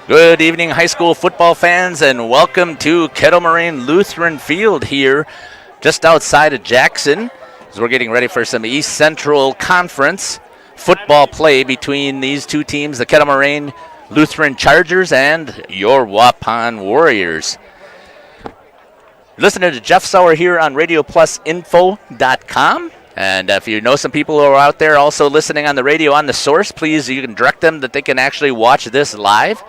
Good evening, high school football fans, and welcome to Kettle Moraine Lutheran Field here just outside of Jackson, as we're getting ready for some East Central Conference football play between these two teams, the Kettle Moraine Lutheran Chargers and your Waupun Warriors. Listening to Jeff Sauer here on RadioPlusInfo.com. And if you know some people who are out there also listening on the radio on the source, please, you can direct them that they can actually watch this live.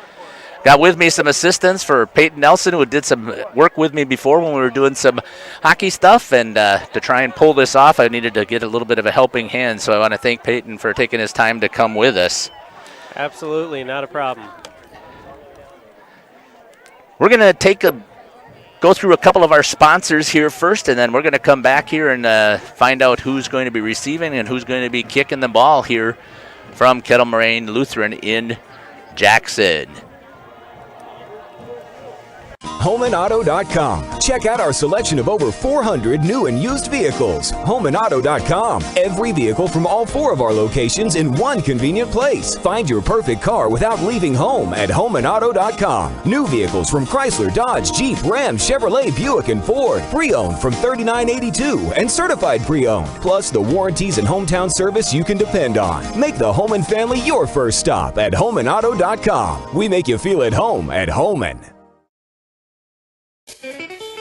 Got with me some assistants for Peyton Nelson, who did some work with me before when we were doing some hockey stuff. And to try and pull this off, I needed to get a little bit of a helping hand. So I want to thank Peyton for taking his time to come with us. Absolutely, not a problem. We're going to go through a couple of our sponsors here first, and then we're going to come back here and find out who's going to be receiving and who's going to be kicking the ball here from Kettle Moraine Lutheran in Jackson. HomeandAuto.com. Check out our selection of over 400 new and used vehicles. HomeandAuto.com. Every vehicle from all 4 of our locations in one convenient place. Find your perfect car without leaving home at HomeandAuto.com. New vehicles from Chrysler, Dodge, Jeep, Ram, Chevrolet, Buick, and Ford. Pre-owned from $39.82 and certified pre-owned. Plus the warranties and hometown service you can depend on. Make the Homan family your first stop at HomeandAuto.com. We make you feel at home at Homan.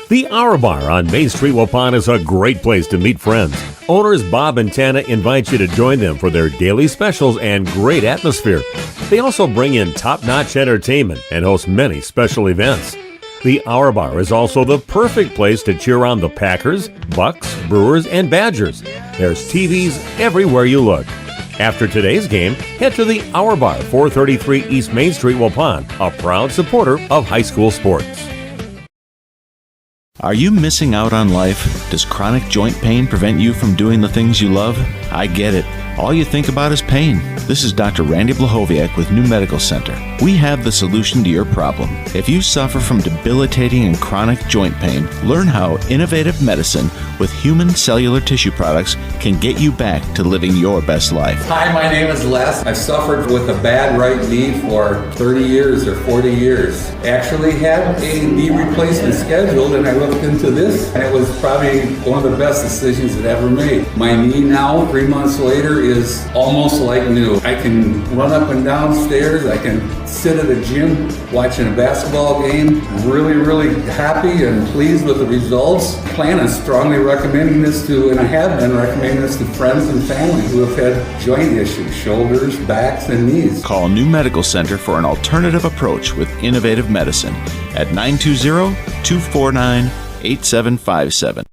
The Hour Bar on Main Street, Waupun is a great place to meet friends. Owners Bob and Tana invite you to join them for their daily specials and great atmosphere. They also bring in top-notch entertainment and host many special events. The Hour Bar is also the perfect place to cheer on the Packers, Bucks, Brewers, and Badgers. There's TVs everywhere you look. After today's game, head to the Hour Bar, 433 East Main Street, Waupun, a proud supporter of high school sports. Are you missing out on life? Does chronic joint pain prevent you from doing the things you love? I get it. All you think about is pain. This is Dr. Randy Blahoviak with New Medical Center. We have the solution to your problem. If you suffer from debilitating and chronic joint pain, learn how innovative medicine with human cellular tissue products can get you back to living your best life. Hi, my name is Les. I've suffered with a bad right knee for 30 years or 40 years. Actually had a knee replacement scheduled, and I looked into this, and it was probably one of the best decisions I've ever made. My knee now, 3 months later, is almost like new. I can run up and down stairs. I can sit at a gym watching a basketball game. Really, really happy and pleased with the results. I plan on strongly recommending this to, and I have been recommending this to friends and family who have had joint issues, shoulders, backs, and knees. Call New Medical Center for an alternative approach with innovative medicine at 920-249-8757.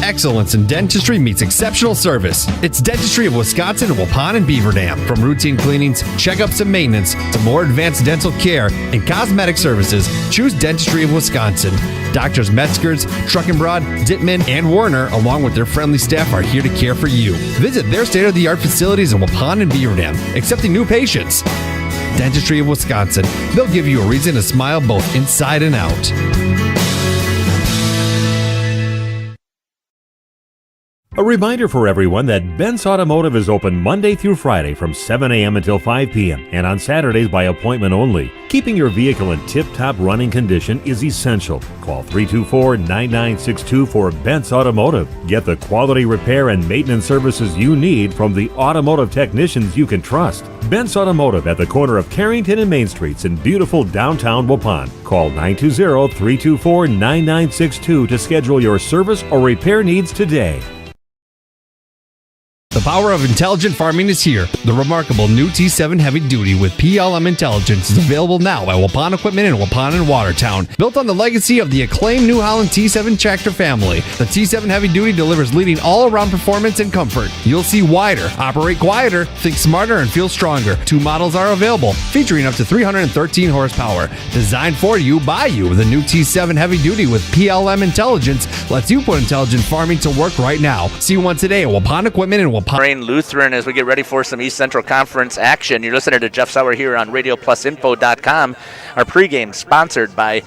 Excellence in dentistry meets exceptional service. It's Dentistry of Wisconsin in Waupun and Beaver Dam. From routine cleanings, checkups, and maintenance to more advanced dental care and cosmetic services, choose Dentistry of Wisconsin. Doctors Metzger's, Truckenbrod, Dittman, and Warner, along with their friendly staff, are here to care for you. Visit their state-of-the-art facilities in Waupun and Beaver Dam, accepting new patients. Dentistry of Wisconsin. They'll give you a reason to smile both inside and out. A reminder for everyone that Ben's Automotive is open Monday through Friday from 7 a.m. until 5 p.m. and on Saturdays by appointment only. Keeping your vehicle in tip-top running condition is essential. Call 324-9962 for Ben's Automotive. Get the quality repair and maintenance services you need from the automotive technicians you can trust. Ben's Automotive at the corner of Carrington and Main Streets in beautiful downtown Waupun. Call 920-324-9962 to schedule your service or repair needs today. The power of intelligent farming is here. The remarkable new T7 Heavy Duty with PLM Intelligence is available now at Waupun Equipment in Waupun and Watertown. Built on the legacy of the acclaimed New Holland T7 tractor family, the T7 Heavy Duty delivers leading all-around performance and comfort. You'll see wider, operate quieter, think smarter, and feel stronger. 2 models are available, featuring up to 313 horsepower. Designed for you, by you, the new T7 Heavy Duty with PLM Intelligence lets you put intelligent farming to work right now. See one today at Waupun Equipment in Waupun. Moraine Lutheran as we get ready for some East Central Conference action. You're listening to Jeff Sauer here on RadioPlusInfo.com. Our pregame sponsored by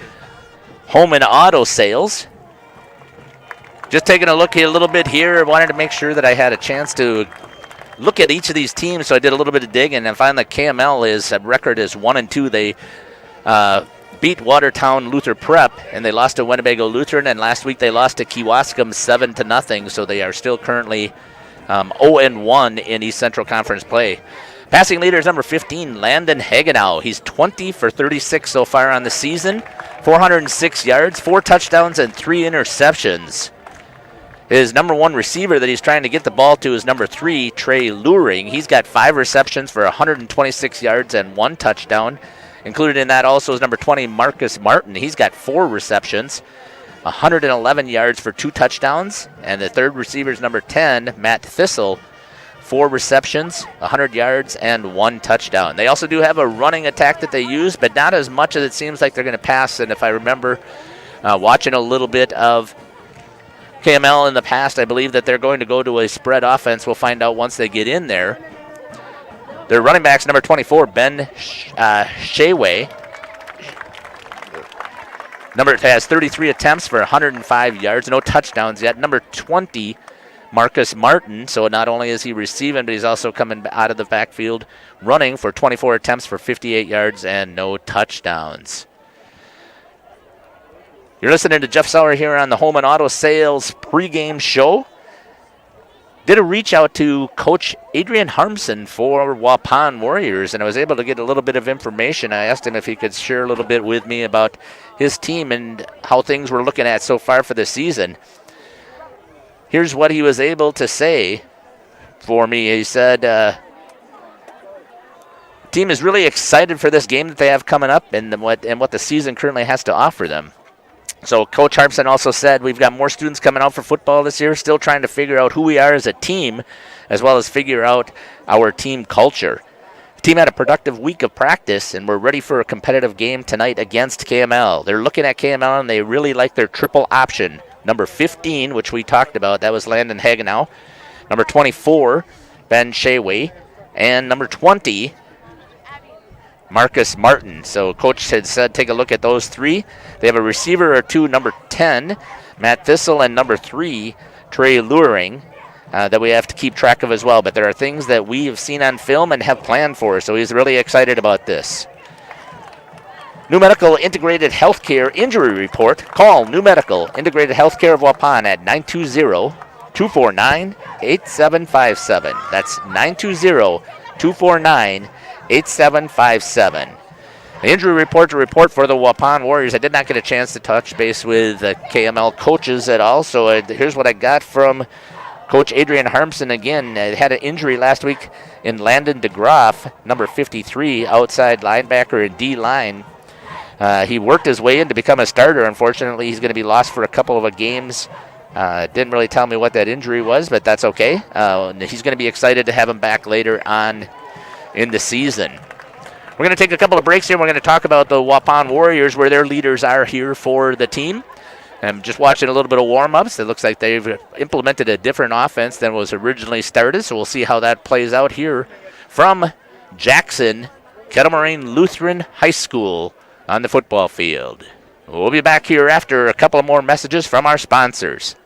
Home and Auto Sales. Just taking a look here a little bit here. I wanted to make sure that I had a chance to look at each of these teams, so I did a little bit of digging and found that KML record is 1-2. They beat Watertown Luther Prep, and they lost to Winnebago Lutheran, and last week they lost to Kewaskum 7-0, so they are still currently 0-1 in East Central Conference play. Passing leader is number 15, Landon Hagenau. He's 20 for 36 so far on the season, 406 yards, 4 touchdowns, and 3 interceptions. His number 1 receiver that he's trying to get the ball to is number 3, Trey Luring. He's got 5 receptions for 126 yards and 1 touchdown. Included in that also is number 20, Marcus Martin. He's got 4 receptions, 111 yards for 2 touchdowns. And the third receiver is number 10, Matt Thistle, 4 receptions, 100 yards, and 1 touchdown. They also do have a running attack that they use, but not as much as it seems like they're going to pass. And if I remember watching a little bit of KML in the past, I believe that they're going to go to a spread offense. We'll find out once they get in there. Their running back's number 24, Ben Shayway. Number has 33 attempts for 105 yards, no touchdowns yet. Number 20, Marcus Martin. So not only is he receiving, but he's also coming out of the backfield running for 24 attempts for 58 yards and no touchdowns. You're listening to Jeff Sauer here on the Home and Auto Sales pregame show. Did a reach out to Coach Adrian Harmson for Waupun Warriors, and I was able to get a little bit of information. I asked him if he could share a little bit with me about his team and how things were looking at so far for the season. Here's what he was able to say for me. He said, team is really excited for this game that they have coming up and what the season currently has to offer them. So Coach Harmson also said, we've got more students coming out for football this year, still trying to figure out who we are as a team, as well as figure out our team culture. The team had a productive week of practice, and we're ready for a competitive game tonight against KML. They're looking at KML, and they really like their triple option. Number 15, which we talked about, that was Landon Hagenau. Number 24, Ben Shayway. And number 20, Marcus Martin. So Coach had said take a look at those 3. They have a receiver or 2, number 10, Matt Thistle, and number 3, Trey Luring, that we have to keep track of as well. But there are things that we have seen on film and have planned for, so he's really excited about this. New Medical Integrated Healthcare Injury Report. Call New Medical Integrated Healthcare of Waupun at 920-249-8757. That's 920-249-8757. The injury report to report for the Waupun Warriors. I did not get a chance to touch base with KML coaches at all, so here's what I got from Coach Adrian Harmson. Again, had an injury last week in Landon DeGroff, number 53, outside linebacker and D-line. He worked his way in to become a starter. Unfortunately, he's going to be lost for a couple of games. Didn't really tell me what that injury was, but that's okay. He's going to be excited to have him back later on in the season. We're going to take a couple of breaks here. We're going to talk about the Waupun Warriors, where their leaders are here for the team. I'm just watching a little bit of warm-ups. It looks like they've implemented a different offense than was originally started, so we'll see how that plays out here from Jackson, Kettle Moraine Lutheran High School on the football field. We'll be back here after a couple of more messages from our sponsors.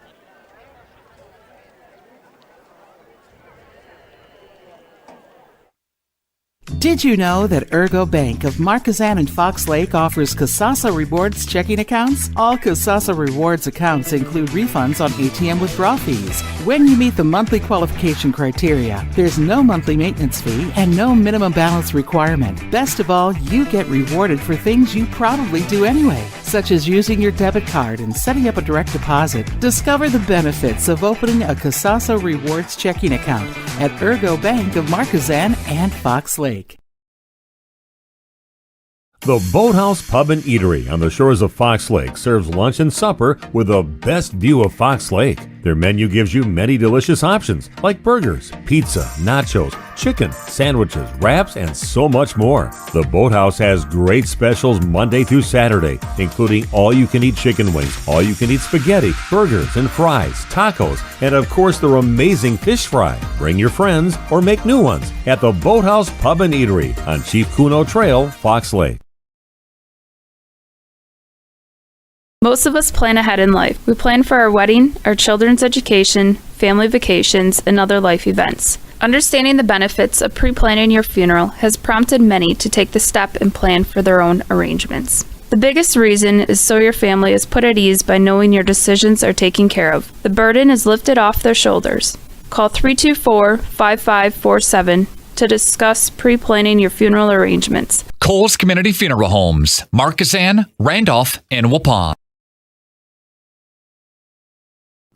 Did you know that Ergo Bank of Marquezan and Fox Lake offers Casasa Rewards checking accounts? All Casasa Rewards accounts include refunds on ATM withdrawal fees. When you meet the monthly qualification criteria, there's no monthly maintenance fee and no minimum balance requirement. Best of all, you get rewarded for things you probably do anyway, such as using your debit card and setting up a direct deposit. Discover the benefits of opening a Casasa Rewards checking account at Ergo Bank of Marquezan and Fox Lake. The Boathouse Pub and Eatery on the shores of Fox Lake serves lunch and supper with the best view of Fox Lake. Their menu gives you many delicious options like burgers, pizza, nachos, chicken, sandwiches, wraps, and so much more. The Boathouse has great specials Monday through Saturday, including all-you-can-eat chicken wings, all-you-can-eat spaghetti, burgers and fries, tacos, and of course their amazing fish fry. Bring your friends or make new ones at the Boathouse Pub and Eatery on Chief Kuno Trail, Fox Lake. Most of us plan ahead in life. We plan for our wedding, our children's education, family vacations, and other life events. Understanding the benefits of pre-planning your funeral has prompted many to take the step and plan for their own arrangements. The biggest reason is so your family is put at ease by knowing your decisions are taken care of. The burden is lifted off their shoulders. Call 324-5547 to discuss pre-planning your funeral arrangements. Coles Community Funeral Homes, Markesan, Randolph, and Waupun.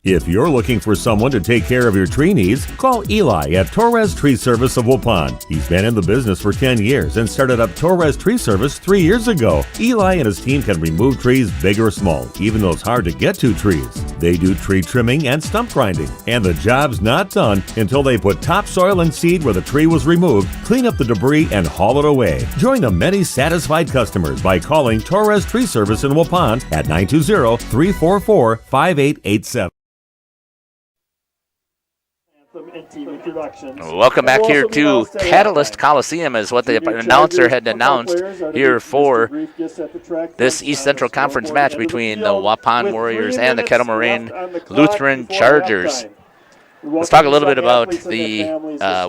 If you're looking for someone to take care of your tree needs, call Eli at Torres Tree Service of Waupun. He's been in the business for 10 years and started up Torres Tree Service 3 years ago. Eli and his team can remove trees big or small, even those hard to get to trees. They do tree trimming and stump grinding, and the job's not done until they put topsoil and seed where the tree was removed, clean up the debris, and haul it away. Join the many satisfied customers by calling Torres Tree Service in Waupun at 920-344-5887. Welcome back here to Catalyst Coliseum, is what the announcer had announced here for this East Central Conference match between the Waupun Warriors and the Kettle Moraine Lutheran Chargers. Let's talk a little bit about the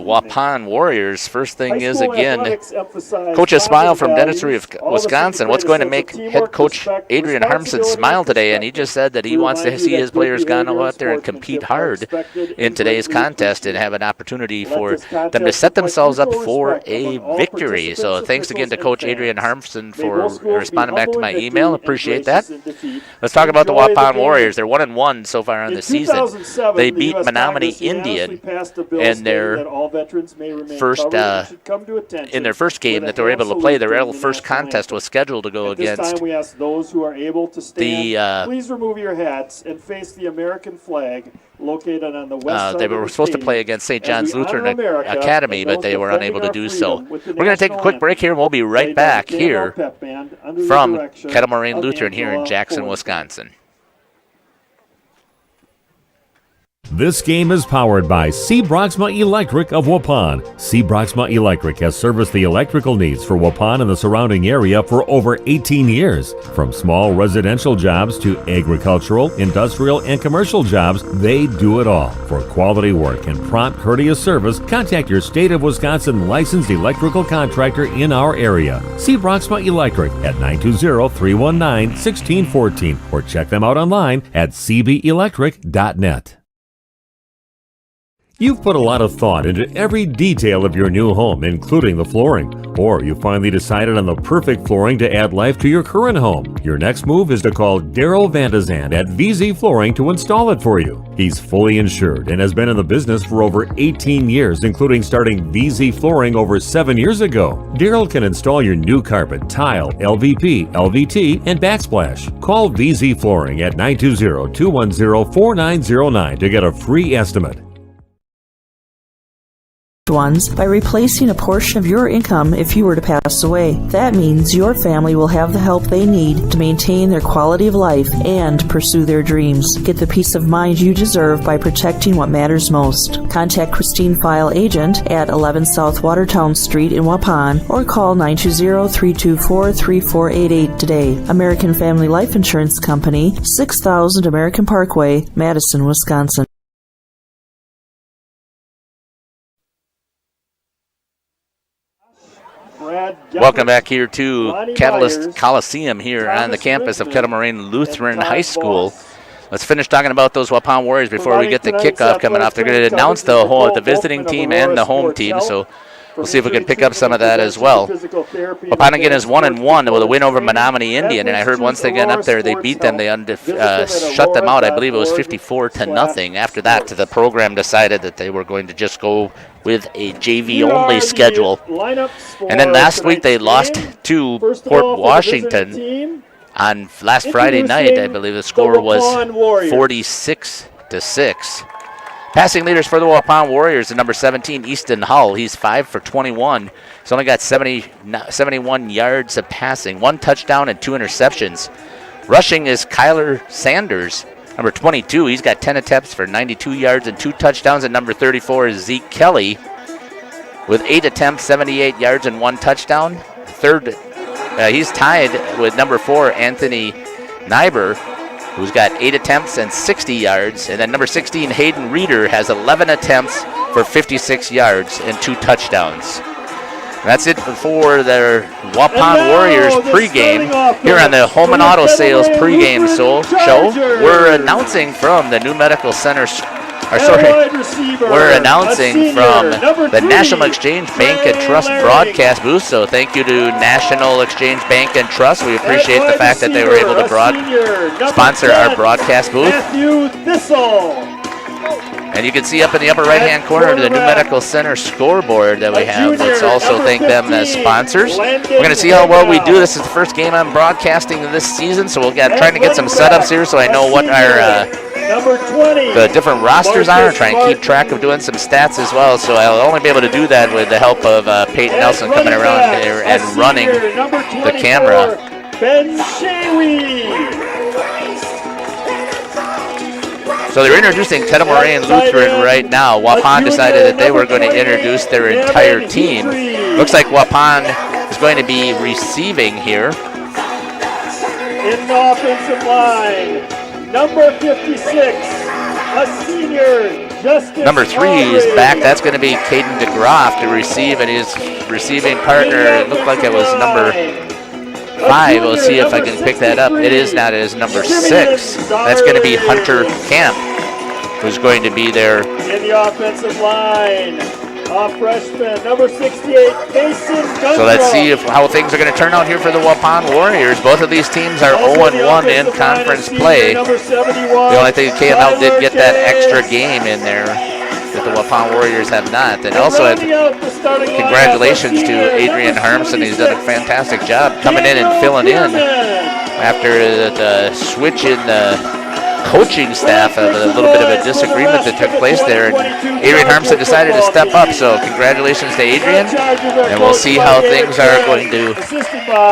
Waupun Warriors. First thing is, again, Coach Esmile from Dentistry of Wisconsin. What's going to make head coach Adrian Harmson smile today? And he just said that he wants to see his players go out there and compete hard in today's contest and have an opportunity for them to set themselves up for a victory. So thanks again to Coach Adrian Harmson for responding back to my email. Appreciate that. Let's talk about the Waupun Warriors. They're 1-1 so far on the season. They beat Menominee Indian in their first game that they were able to play. Their first contest was scheduled to go against we ask those who are able to stay. Please remove your hats and face the American flag located on the west side. They were supposed to play against St. John's Lutheran Academy, but they were unable to do so. We're going to take a quick break here, and we'll be right back here from Kettle Moraine Lutheran here in Jackson, Wisconsin. This game is powered by C. Broxma Electric of Waupun. C. Broxma Electric has serviced the electrical needs for Waupun and the surrounding area for over 18 years. From small residential jobs to agricultural, industrial, and commercial jobs, they do it all. For quality work and prompt, courteous service, contact your State of Wisconsin licensed electrical contractor in our area. C. Broxma Electric at 920-319-1614 or check them out online at cbelectric.net. You've put a lot of thought into every detail of your new home, including the flooring. Or you finally decided on the perfect flooring to add life to your current home. Your next move is to call Daryl Vandezand at VZ Flooring to install it for you. He's fully insured and has been in the business for over 18 years, including starting VZ Flooring over 7 years ago. Daryl can install your new carpet, tile, LVP, LVT, and backsplash. Call VZ Flooring at 920-210-4909 to get a free estimate. Ones by replacing a portion of your income if you were to pass away. That means your family will have the help they need to maintain their quality of life and pursue their dreams. Get the peace of mind you deserve by protecting what matters most. Contact Christine File Agent at 11 South Watertown Street in Waupun or call 920-324-3488 today. American Family Life Insurance Company, 6000 American Parkway, Madison, Wisconsin. Welcome back here to Catalyst Coliseum here on the campus of Kettle Moraine Lutheran High School. Let's finish talking about those Waupun Warriors before we get the kickoff coming off. They're going to announce the visiting team and the home team, so we'll see if we can pick up some of that as well. Waupun again is 1-1 with a win over Menominee Indian, and I heard once they got up there, they beat them. They shut them out. I believe it was 54-0. After that, the program decided that they were going to just go with a JV-only schedule. And then last week they lost to Port Washington on last Friday night. I believe the score was 46-6. Passing leaders for the Waupun Warriors, the number 17, Easton Hull. He's 5 for 21. He's only got 71 yards of passing, 1 touchdown and 2 interceptions. Rushing is Kyler Sanders, number 22. He's got 10 attempts for 92 yards and 2 touchdowns. And number 34 is Zeke Kelly with 8 attempts, 78 yards and 1 touchdown. He's tied with number 4, Anthony Nyber, who's got 8 attempts and 60 yards. And then number 16, Hayden Reeder, has 11 attempts for 56 yards and 2 touchdowns. That's it for their Waupun Warriors pregame here on the Home and Auto Sales pregame show. We're announcing from the New Medical Center. We're announcing from the National Exchange Bank and Trust broadcast booth. So thank you to National Exchange Bank and Trust. We appreciate the fact that they were able to sponsor our broadcast booth. And you can see up in the upper right-hand corner the New Medical Center scoreboard that we have. Let's also thank them as sponsors. We're going to see how well we do. This is the first game I'm broadcasting this season, so we'll get trying to get some setups here so I know what our the different rosters are and try and keep track of doing some stats as well. So I'll only be able to do that with the help of Peyton Nelson coming around here and running the camera. Ben Shawy. So they're introducing Kettle Moraine Lutheran right now. Waupun decided that they were going to introduce their entire team. Looks like Waupun is going to be receiving here. In the offensive line, number 56, a senior, Justin. Number 3 is back. That's going to be Caden DeGroff to receive, and his receiving partner, it looked like it was number 5. We'll see if I can pick that up. It is not. It is number 6. That's going to be Hunter Camp, who's going to be there. In the offensive line, freshman, number 68, Mason Gundrum. So let's see how things are going to turn out here for the Waupun Warriors. Both of these teams are 0-1 in conference play. The only thing, KML did get that extra game in there that the Waupun Warriors have not. And also, congratulations to Adrian Harmson. He's done a fantastic job coming in and filling in after the switch in the coaching staff of a little bit of a disagreement that took place there. And Adrian Harmson decided to step up, so congratulations to Adrian. And we'll see how things are going to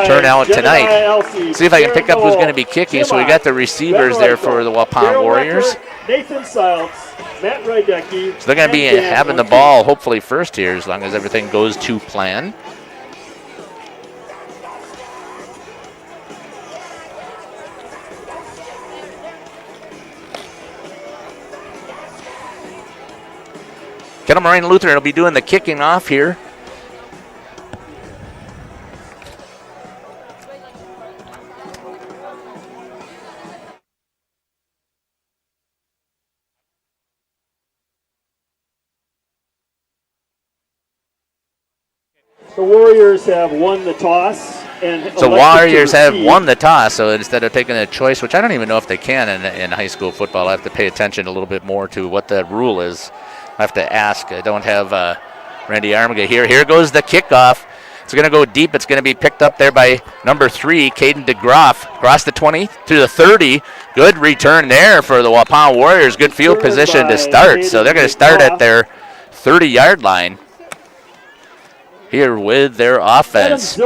turn out tonight. See if I can pick up who's going to be kicking. So we got the receivers there for the Waupun Warriors. Nathan Silks, Matt Rydecki. So they're going to be having the ball hopefully first here as long as everything goes to plan. Kettle Moraine Lutheran will be doing the kicking off here. The Warriors have won the toss. So Warriors have won the toss, so instead of taking a choice, which I don't even know if they can in high school football, I have to pay attention a little bit more to what that rule is. I have to ask. I don't have Randy Armiga here. Here goes the kickoff. It's going to go deep. It's going to be picked up there by number 3, Caden DeGroff. Across the 20 to the 30. Good return there for the Waupun Warriors. Good field position to start. So they're going to start at their 30-yard line here with their offense. See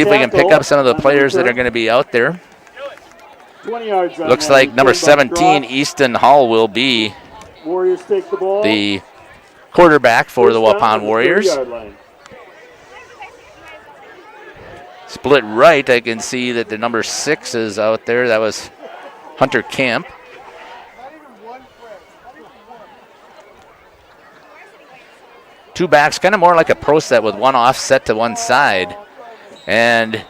if we can pick up some of the players that are going to be out there. Looks like number 17, Easton Hall, will be Warriors take the ball. The quarterback for the Waupun Warriors. Split right, I can see that the number 6 is out there. That was Hunter Camp. Two backs, kind of more like a pro set with one offset to one side. And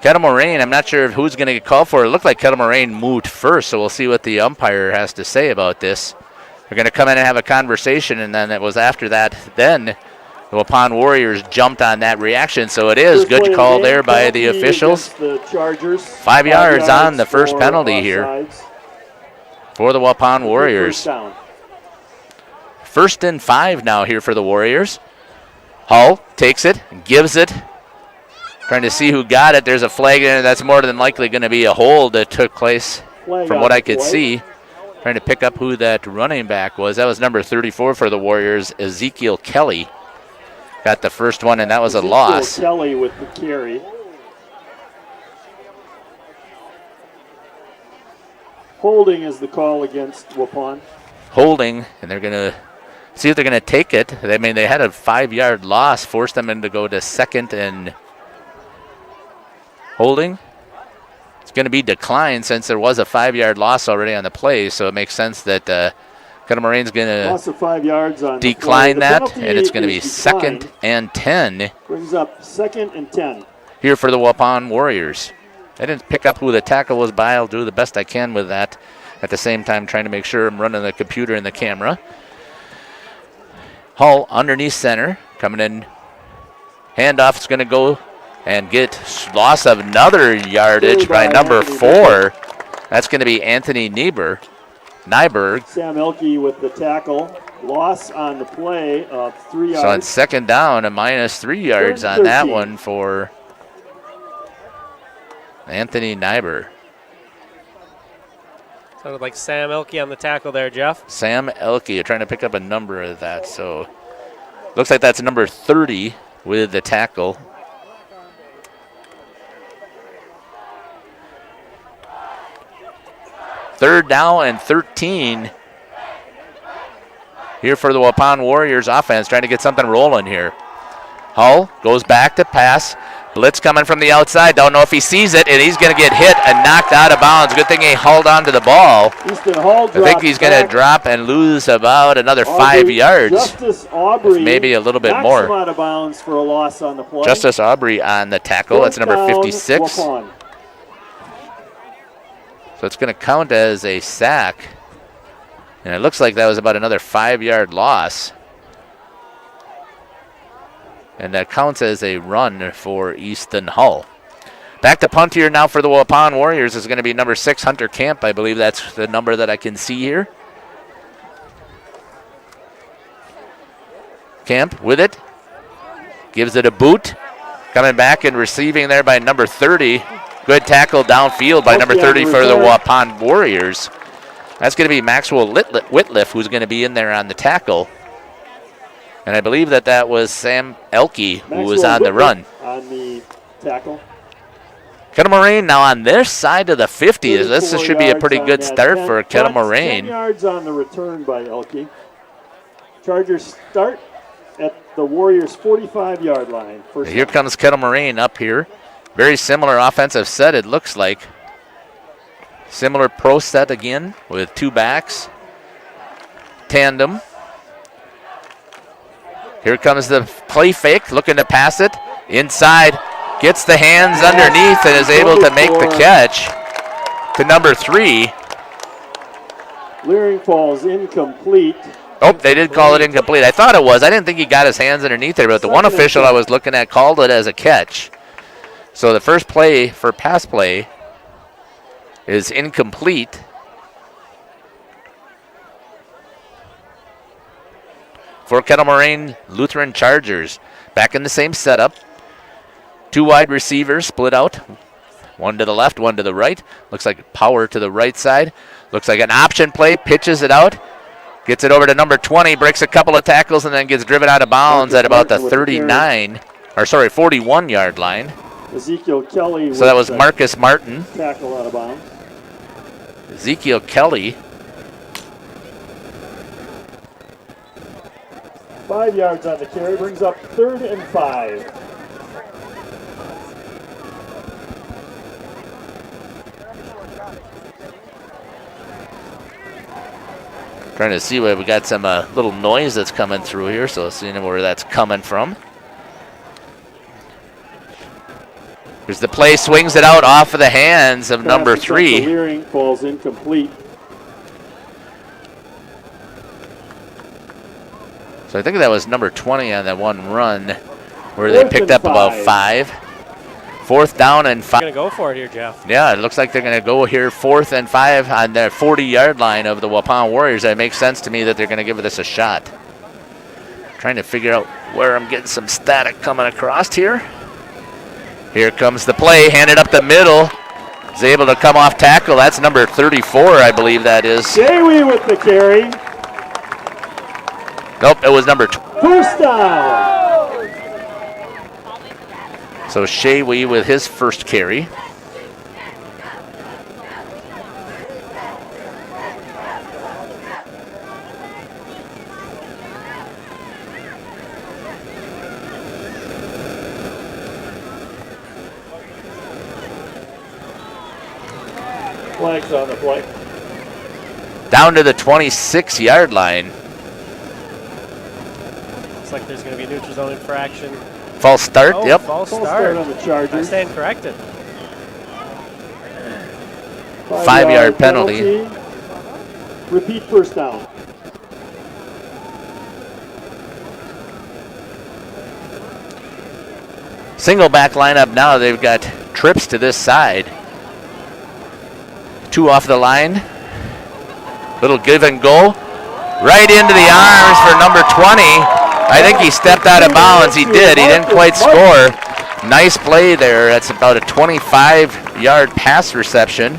Kettle Moraine, I'm not sure who's going to get called for. It looked like Kettle Moraine moved first, so we'll see what the umpire has to say about this. They're going to come in and have a conversation, and then it was after that. Then the Waupun Warriors jumped on that reaction, so it is good call there by the officials. 5 yards on the first penalty here for the Waupun Warriors. 1st and 5 now here for the Warriors. Hull takes it, gives it. Trying to see who got it. There's a flag in it. That's more than likely going to be a hold that took place from what I could see. Trying to pick up who that running back was. That was number 34 for the Warriors, Ezekiel Kelly. Got the first one, and that was a loss. Kelly with the carry. Holding is the call against Waupun. Holding, and they're going to see if they're going to take it. I mean, they had a 5-yard loss, forced them in to go to 2nd and holding. It's going to be declined since there was a 5-yard loss already on the play, so it makes sense that Kettle Moraine's going to 5 yards on decline that, and it's going to be declined. 2nd and 10. Brings up 2nd and 10. Here for the Waupun Warriors. I didn't pick up who the tackle was by. I'll do the best I can with that. At the same time, trying to make sure I'm running the computer and the camera. Hull underneath center, coming in. Handoff is going to go and get loss of another yardage by number 4. That's going to be Anthony Nyberg. Sam Elke with the tackle. Loss on the play of 3 yards. So on 2nd down, a minus 3 yards on that one for Anthony Nyberg. Sounded like Sam Elke on the tackle there, Jeff. Sam Elke, you're trying to pick up a number of that. So looks like that's number 30 with the tackle. Third down and 13 here for the Waupun Warriors offense, trying to get something rolling here. Hull goes back to pass. Blitz coming from the outside. Don't know if he sees it, and he's going to get hit and knocked out of bounds. Good thing he held on to the ball. Hull I think he's going to drop and lose about another 5 yards. Justice Aubrey, maybe a little bit more. Him out of bounds for a loss on the play. Justice Aubrey on the tackle. That's number 56. Waupun. So it's going to count as a sack. And it looks like that was about another 5-yard loss. And that counts as a run for Easton Hull. Back to punt here now for the Waupun Warriors is going to be number 6, Hunter Camp. I believe that's the number that I can see here. Camp with it. Gives it a boot. Coming back and receiving there by number 30. Good tackle downfield by number 30 for the Waupun Warriors. That's going to be Maxwell Whitliff who's going to be in there on the tackle. And I believe that was Sam Elke who was on the run. On the tackle. Kettle Moraine now on their side of the 50. This should be a pretty good start for Kettle Moraine. 10 yards on the return by Elke. Chargers start at the Warriors' 45-yard line. Here comes Kettle Moraine up here. Very similar offensive set, it looks like. Similar pro set again with 2 backs. Tandem. Here comes the play fake, looking to pass it. Inside, gets the hands underneath and is able to make the catch to number 3. Leering falls incomplete. Oh, they did call it incomplete. I thought it was. I didn't think he got his hands underneath there, but the one official I was looking at called it as a catch. So the first play for pass play is incomplete. For Kettle Moraine Lutheran Chargers. Back in the same setup. 2 wide receivers split out. One to the left, one to the right. Looks like power to the right side. Looks like an option play. Pitches it out. Gets it over to number 20. Breaks a couple of tackles and then gets driven out of bounds at about the 41-yard line. Ezekiel Kelly. So that was Marcus Martin. Tackle out of bounds. Ezekiel Kelly. 5 yards on the carry, brings up 3rd and 5. Trying to see where we got some little noise that's coming through here, so seeing where that's coming from. Here's the play, swings it out off of the hands of number 3. Leering falls incomplete. So I think that was number 20 on that one run where they picked up about 5. 4th down and 5. Going to go for it here, Jeff. Yeah, it looks like they're going to go here 4th and 5 on their 40-yard line of the Waupun Warriors. That makes sense to me that they're going to give this a shot. Trying to figure out where I'm getting some static coming across here. Here comes the play, handed up the middle. Is able to come off tackle. That's number 34, I believe that is. Shaywee with the carry. Nope, it was number 2. First down. So Shaywee with his first carry. Flags on the play. Down to the 26-yard line. Looks like there's going to be a neutral zone infraction. False start, Oh, yep. False False start. start on the Chargers. I stand corrected. 5-yard penalty. Repeat first down. Single back lineup now. They've got trips to this side. 2 off the line. Little give and go. Right into the arms for number 20. I think he stepped out of bounds. He did. He didn't quite score. Nice play there. That's about a 25-yard pass reception.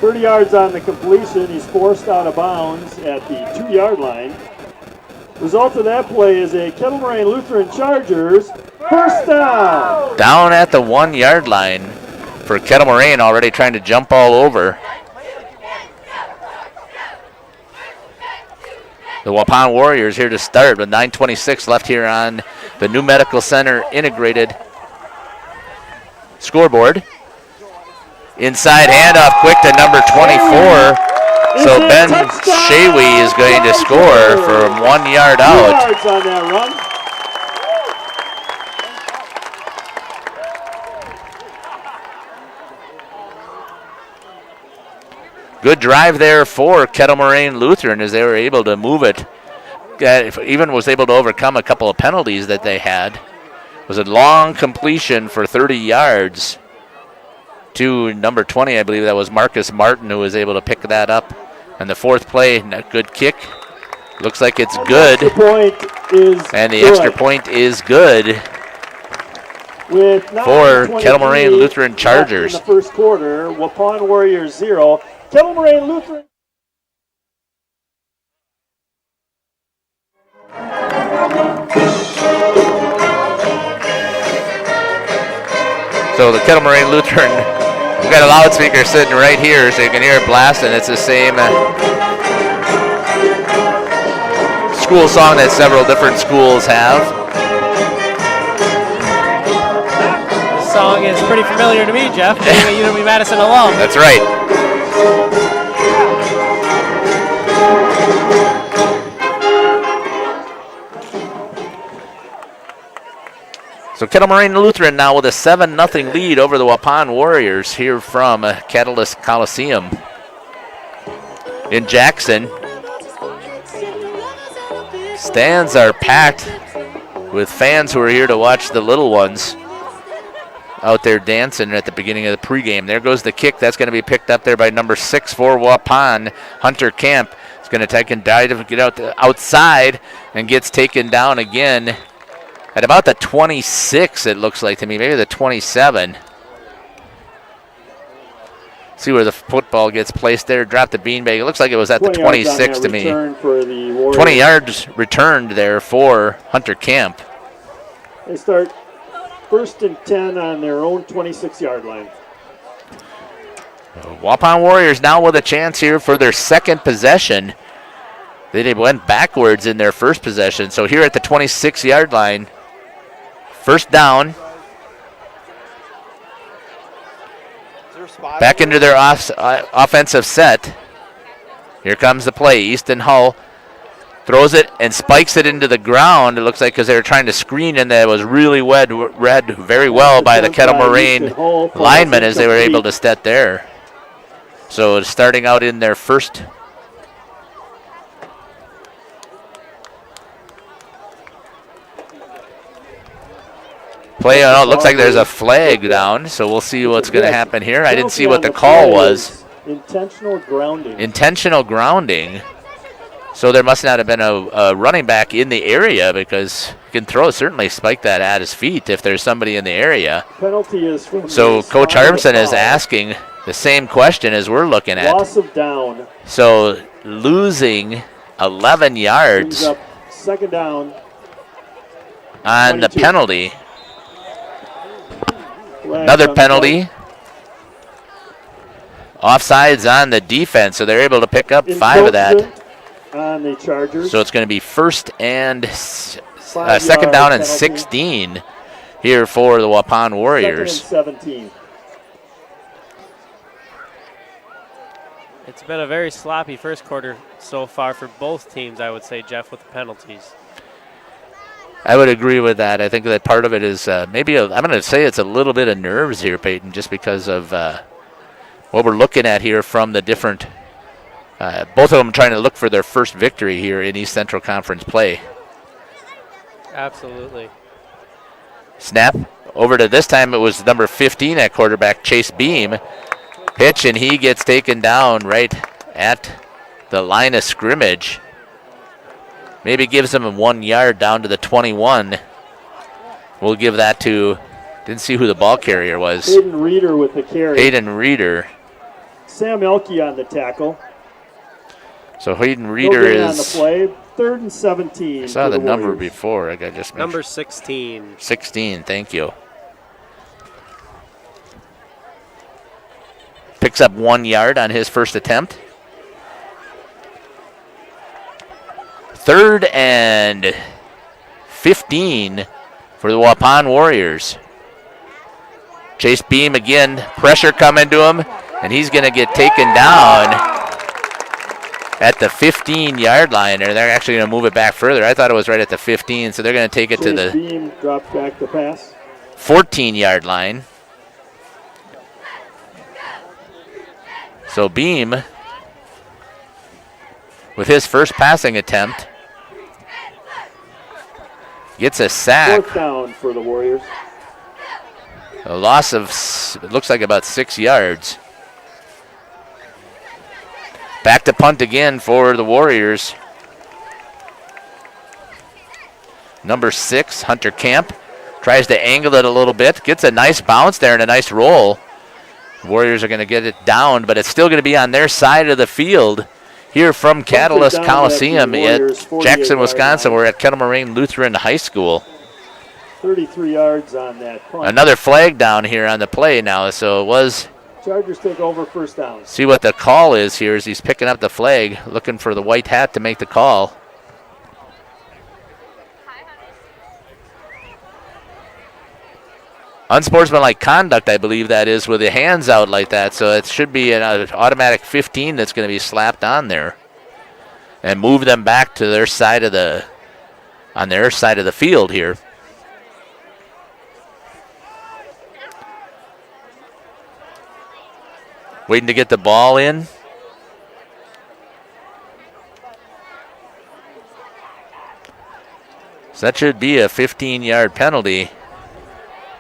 30 yards on the completion. He's forced out of bounds at the 2-yard line. Result of that play is a Kettle Moraine Lutheran Chargers first down. Down at the 1-yard line for Kettle Moraine, already trying to jump all over. The Waupun Warriors here to start with 9:26 left here on the New Medical Center integrated scoreboard. Inside handoff quick to number 24. So Ben Shawi is going to score from 1 yard out. 2 yards on that run. Good drive there for Kettle Moraine Lutheran as they were able to move it. Even was able to overcome a couple of penalties that they had. It was a long completion for 30 yards to number 20, I believe that was Marcus Martin, who was able to pick that up. And the fourth play, a good kick. Looks like it's good. And the extra point is good for Kettle Moraine Lutheran Chargers. In the first quarter, Waupun Warriors 0. Kettle Moraine Lutheran. So the Kettle Moraine Lutheran, we've got a loudspeaker sitting right here so you can hear it blasting. It's the same school song that several different schools have. This song is pretty familiar to me, Jeff, being a UW-Madison alum. That's right. So Kettle Moraine Lutheran now with a 7-0 lead over the Waupun Warriors here from Catalyst Coliseum in Jackson. Stands are packed with fans who are here to watch the little ones out there dancing at the beginning of the pregame. There goes the kick. That's going to be picked up there by number 6 for Waupun, Hunter Kemp. It's going to take and dive, get out outside, and gets taken down again at about the 26, it looks like to me, maybe the 27. See where the football gets placed there. Drop the beanbag. It looks like it was at the 26 to me. 20 yards returned there for Hunter Kemp. They start 1st and 10 on their own 26-yard line. Waupun Warriors now with a chance here for their second possession. They went backwards in their first possession. So here at the 26-yard line, first down. Back into their offensive set. Here comes the play. Easton Hull throws it and spikes it into the ground. It looks like because they were trying to screen, and that was really read very well by the Kettle Moraine linemen as they were able to step there. So starting out in their first play. Oh, it looks like there's a flag down, so we'll see what's going to happen here. I didn't see what the call was. Intentional grounding. Intentional grounding. So there must not have been a running back in the area because you can certainly spike that at his feet if there's somebody in the area. Penalty is from so Coach Harmson is asking the same question as we're looking at. Loss of down. So losing 11 yards. Second down. On 22. The penalty. Another penalty. Offsides on the defense, so they're able to pick up 5 of that. On the Chargers. So it's going to be second down and 16 here for the Waupun Warriors. Second and 17. It's been a very sloppy first quarter so far for both teams, I would say, Jeff, with the penalties. I would agree with that. I think that part of it is I'm going to say it's a little bit of nerves here, Peyton, just because of what we're looking at here from the different, both of them trying to look for their first victory here in East Central Conference play. Absolutely. Snap over to this time it was number 15 at quarterback, Chase Beam. Pitch, and he gets taken down right at the line of scrimmage. Maybe gives him 1 yard down to the 21. We'll give that to, didn't see who the ball carrier was. Hayden Reeder with the carry. Hayden Reeder. Sam Elke on the tackle. So Hayden Reeder is on the play. 3rd and 17. I saw the number Warriors. before. I got just Number 16. 16, thank you. Picks up 1 yard on his first attempt. 3rd and 15 for the Waupun Warriors. Chase Beam again, pressure coming to him, and he's going to get taken down at the 15-yard line. Or they're actually going to move it back further. I thought it was right at the 15, so they're going to take it to the Beam drops back the pass. 14-yard line. So Beam, with his first passing attempt, gets a sack. 4th down for the Warriors. A loss of, it looks like about 6 yards. Back to punt again for the Warriors. Number 6, Hunter Camp, tries to angle it a little bit. Gets a nice bounce there and a nice roll. Warriors are going to get it down, but it's still going to be on their side of the field here from Catalyst Coliseum at Jackson, Wisconsin. We're at Kettle Moraine Lutheran High School. 33 yards on that punt. Another flag down here on the play now, so it was. Chargers take over 1st down. See what the call is here as he's picking up the flag, looking for the white hat to make the call. Unsportsmanlike conduct, I believe that is, with the hands out like that. So it should be an automatic 15 that's going to be slapped on there, and move them back to their side of the, on their side of the field here. Waiting to get the ball in. So that should be a 15-yard penalty.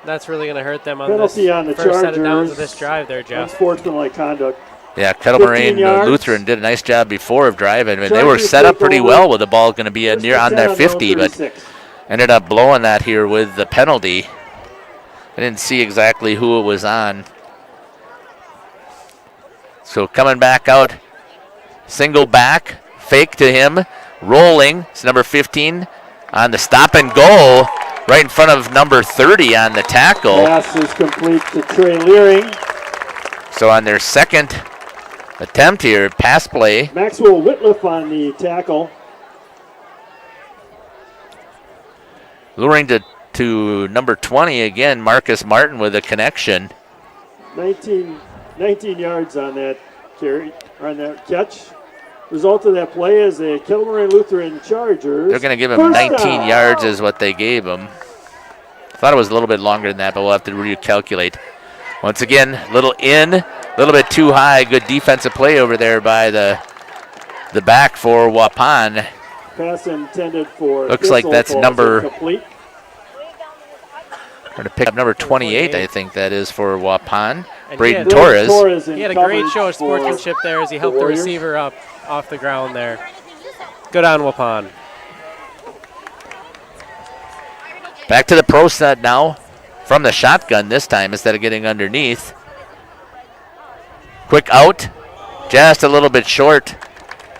That's really going to hurt them on Penalty this on the first set of Chargers. downs of this drive there, Jeff. Unsportsmanlike conduct. Yeah, Kettle 15 Moraine yards. Lutheran did a nice job before of driving. And they Chargers were set up take pretty over. well with the ball going to be First near and on 10 their on 50, but 36. ended up blowing that here with the penalty. I didn't see exactly who it was on. So coming back out, single back, fake to him, rolling. It's number 15 on the stop and goal, right in front of number 30 on the tackle. Pass is complete to Trey Leering. So on their second attempt here, pass play. Maxwell Whitliff on the tackle. Luring to number 20 again, Marcus Martin with a connection. 19 yards on that carry, on that catch. Result of that play is a Kettle Moraine Lutheran Chargers. They're going to give him first 19 down. yards is what they gave him. Thought it was a little bit longer than that, but we'll have to recalculate. Once again, little in, a little bit too high. Good defensive play over there by the back for Waupun. Pass intended for Looks like Thistle that's falls number. incomplete. Going to pick up number 28, I think that is for Waupun. And Braden he had- Torres. in He had a great coverage show of for sportsmanship there as he helped the Warriors. receiver up off the ground there. Good on Waupun. Back to the pro set now from the shotgun this time instead of getting underneath. Quick out, just a little bit short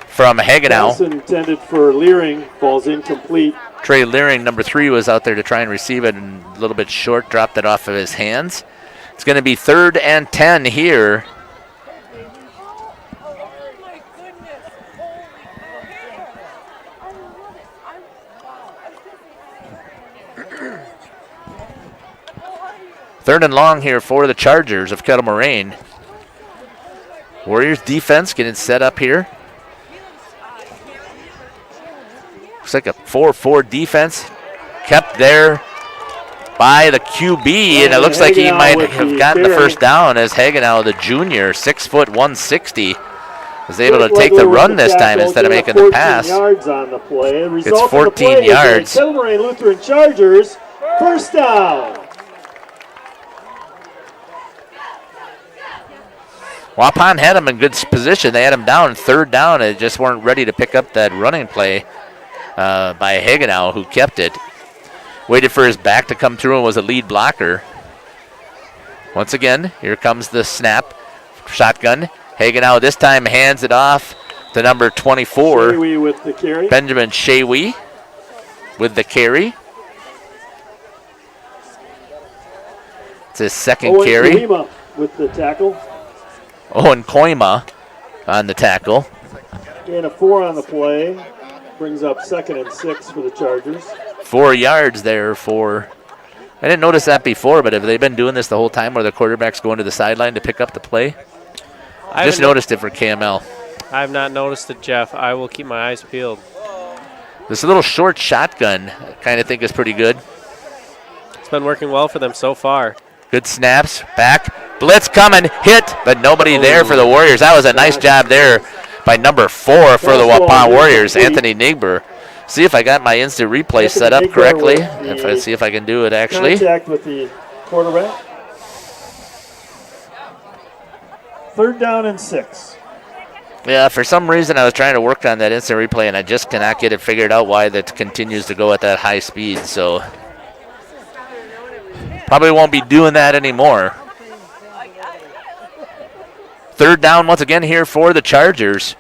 from Hagenow. Pass intended for Leering falls incomplete. Trey Leering, number 3, was out there to try and receive it, and a little bit short, dropped it off of his hands. It's going to be 3rd and 10 here. Third and long here for the Chargers of Kettle Moraine. Warriors defense getting set up here. Looks like a 4-4 defense kept there by the QB, and it looks like he might have gotten the first down as Hagenow, the junior, 6 foot 160, was able to take the run this time instead of making the pass. Yards on the play. It's 14 yards. Kettle Moraine Lutheran Chargers, first down. Waupun had him in good position. They had him down, third down. They just weren't ready to pick up that running play by Hagenow, who kept it. Waited for his back to come through and was a lead blocker. Once again, here comes the snap. Shotgun. Hagenow this time hands it off to number 24. Shawi with the carry. Benjamin Shawi with the carry. It's his second carry. Koima with the tackle. Owen Koima on the tackle. And a 4 on the play. Brings up 2nd and 6 for the Chargers. 4 yards there for... I didn't notice that before, but have they been doing this the whole time where the quarterback's going to the sideline to pick up the play? I just noticed it for KML. I have not noticed it, Jeff. I will keep my eyes peeled. This little short shotgun I kind of think is pretty good. It's been working well for them so far. Good snaps. Back. Blitz coming. Hit, but nobody there for the Warriors. That was a nice job there by number 4 for the Waupun Warriors, Anthony Nigber. See if I got my instant replay set up correctly. See if I can do it actually. Contact with the quarterback. 3rd down and 6. Yeah, for some reason I was trying to work on that instant replay and I just cannot get it figured out why that continues to go at that high speed. So probably won't be doing that anymore. 3rd down once again here for the Chargers.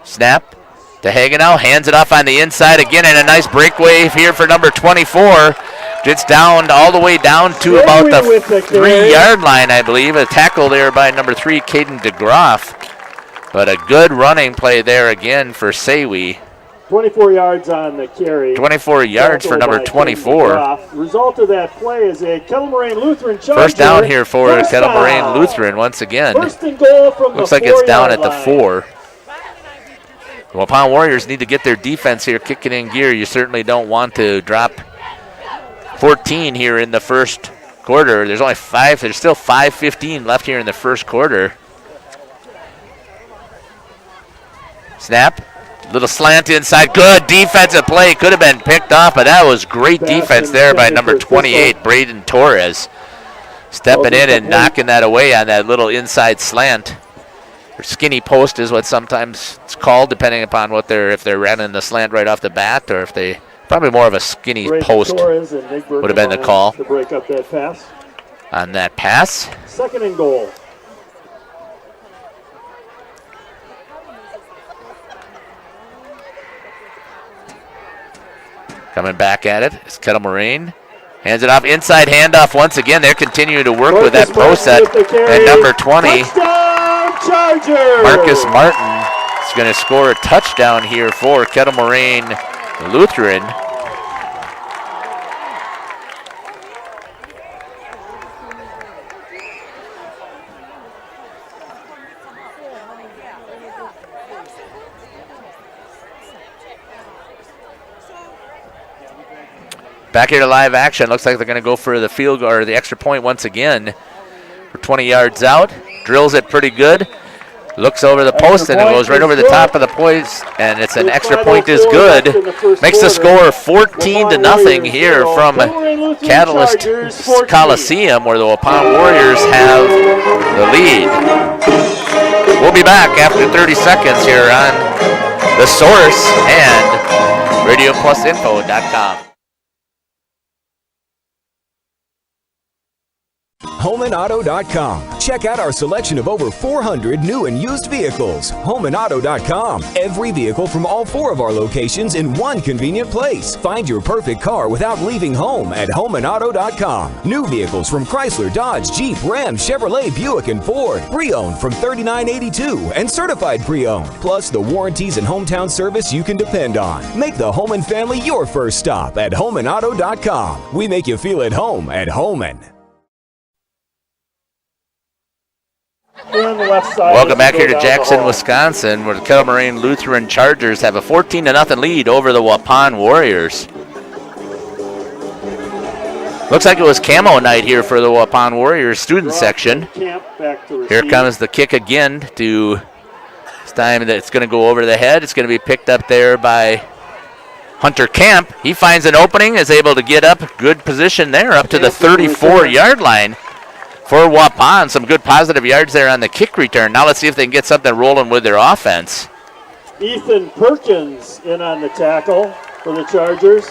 Snap to Hagenow, hands it off on the inside again, and a nice breakaway here for number 24. Gets down all the way down to about the 3-yard line, I believe. A tackle there by number 3, Caden DeGroff. But a good running play there again for Sawi. 24 yards on the carry. 24 yards for number 24. Result of that play is a Kettle Moraine Lutheran Charger. First down here for Kettle Moraine Lutheran once again. First and goal from looks the like it's down at line. the 4. The Waupun Warriors need to get their defense here kicking in gear. You certainly don't want to drop 14 here in the first quarter. There's only 5. There's still 5:15 left here in the first quarter. Snap. Little slant inside. Good defensive play. Could have been picked off, but that was great defense there by number 28, Braden Torres. Stepping in and knocking that away on that little inside slant. Or skinny post is what sometimes it's called, depending upon what if they're running the slant right off the bat, or if they probably more of a skinny post would have been the call to break up that pass. On that pass. 2nd and goal. Coming back at it is Kettle Moraine. Hands it off, inside handoff once again. They're continuing to work with that pro set. And number 20, Marcus Martin, is going to score a touchdown here for Kettle Moraine Lutheran. Back here to live action. Looks like they're going to go for the field goal or the extra point once again. For 20 yards out. Drills it pretty good. Looks over the post and it goes right over the top of the post. And it's an extra point is good. Makes the score 14-0 here from Catalyst Coliseum, where the Waupun Warriors have the lead. We'll be back after 30 seconds here on The Source and RadioPlusInfo.com. HomeandAuto.com. Check out our selection of over 400 new and used vehicles. HomeandAuto.com. Every vehicle from all 4 of our locations in one convenient place. Find your perfect car without leaving home at HomeandAuto.com. New vehicles from Chrysler, Dodge, Jeep, Ram, Chevrolet, Buick, and Ford. Pre-owned from $39.82 and certified pre-owned. Plus the warranties and hometown service you can depend on. Make the Homan family your first stop at HomeandAuto.com. We make you feel at home at Homan. And the left side. Welcome back here to Jackson, Wisconsin, where the Kettle Moraine Lutheran Chargers have a 14-0 lead over the Waupun Warriors. Looks like it was camo night here for the Waupun Warriors student section. Here comes the kick again to, this time it's going to go over the head. It's going to be picked up there by Hunter Camp. He finds an opening, is able to get up. Good position there, up to the 34-yard line for Waupun. Some good positive yards there on the kick return. Now let's see if they can get something rolling with their offense. Ethan Perkins in on the tackle for the Chargers.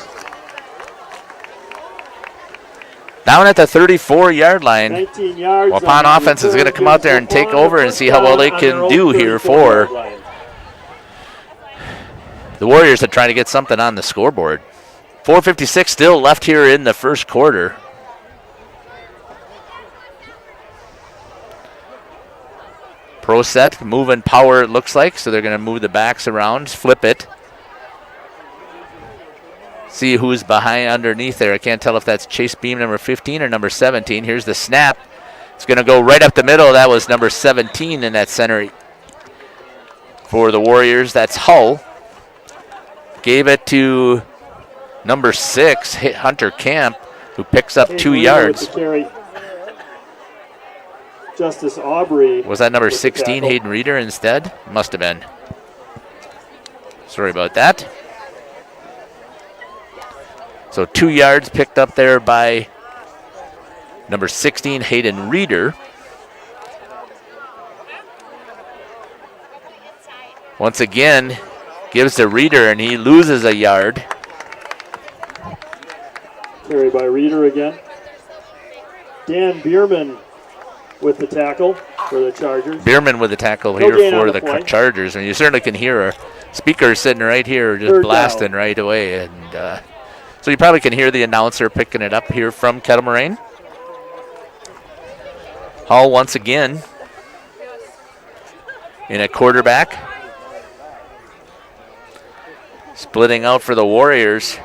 Down at the 34-yard line. 19 yards. Waupun offense is going to come out there and take over and see how well they can do here for the Warriors are trying to get something on the scoreboard. 4:56 still left here in the first quarter. Pro set, moving power it looks like, so they're going to move the backs around, flip it. See who's behind underneath there. I can't tell if that's Chase Beam, number 15, or number 17. Here's the snap. It's going to go right up the middle. That was number 17 in that center for the Warriors. That's Hull. Gave it to number 6, Hunter Camp, who picks up 2 yards. Justice Aubrey. Was that number 16, Hayden Reeder, instead? Must have been. Sorry about that. So 2 yards picked up there by number 16, Hayden Reeder. Once again, gives to Reeder, and he loses a yard. Carry by Reeder again. Dan Bierman with the tackle for the Chargers. Bierman with the tackle here for the Chargers. And you certainly can hear our speakers sitting right here just blasting right away. And so you probably can hear the announcer picking it up here from Kettle Moraine. Hall once again in a quarterback. Splitting out for the Warriors.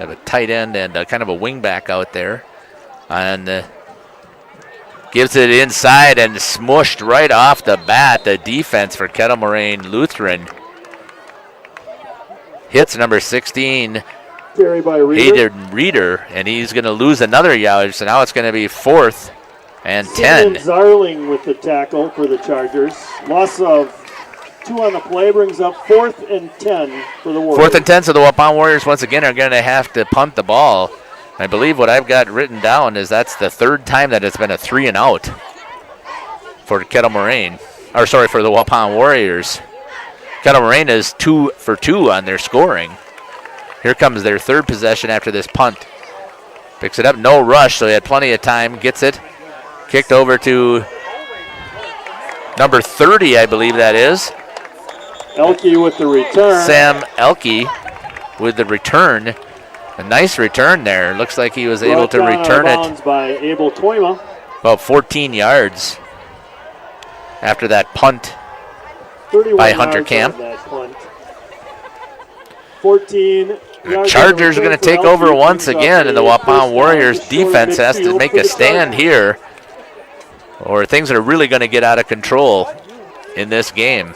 Have a tight end and kind of a wing back out there. And gives it inside and smushed right off the bat. The defense for Kettle Moraine Lutheran hits number 16. Carry by Reeder. Reeder, and he's going to lose another yard, so now it's going to be 4th and 10. Zarling with the tackle for the Chargers. Loss of 2 on the play brings up 4th and 10 for the Warriors. 4th and 10, so the Waupun Warriors once again are going to have to punt the ball. I believe what I've got written down is that's the 3rd time that it's been a 3 and out for Kettle Moraine, or sorry, for the Waupun Warriors. Kettle Moraine is 2 for 2 on their scoring. Here comes their 3rd possession after this punt. Picks it up, no rush, so he had plenty of time. Gets it, kicked over to number 30, I believe that is. Elke with the return. Sam Elke with the return. A nice return there. Looks like he was able to return it by Abel Toima. About 14 yards after that punt by Hunter Camp. 14. The Chargers are going to take over once again, and the Waupun Warriors defense has to make a stand here, or things are really going to get out of control in this game.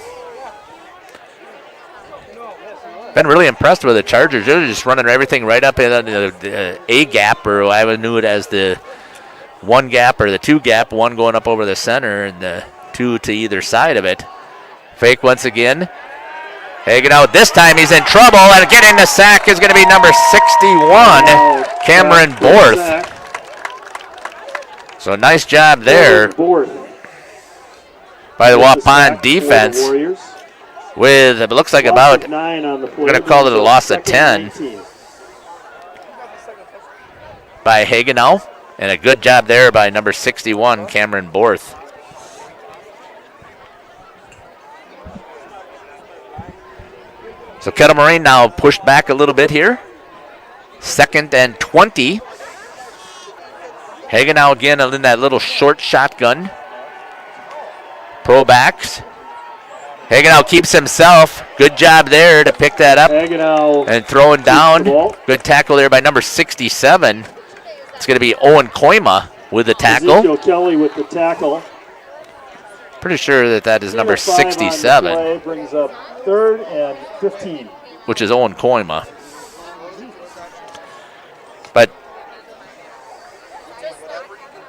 Been really impressed with the Chargers. They're just running everything right up in the A gap, or I knew it as the 1 gap or the 2 gap, 1 going up over the center and the 2 to either side of it. Fake once again. Hagen out. This time he's in trouble, and getting the sack is going to be number 61, Cameron Borth. So nice job there by the Waupun defense. With, it looks like about, we're going to call it a loss of 10 by Hagenau, and a good job there by number 61, Cameron Borth. So Kettle Moraine now pushed back a little bit here. 2nd and 20. Hagenau again in that little short shotgun. Pro backs. Hagenau keeps himself. Good job there to pick that up and throwing down. Good tackle there by number 67. It's going to be Owen Koima with the tackle. Ezekiel Kelly with the tackle. Pretty sure that is number 67. Play brings up 3rd and 15. Which is Owen Koima. But,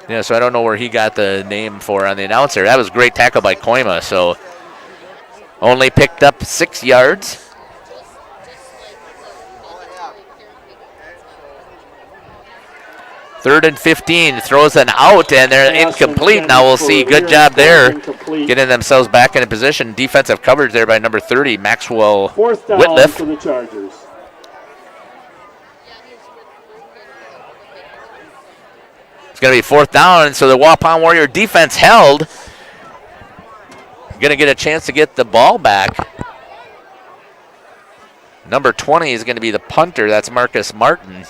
yeah, so I don't know where he got the name for on the announcer. That was a great tackle by Koima, so only picked up 6 yards. Third and 15, throws an out, and they're incomplete. Now we'll see. Good job there, getting themselves back in position. Defensive coverage there by number 30, Maxwell Fourth down Whitliff. For the Chargers. It's going to be 4th down, and so the Waupun Warrior defense held. Going to get a chance to get the ball back. Number 20 is going to be the punter. That's Marcus Martin.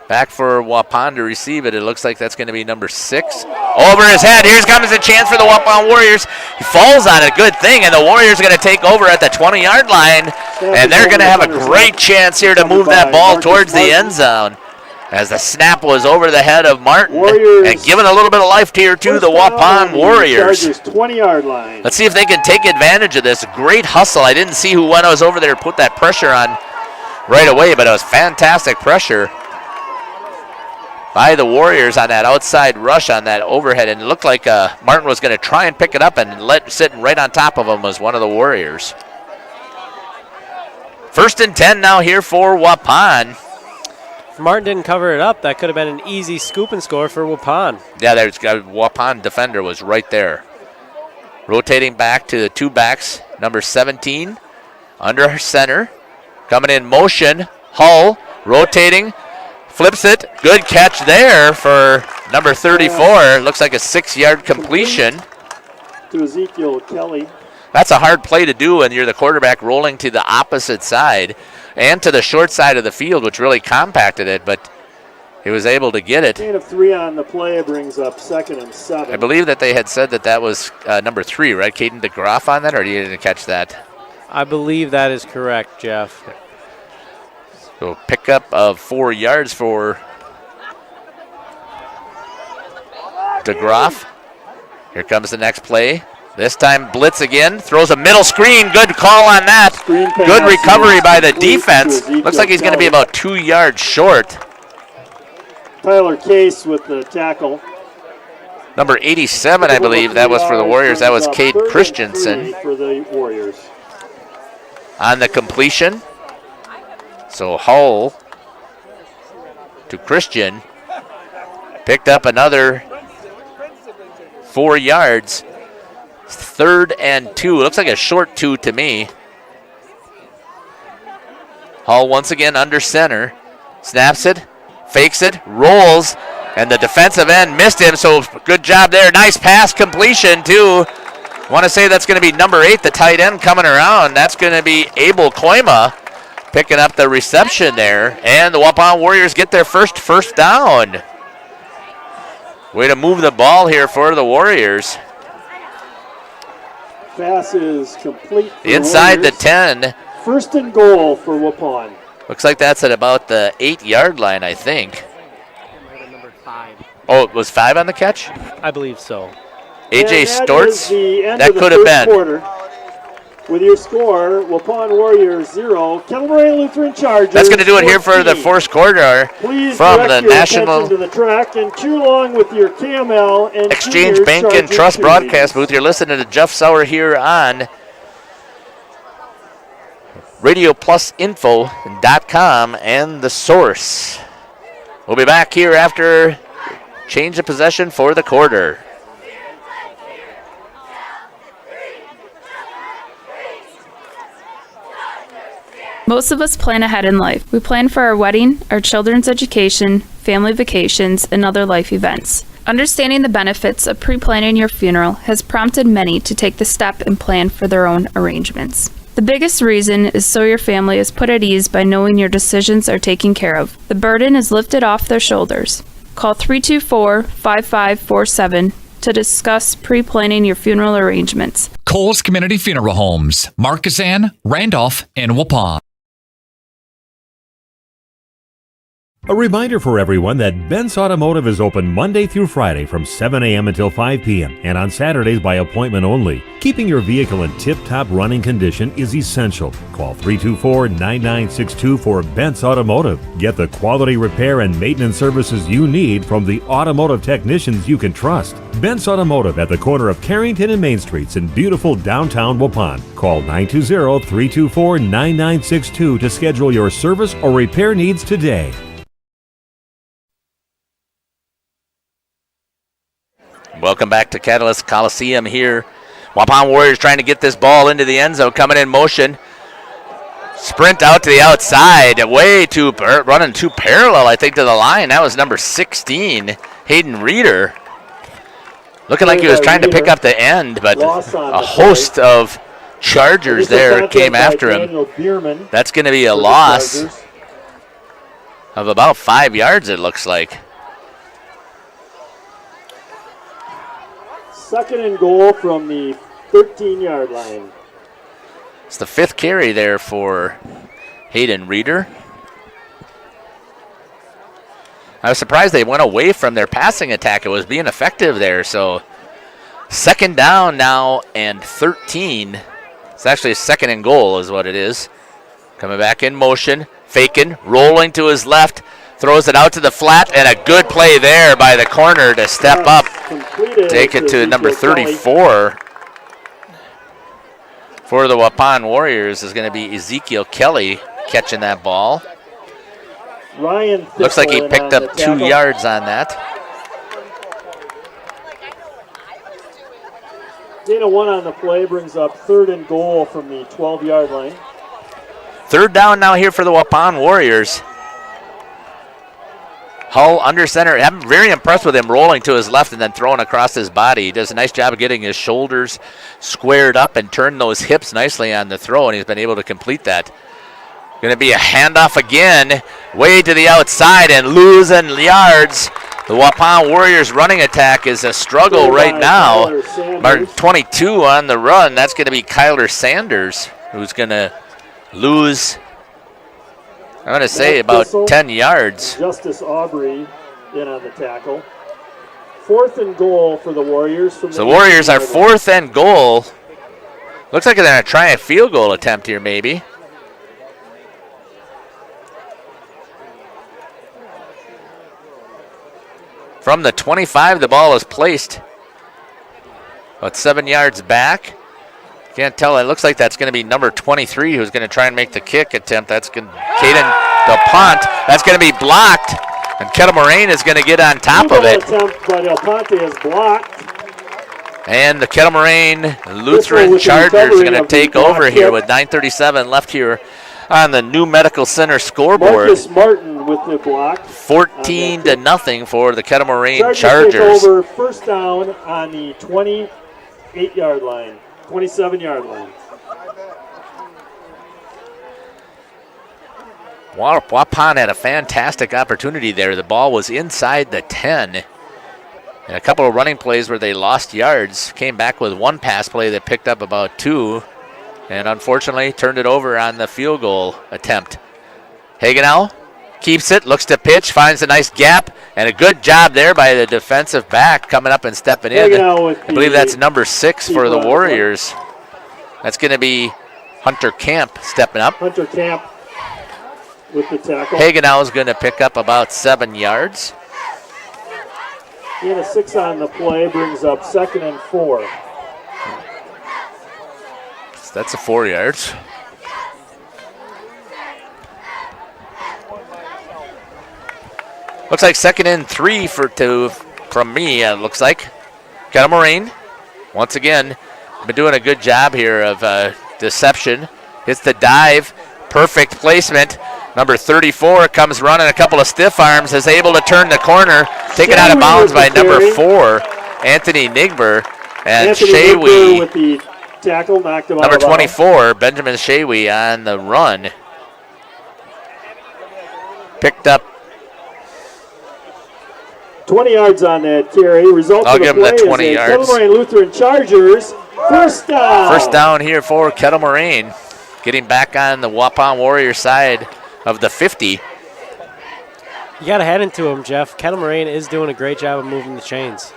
Back for Waupun to receive it. It looks like that's going to be number 6. Over his head. Here comes a chance for the Waupun Warriors. He falls on it. Good thing. And the Warriors are going to take over at the 20-yard line. And they're going to have a great chance here to move that ball towards the end zone. As the snap was over the head of Martin. And giving a little bit of life here to the Waupun Warriors. 20-yard line. Let's see if they can take advantage of this. Great hustle. I didn't see who was over there put that pressure on right away, but it was fantastic pressure by the Warriors on that outside rush on that overhead, and it looked like Martin was going to try and pick it up, and sitting right on top of him was one of the Warriors. 1st and 10 now here for Waupun. If Martin didn't cover it up, that could have been an easy scoop and score for Waupun. Yeah, there's Waupun defender was right there. Rotating back to the 2 backs, number 17 under center, coming in motion. Hull rotating. Flips it. Good catch there for number 34. Looks like a 6-yard completion. To Ezekiel Kelly. That's a hard play to do when you're the quarterback rolling to the opposite side and to the short side of the field, which really compacted it, but he was able to get it. Gain of 3 on the play brings up 2nd and 7. I believe that they had said that was number 3, right? Caden DeGroff on that, or you didn't catch that? I believe that is correct, Jeff. So pickup of 4 yards for DeGroff. Here comes the next play. This time blitz again. Throws a middle screen. Good call on that. Good recovery by the defense. Looks like he's going to be about 2 yards short. Tyler Case with the tackle. Number 87, I believe, that was for the Warriors. That was Cade Christensen. For the Warriors. On the completion. So Hull to Christian. Picked up another 4 yards. 3rd and 2. Looks like a short 2 to me. Hull once again under center. Snaps it. Fakes it. Rolls. And the defensive end missed him, so good job there. Nice pass completion to, want to say that's going to be number 8, the tight end coming around. That's going to be Abel Koima picking up the reception there. And the Waupun Warriors get their first down. Way to move the ball here for the Warriors. Pass is complete. Inside the 10. 1st and goal for Waupun. Looks like that's at about the 8-yard line, I think. Oh, it was 5 on the catch? I believe so. AJ Stortz, that could have been. Quarter. With your score, Waupun Warriors 0, Kettle Moraine Lutheran Chargers. That's going to do it here for the first quarter. Please from the your National to the track and chew along with your KML and Exchange Bank and Trust broadcast booth. You're listening to Jeff Sauer here on RadioPlusInfo.com and The Source. We'll be back here after change of possession for the quarter. Most of us plan ahead in life. We plan for our wedding, our children's education, family vacations, and other life events. Understanding the benefits of pre-planning your funeral has prompted many to take the step and plan for their own arrangements. The biggest reason is so your family is put at ease by knowing your decisions are taken care of. The burden is lifted off their shoulders. Call 324-5547 to discuss pre-planning your funeral arrangements. Coles Community Funeral Homes, Markesan, Randolph, and Waupun. A reminder for everyone that Bent's Automotive is open Monday through Friday from 7 a.m. until 5 p.m. and on Saturdays by appointment only. Keeping your vehicle in tip-top running condition is essential. Call 324-9962 for Bent's Automotive. Get the quality repair and maintenance services you need from the automotive technicians you can trust. Bent's Automotive at the corner of Carrington and Main Streets in beautiful downtown Waupun. Call 920-324-9962 to schedule your service or repair needs today. Welcome back to Catalyst Coliseum here. Waupun Warriors trying to get this ball into the end zone, coming in motion. Sprint out to the outside, running too parallel, I think, to the line. That was number 16, Hayden Reeder. Looking like he was trying to pick up the end, but a host of Chargers there came after him. That's going to be a loss of about 5 yards, it looks like. Second and goal from the 13-yard line. It's the 5th carry there for Hayden Reeder. I was surprised they went away from their passing attack. It was being effective there. So second down now and 13. It's actually a second and goal is what it is. Coming back in motion. Faking, rolling to his left. Throws it out to the flat, and a good play there by the corner to step up. Take it to number 34 for the Waupun Warriors is going to be Ezekiel Kelly catching that ball. Looks like he picked up 2 yards on that. Gain of 1 on the play brings up third and goal from the 12-yard line. Third down now here for the Waupun Warriors. Hull under center. I'm very impressed with him rolling to his left and then throwing across his body. He does a nice job of getting his shoulders squared up and turn those hips nicely on the throw, and he's been able to complete that. Going to be a handoff again, way to the outside and losing yards. The Waupun Warriors running attack is a struggle right now. 22 on the run. That's going to be Kyler Sanders, who's going to lose, I'm going to say, about 10 yards. Justice Aubrey in on the tackle. Fourth and goal for the Warriors. So the Warriors are fourth and goal. Looks like they're going to try a field goal attempt here, maybe. From the 25, the ball is placed about 7 yards back. Can't tell. It looks like that's going to be number 23 who's going to try and make the kick attempt. That's Caden Del Pont. That's going to be blocked, and Kettle Moraine is going to get on top of it. Attempt by Del Ponte is blocked. And the Kettle Moraine Lutheran Chargers are going to take over here with 9:37 left here on the New Medical Center scoreboard. Marcus Martin with the block. 14-0 for the Kettle Moraine Chargers. Chargers. Take over first down on the 28-yard line. 27-yard line. Waupun had a fantastic opportunity there. The ball was inside the 10. And a couple of running plays where they lost yards. Came back with one pass play that picked up about 2. And unfortunately turned it over on the field goal attempt. Hagenau keeps it, looks to pitch, finds a nice gap, and a good job there by the defensive back coming up and stepping in. I believe that's number 6 for the Warriors. That's going to be Hunter Camp stepping up. Hunter Camp with the tackle. Hagenau is going to pick up about 7 yards. And a 6 on the play brings up 2nd and 4. So that's a 4 yards. Looks like 2nd and 3 from me, it looks like. Kettle Moraine, once again, been doing a good job here of deception. Hits the dive, perfect placement. Number 34 comes running a couple of stiff arms, is able to turn the corner, taken out of bounds by number 4, Anthony Nigber. And Shawi, with the tackle, knocked him number out of 24, Benjamin Shawi on the run. Picked up 20 yards on that carry. Result I'll of the give him play the 20 is a yards. Kettle Moraine Lutheran Chargers first down. First down here for Kettle Moraine. Getting back on the Waupun Warrior side of the 50. You got to hand it to him, Jeff. Kettle Moraine is doing a great job of moving the chains.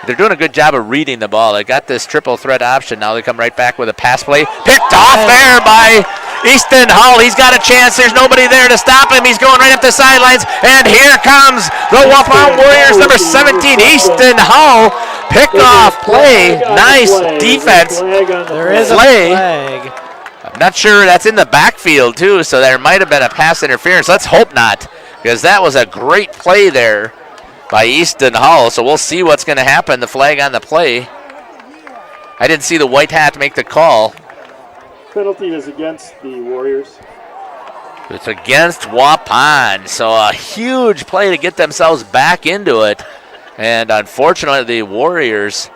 They're doing a good job of reading the ball. They got this triple threat option. Now they come right back with a pass play. Picked off there by Easton Hull. He's got a chance. There's nobody there to stop him. He's going right up the sidelines. And here comes the Waupun Warriors, number 17, Easton Hull. Pick-off play. Nice defense. There is a play. flag. I'm not sure. That's in the backfield, too, so there might have been a pass interference. Let's hope not, because that was a great play there by Easton Hull. So we'll see what's going to happen. The flag on the play. I didn't see the white hat make the call. Penalty is against the Warriors. It's against Waupun. So a huge play to get themselves back into it. And unfortunately, the Warriors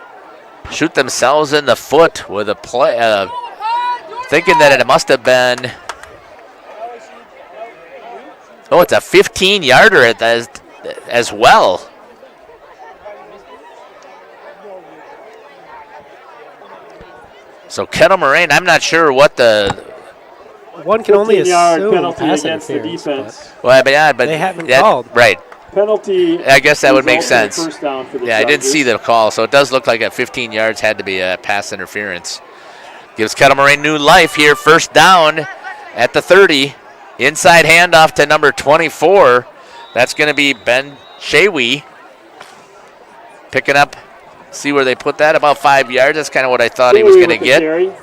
shoot themselves in the foot with a play, thinking that it must have been. Oh, it's a 15-yarder as well. So Kettle Moraine, I'm not sure what the. One can only 15-yard assume penalty pass against the interference, defense. Well, but they haven't called. Right. Penalty. I guess that would make results in a sense. First down for the Yeah, I didn't Chargers. see the call, so it does look like at 15 yards had to be a pass interference. Gives Kettle Moraine new life here. First down at the 30. Inside handoff to number 24. That's going to be Ben Shawi. Picking up, see where they put that, about 5 yards. That's kind of what I thought he was going to get. Carry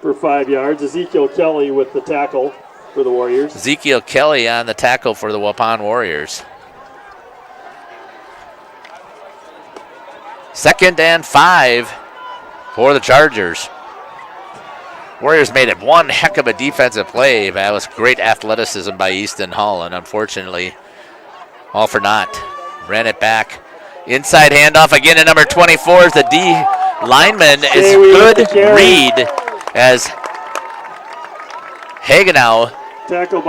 for 5 yards. Ezekiel Kelly with the tackle for the Warriors. Ezekiel Kelly on the tackle for the Waupun Warriors. 2nd and 5 for the Chargers. Warriors made it one heck of a defensive play. That was great athleticism by Easton Hull, and unfortunately, all for naught. Ran it back. Inside handoff again to number 24. The D lineman is good read as Hagenau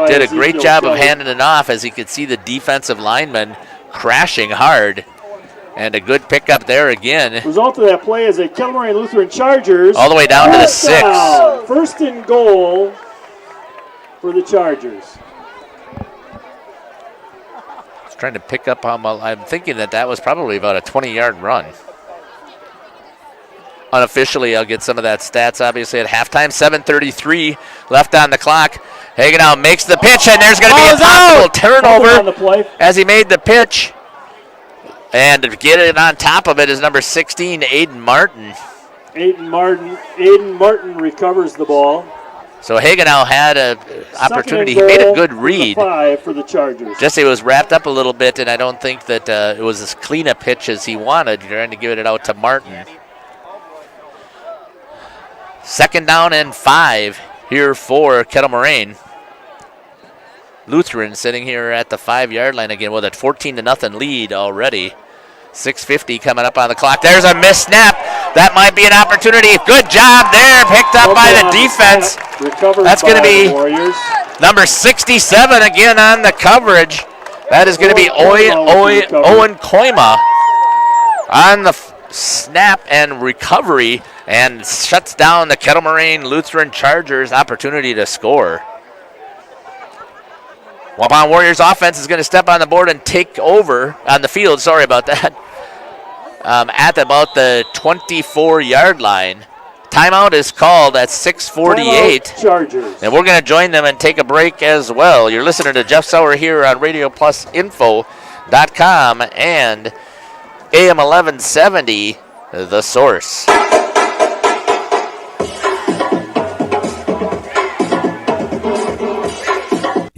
did a great job of handing it off as he could see the defensive lineman crashing hard. And a good pickup there again. Result of that play is a Kettle Moraine Lutheran Chargers. All the way down to the 6. Down. First and goal for the Chargers. Trying to pick up on I'm thinking that was probably about a 20-yard run. Unofficially, I'll get some of that stats, obviously, at halftime. 7:33 left on the clock. Hagenau makes the pitch, and there's going to be a possible turnover as he made the pitch. And to get it on top of it is number 16, Aiden Martin. Aiden Martin recovers the ball. So Hagenau had an opportunity. He made a good read. 5 for the Chargers. Jesse was wrapped up a little bit, and I don't think that it was as clean a pitch as he wanted, trying to give it out to Martin. 2nd down and 5 here for Kettle Moraine. Lutheran sitting here at the 5-yard line again with a 14-0 lead already. 6:50 coming up on the clock. There's a missed snap. That might be an opportunity. Good job there. Picked up by the defense. That's going to be number 67 again on the coverage. That is going to be Owen Koima on the snap and recovery and shuts down the Kettle Moraine Lutheran Chargers' opportunity to score. Waupun Warriors offense is going to step on the board and take over on the field. Sorry about that. At about the 24-yard line. Timeout is called at 6:48. Chargers. And we're going to join them and take a break as well. You're listening to Jeff Sauer here on RadioPlusInfo.com and AM 1170, The Source.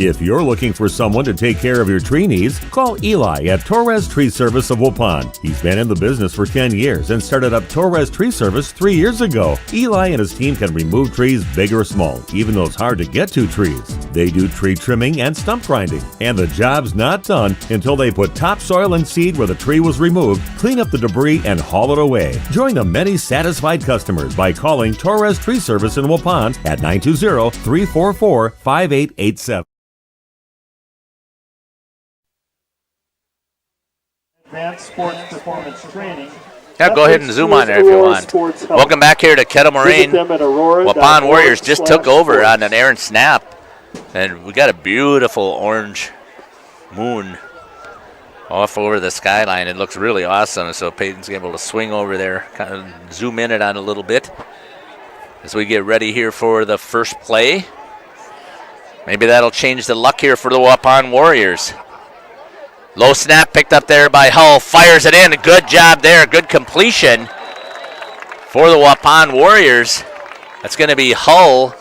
If you're looking for someone to take care of your tree needs, call Eli at Torres Tree Service of Waupun. He's been in the business for 10 years and started up Torres Tree Service 3 years ago. Eli and his team can remove trees big or small, even those hard to get to trees. They do tree trimming and stump grinding, and the job's not done until they put topsoil and seed where the tree was removed, clean up the debris, and haul it away. Join the many satisfied customers by calling Torres Tree Service in Waupun at 920-344-5887. Advanced Sports Performance Training. Yeah, go ahead and zoom on there if you want. Welcome back here to Kettle Moraine. Waupun Warriors just took over on an errant snap. And we got a beautiful orange moon off over the skyline. It looks really awesome. So Peyton's able to swing over there, kind of zoom in it on a little bit as we get ready here for the first play. Maybe that'll change the luck here for the Waupun Warriors. Low snap picked up there by Hull. Fires it in. Good job there. Good completion for the Waupun Warriors. That's going to be Hull.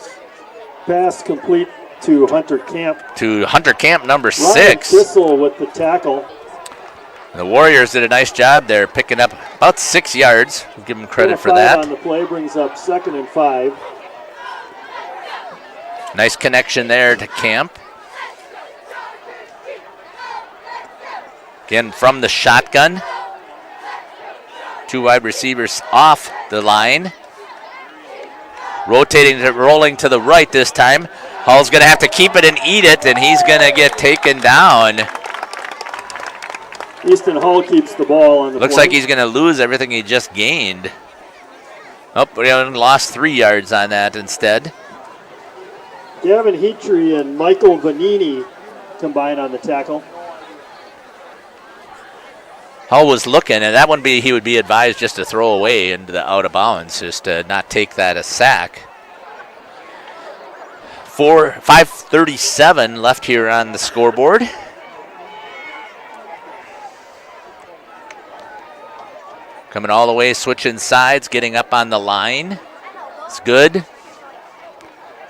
Pass complete to Hunter Camp. To Hunter Camp, number Ryan 6. Kissel with the tackle. The Warriors did a nice job there, picking up about 6 yards. We'll give them credit for that. On the play brings up 2nd and 5. Nice connection there to Camp. Again, from the shotgun. 2 wide receivers off the line. Rotating, rolling to the right this time. Hull's going to have to keep it and eat it, and he's going to get taken down. Easton Hull keeps the ball on the Looks like he's going to lose everything he just gained. Oh, we lost 3 yards on that instead. Gavin Heatrey and Michael Vanini combine on the tackle. Hull was looking, and that one he would be advised just to throw away into the out of bounds, just to not take that a sack. 5:37 left here on the scoreboard. Coming all the way, switching sides, getting up on the line. It's good.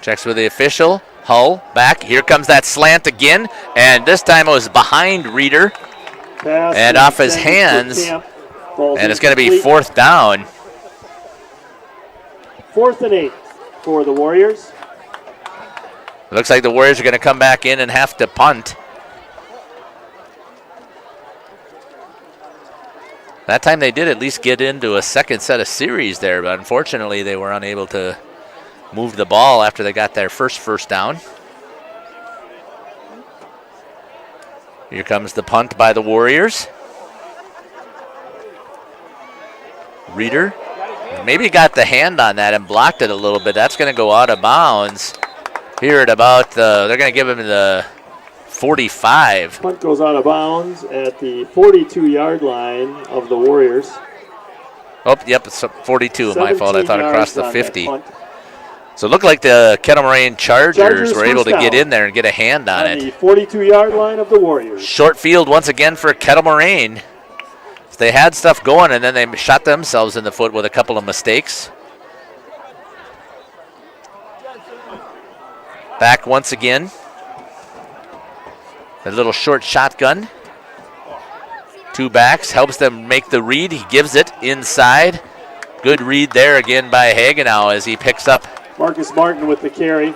Checks with the official. Hull back. Here comes that slant again, and this time it was behind Reeder. Pass and off his hands, and it's going to be 4th down. 4th and 8 for the Warriors. Looks like the Warriors are going to come back in and have to punt. That time they did at least get into a second set of series there, but unfortunately they were unable to move the ball after they got their first down. Here comes the punt by the Warriors. Reeder maybe got the hand on that and blocked it a little bit. That's going to go out of bounds here at about they're going to give him the 45. Punt goes out of bounds at the 42-yard line of the Warriors. Oh, yep, it's 42. My fault. I thought across the 50. So it looked like the Kettle Moraine Chargers were able to get in there and get a hand on it. The 42-yard line of the Warriors. Short field once again for Kettle Moraine. They had stuff going, and then they shot themselves in the foot with a couple of mistakes. Back once again. A little short shotgun. 2 backs, helps them make the read. He gives it inside. Good read there again by Hagenau as he picks up. Marcus Martin with the carry.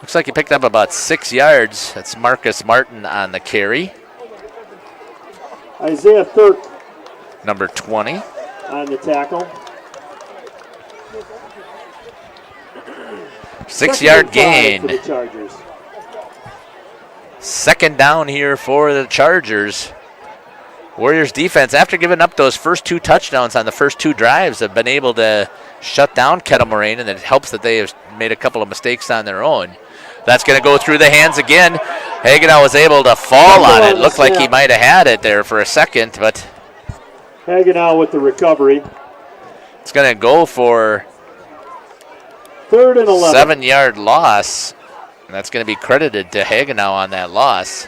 Looks like he picked up about 6 yards. That's Marcus Martin on the carry. Isaiah Thirk. Number 20. On the tackle. 6-yard gain. For the Chargers. 2nd down here for the Chargers. Warriors defense, after giving up those first 2 touchdowns on the first 2 drives, have been able to shut down Kettle Moraine, and it helps that they have made a couple of mistakes on their own. That's going to go through the hands again. Hagenau was able to fall on it. Looked like he might have had it there for a second, but Hagenau with the recovery. It's going to go for 3rd and 11. 7-yard loss. And that's going to be credited to Hagenau on that loss.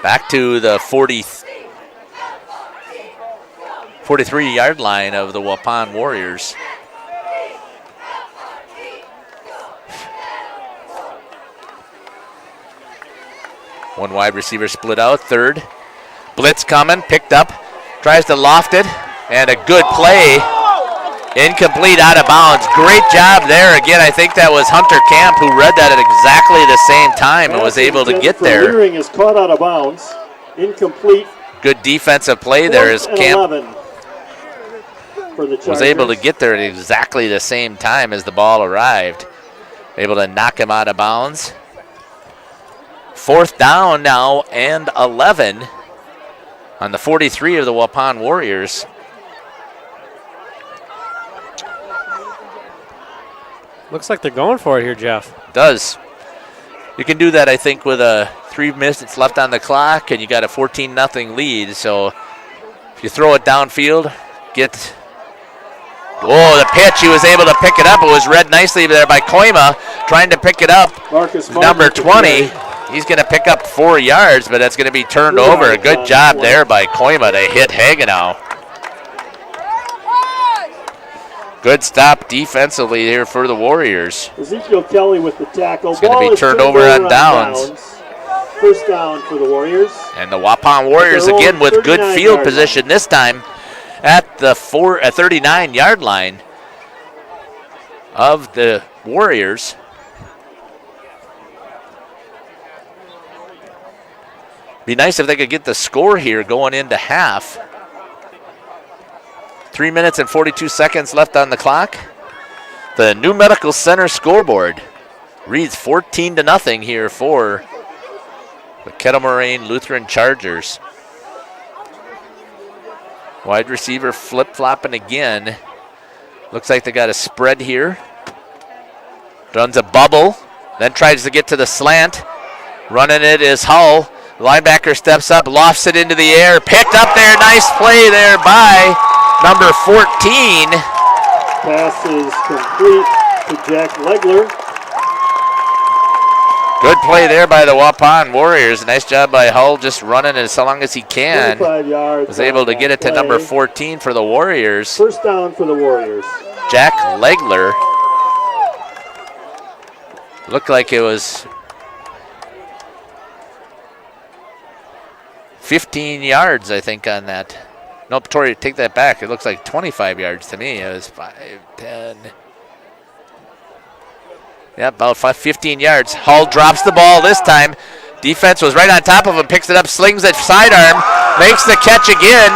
Back to the 43-yard line of the Waupun Warriors. One wide receiver split out, 3rd. Blitz coming, picked up, tries to loft it, and a good play. Incomplete, out of bounds. Great job there. Again, I think that was Hunter Camp who read that at exactly the same time and was able to get there. Leering is caught out of bounds. Incomplete. Good defensive play there as Camp for the was able to get there at exactly the same time as the ball arrived. Able to knock him out of bounds. 4th down now and 11 on the 43 of the Waupun Warriors. Looks like they're going for it here, Jeff. Does. You can do that, I think, with 3 minutes left on the clock, and you got a 14-0 lead. So if you throw it downfield, get. Oh, the pitch! He was able to pick it up. It was read nicely there by Koima, trying to pick it up. Number 20. He's going to pick up 4 yards, but that's going to be turned over. A good job there by Koima to hit Hagenau. Good stop defensively here for the Warriors. Ezekiel Kelly with the tackle. It's going to be turned over on downs. First down for the Warriors. And the Waupun Warriors again with good field position this time at the 39-yard line of the Warriors. Be nice if they could get the score here going into half. 3 minutes and 42 seconds left on the clock. The New Medical Center scoreboard reads 14-0 here for the Kettle Moraine Lutheran Chargers. Wide receiver flip-flopping again. Looks like they got a spread here. Runs a bubble, then tries to get to the slant. Running it is Hull. Linebacker steps up, lofts it into the air. Picked up there, nice play there by number 14. Pass is complete to Jack Legler. Good play there by the Waupun Warriors. Nice job by Hull just running as long as he can. 25 yards. Was able to get it to number 14 for the Warriors. First down for the Warriors. Jack Legler. Looked like it was 15 yards, I think, on that. Nope, Tori, take that back. It looks like 25 yards to me. It was 5, 10. Yeah, about 15 yards. Hull drops the ball this time. Defense was right on top of him, picks it up, slings it sidearm, makes the catch again,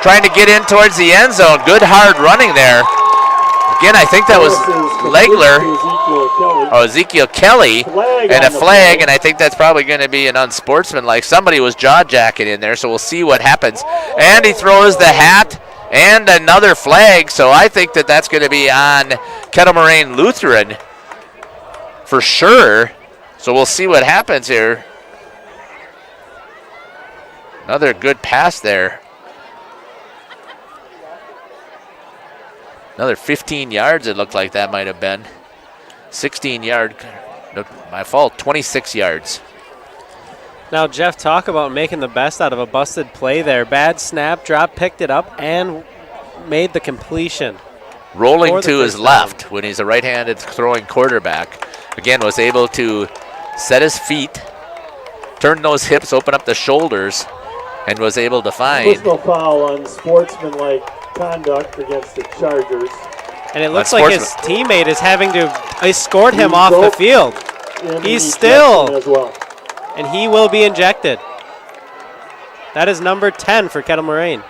trying to get in towards the end zone. Good hard running there. Again, I think that was Legler. Oh, Ezekiel Kelly. And a flag, and I think that's probably going to be an unsportsmanlike. Somebody was jaw-jacking in there, so we'll see what happens. And he throws the hat and another flag, so I think that that's going to be on Kettle Moraine Lutheran for sure. So we'll see what happens here. Another good pass there. Another 15 yards, it looked like that might have been. 16-yard, no, my fault, 26 yards. Now, Jeff, talk about making the best out of a busted play there. Bad snap, drop, picked it up, and made the completion. Rolling to his left when he's a right-handed throwing quarterback. Again, was able to set his feet, turn those hips, open up the shoulders, and was able to find. Personal foul on sportsmanlike conduct against the Chargers. And it looks like his teammate is having to escort him off the field. He's still, as well. And he will be injected. That is number 10 for Kettle Moraine.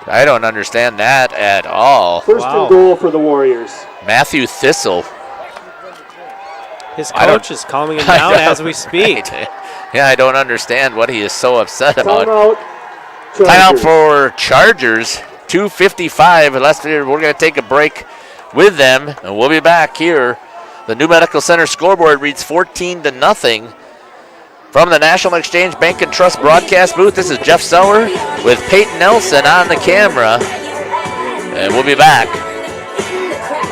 I don't understand that at all. First and goal for the Warriors. Matthew Thistle. His coach is calming him down as we speak. Right. Yeah, I don't understand what he is so upset about. Timeout for Chargers. 2:55 left here. We're going to take a break with them, and we'll be back here. The New Medical Center scoreboard reads 14-0 from the National Exchange Bank and Trust broadcast booth. This is Jeff Sauer with Peyton Nelson on the camera, and we'll be back.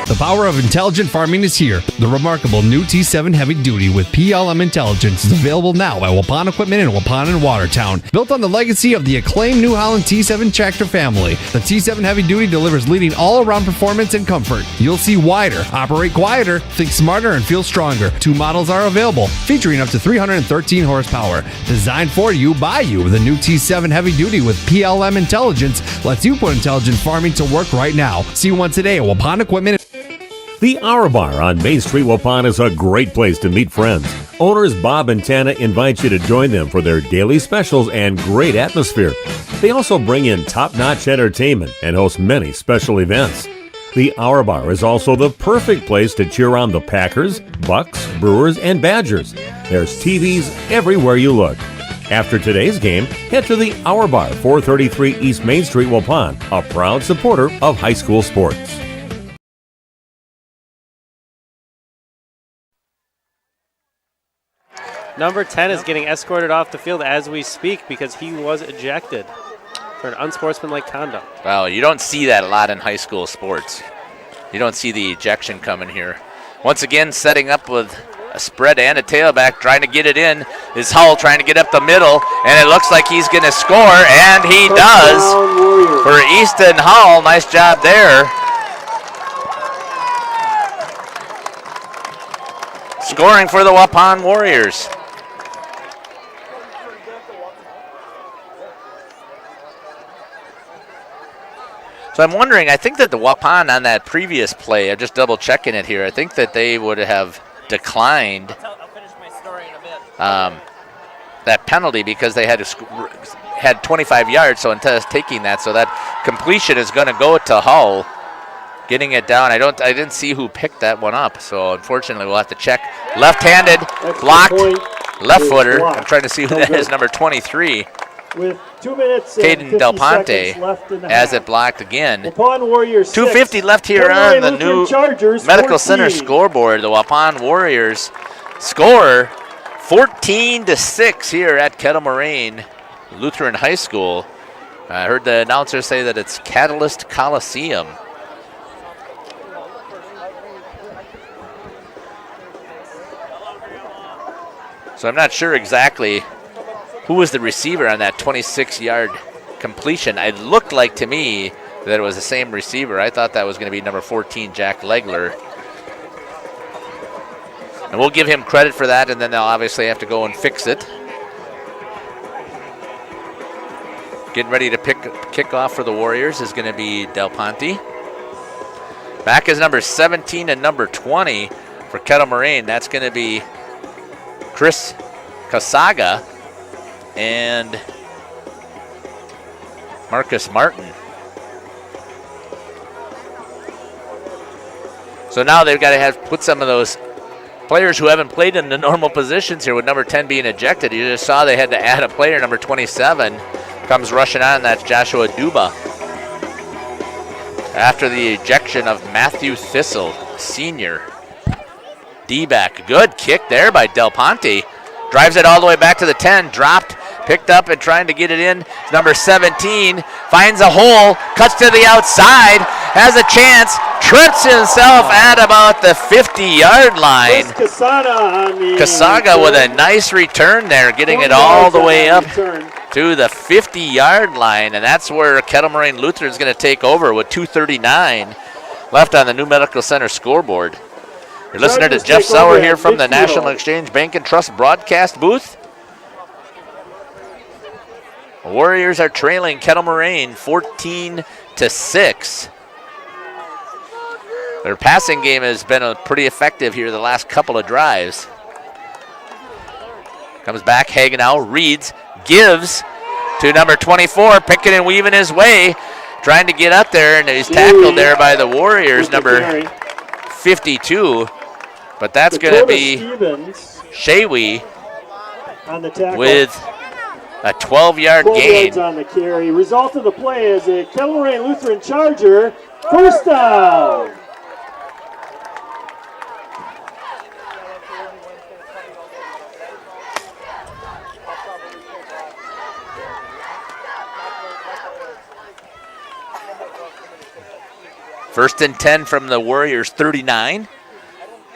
The power of intelligent farming is here. The remarkable new T7 Heavy Duty with PLM Intelligence is available now at Waupun Equipment in Waupun and Watertown. Built on the legacy of the acclaimed New Holland T7 tractor family, the T7 Heavy Duty delivers leading all-around performance and comfort. You'll see wider, operate quieter, think smarter, and feel stronger. 2 models are available, featuring up to 313 horsepower. Designed for you, by you, the new T7 Heavy Duty with PLM Intelligence lets you put intelligent farming to work right now. See one today at Waupun Equipment. The Hour Bar on Main Street, Waupun is a great place to meet friends. Owners Bob and Tana invite you to join them for their daily specials and great atmosphere. They also bring in top-notch entertainment and host many special events. The Hour Bar is also the perfect place to cheer on the Packers, Bucks, Brewers, and Badgers. There's TVs everywhere you look. After today's game, head to the Hour Bar, 433 East Main Street, Waupun, a proud supporter of high school sports. Number 10 is getting escorted off the field as we speak because he was ejected for an unsportsmanlike conduct. Well, you don't see that a lot in high school sports. You don't see the ejection coming here. Once again, setting up with a spread and a tailback, trying to get it in, is Hull trying to get up the middle, and it looks like he's going to score, and he does for Easton Hull. Nice job there. Scoring for the Waupun Warriors. So I'm wondering, I think that the Waupun on that previous play, I'm just double checking it here, I think that they would have declined that penalty because they had 25 yards, so instead of taking that, so that completion is going to go to Hull. Getting it down, I didn't see who picked that one up, so unfortunately we'll have to check. Left-handed, blocked, left footer. I'm trying to see who that is, number 23. With 2 minutes Caden and Del 50 Ponte seconds left in the has half. it blocked again. Waupun Warriors 2:50 left here Kettle on Moraine the Lutheran new Chargers, Medical 14. Center scoreboard. The Waupun Warriors score 14-6 here at Kettle Moraine Lutheran High School. I heard the announcer say that it's Catalyst Coliseum. So I'm not sure exactly who was the receiver on that 26-yard completion. It looked like to me that it was the same receiver. I thought that was going to be number 14, Jack Legler. And we'll give him credit for that, and then they'll obviously have to go and fix it. Getting ready to kick off for the Warriors is going to be Del Ponte. Back is number 17 and number 20 for Kettle Moraine. That's going to be Chris Kasaga and Marcus Martin. So now they've got to put some of those players who haven't played in the normal positions here with number 10 being ejected. You just saw they had to add a player. Number 27 comes rushing on. That's Joshua Duba. After the ejection of Matthew Thistle, senior. D-back. Good kick there by Del Ponte. Drives it all the way back to the 10. Dropped, picked up, and trying to get it in. Number 17 finds a hole, cuts to the outside, has a chance, trips himself at about the 50-yard line. Kasaga with a nice return there, getting it all the way up to the 50-yard line, and that's where Kettle Moraine Lutheran is going to take over with 2:39 left on the New Medical Center scoreboard. You're listening to Jeff Sauer here from the National Exchange Bank and Trust broadcast booth. The Warriors are trailing Kettle Moraine 14-6. Their passing game has been pretty effective here the last couple of drives. Comes back, Hagenau, reads, gives to number 24, picking and weaving his way, trying to get up there, and he's tackled there by the Warriors, number 52. But that's going to be Shawi with a 12-yard gain. On the carry. Result of the play is a Kettle Moraine Lutheran Charger first down. First and 10 from the Warriors 39.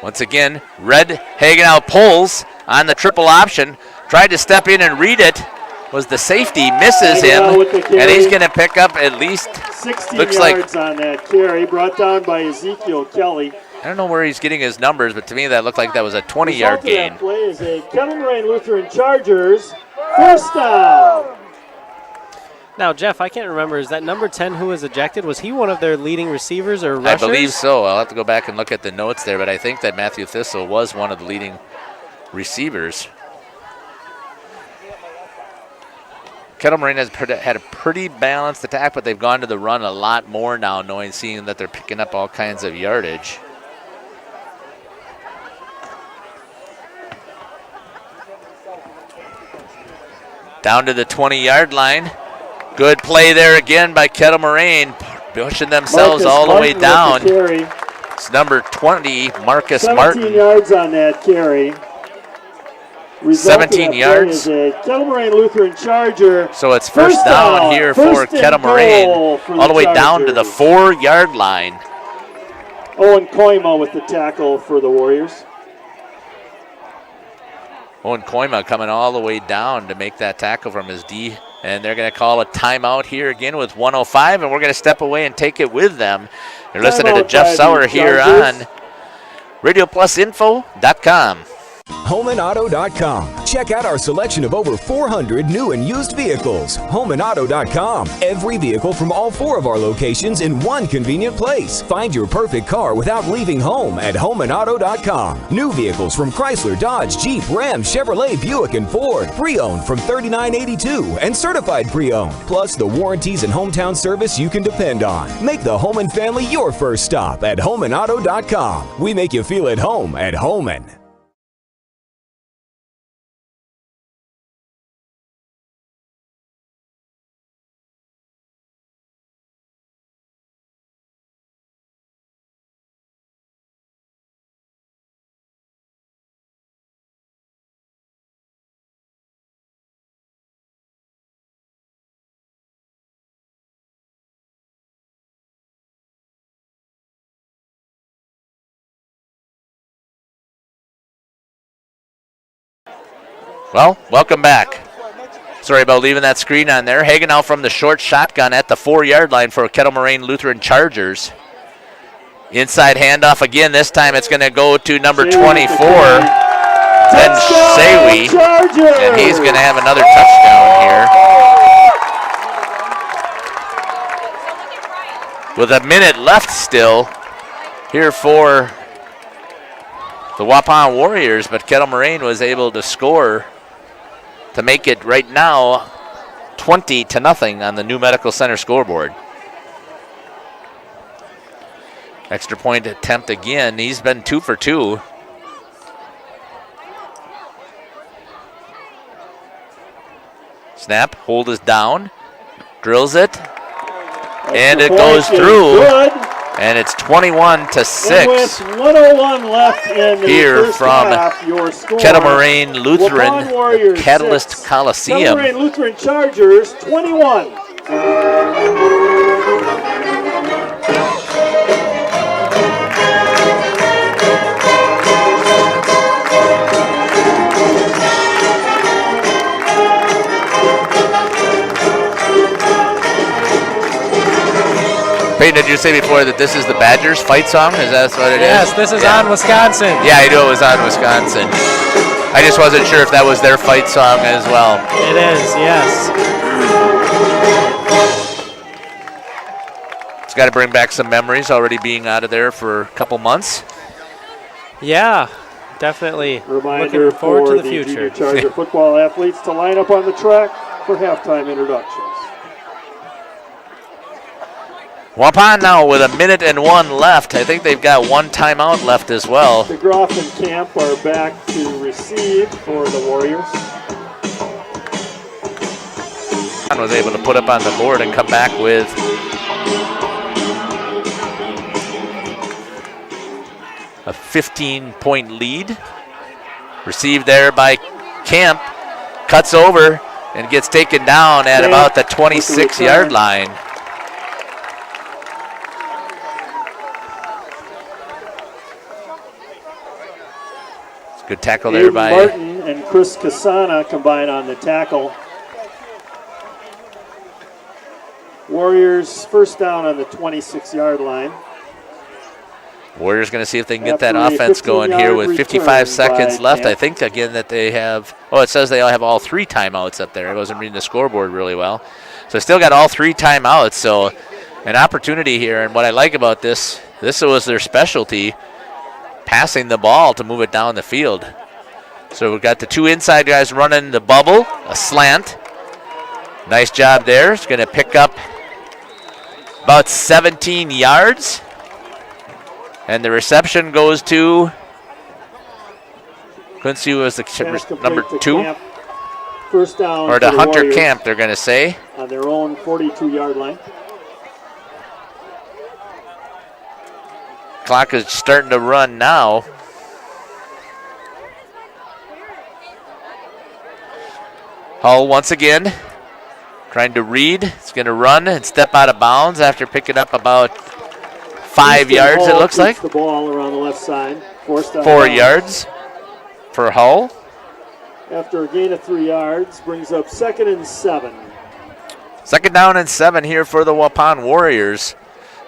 Once again, Red Hagenau pulls on the triple option. Tried to step in and read it. Was the safety, misses him, and he's going to pick up at least 16 looks yards like, on that carry, brought down by Ezekiel Kelly. I don't know where he's getting his numbers, but to me that looked like that was a 20-yard gain. That play is a Kettle Moraine Lutheran Chargers first down. Now, Jeff, I can't remember. Is that number 10 who was ejected? Was he one of their leading receivers or rushers? I believe so. I'll have to go back and look at the notes there, but I think that Matthew Thistle was one of the leading receivers. Kettle Moraine has had a pretty balanced attack, but they've gone to the run a lot more now, seeing that they're picking up all kinds of yardage. Down to the 20-yard line. Good play there again by Kettle Moraine, pushing themselves all the way down. It's number 20, Marcus 17 Martin. 17 yards on that carry. 17 yards. Kettle Moraine Lutheran Charger. So it's first down here for Kettle Moraine, all the way down to the 4-yard line. Owen Koima with the tackle for the Warriors. Owen Koima coming all the way down to make that tackle from his D. And they're going to call a timeout here again with 1:05, and we're going to step away and take it with them. You're listening to Jeff Sauer here on RadioPlusInfo.com. HomeandAuto.com. Check out our selection of over 400 new and used vehicles. HomeandAuto.com. Every vehicle from all 4 of our locations in one convenient place. Find your perfect car without leaving home at HomeandAuto.com. New vehicles from Chrysler, Dodge, Jeep, Ram, Chevrolet, Buick, and Ford. Pre-owned from $39.82 and certified pre-owned. Plus the warranties and hometown service you can depend on. Make the Homan family your first stop at HomeandAuto.com. We make you feel at home at Homan. Well, welcome back. Sorry about leaving that screen on there. Hagen out from the short shotgun at the 4-yard line for Kettle Moraine Lutheran Chargers. Inside handoff again. This time it's going to go to number 24, Ben Sawi, and he's going to have another touchdown here. With a minute left still here for the Waupun Warriors, but Kettle Moraine was able to score to make it right now 20-0 on the New Medical Center scoreboard. Extra point attempt again. He's been 2 for 2. Snap, hold is down, drills it, and it goes through. And it's 21-6. And with 1:01 left in the here first from half, your score, Kettle Moraine Lutheran, Waupun Warriors Catalyst 6, Coliseum. Kettle Moraine Lutheran Chargers 21. Peyton, did you say before that this is the Badgers fight song? Is that what it is? Yes, this is on Wisconsin. Yeah, I knew it was on Wisconsin. I just wasn't sure if that was their fight song as well. It is, yes. It's got to bring back some memories, already being out of there for a couple months. Yeah, definitely. Reminder Looking forward for to the future. Junior Charger football athletes to line up on the track for halftime introductions. Waupun now with 1:01 left. I think they've got 1 timeout left as well. DeGroff and Camp are back to receive for the Warriors. Was able to put up on the board and come back with a 15-point lead. Received there by Camp. Cuts over and gets taken down at about the 26-yard line. Good tackle there by Martin and Chris Casana combine on the tackle. Warriors first down on the 26-yard line. Warriors going to see if they can get that offense going here with 55 seconds left. I think again that they have, it says they all have all 3 timeouts up there. I wasn't reading the scoreboard really well. So still got all 3 timeouts. So an opportunity here. And what I like about this was their specialty, passing the ball to move it down the field. So we've got the 2 inside guys running the bubble, a slant. Nice job there. It's going to pick up about 17 yards. And the reception goes to, couldn't see who was the number 2. Camp. First down or to the Hunter Warriors Camp, they're going to say. on their own 42-yard line. Clock is starting to run now. Hull once again trying to read. It's going to run and step out of bounds after picking up about 5 yards, it looks like. The ball around the left side. 4 yards for Hull. After a gain of 3 yards, brings up 2nd and 7. 2nd down and 7 here for the Waupun Warriors.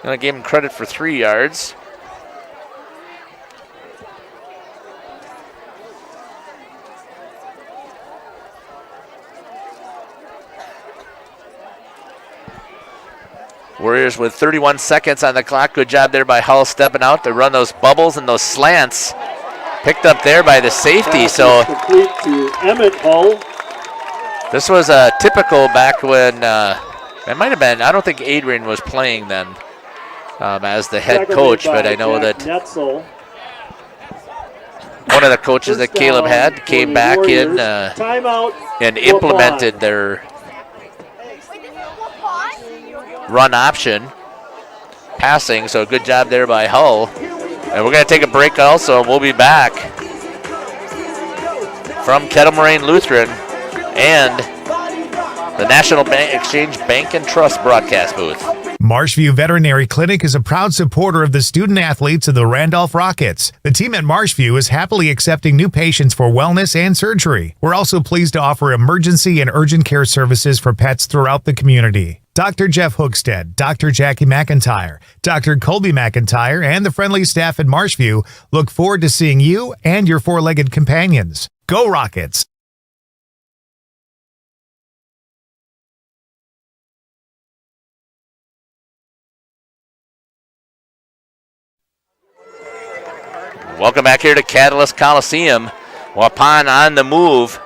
Going to give him credit for 3 yards. Warriors with 31 seconds on the clock. Good job there by Hull stepping out to run those bubbles and those slants. Picked up there by the safety. So complete to Emmett Hull. This was a typical back when it might have been. I don't think Adrian was playing then as the head coach, but I know that one of the coaches that Caleb had came back in and implemented their run option passing. So good job there by Hull. And we're going to take a break also. We'll be back from Kettle Moraine Lutheran and the National Exchange Bank and Trust broadcast booth. Marshview Veterinary Clinic is a proud supporter of the student athletes of the Randolph Rockets. The team at Marshview is happily accepting new patients for wellness and surgery. We're also pleased to offer emergency and urgent care services for pets throughout the community. Dr. Jeff Hookstead, Dr. Jackie McIntyre, Dr. Colby McIntyre, and the friendly staff at Marshview look forward to seeing you and your four-legged companions. Go Rockets! Welcome back here to Catalyst Coliseum. Waupun on the move.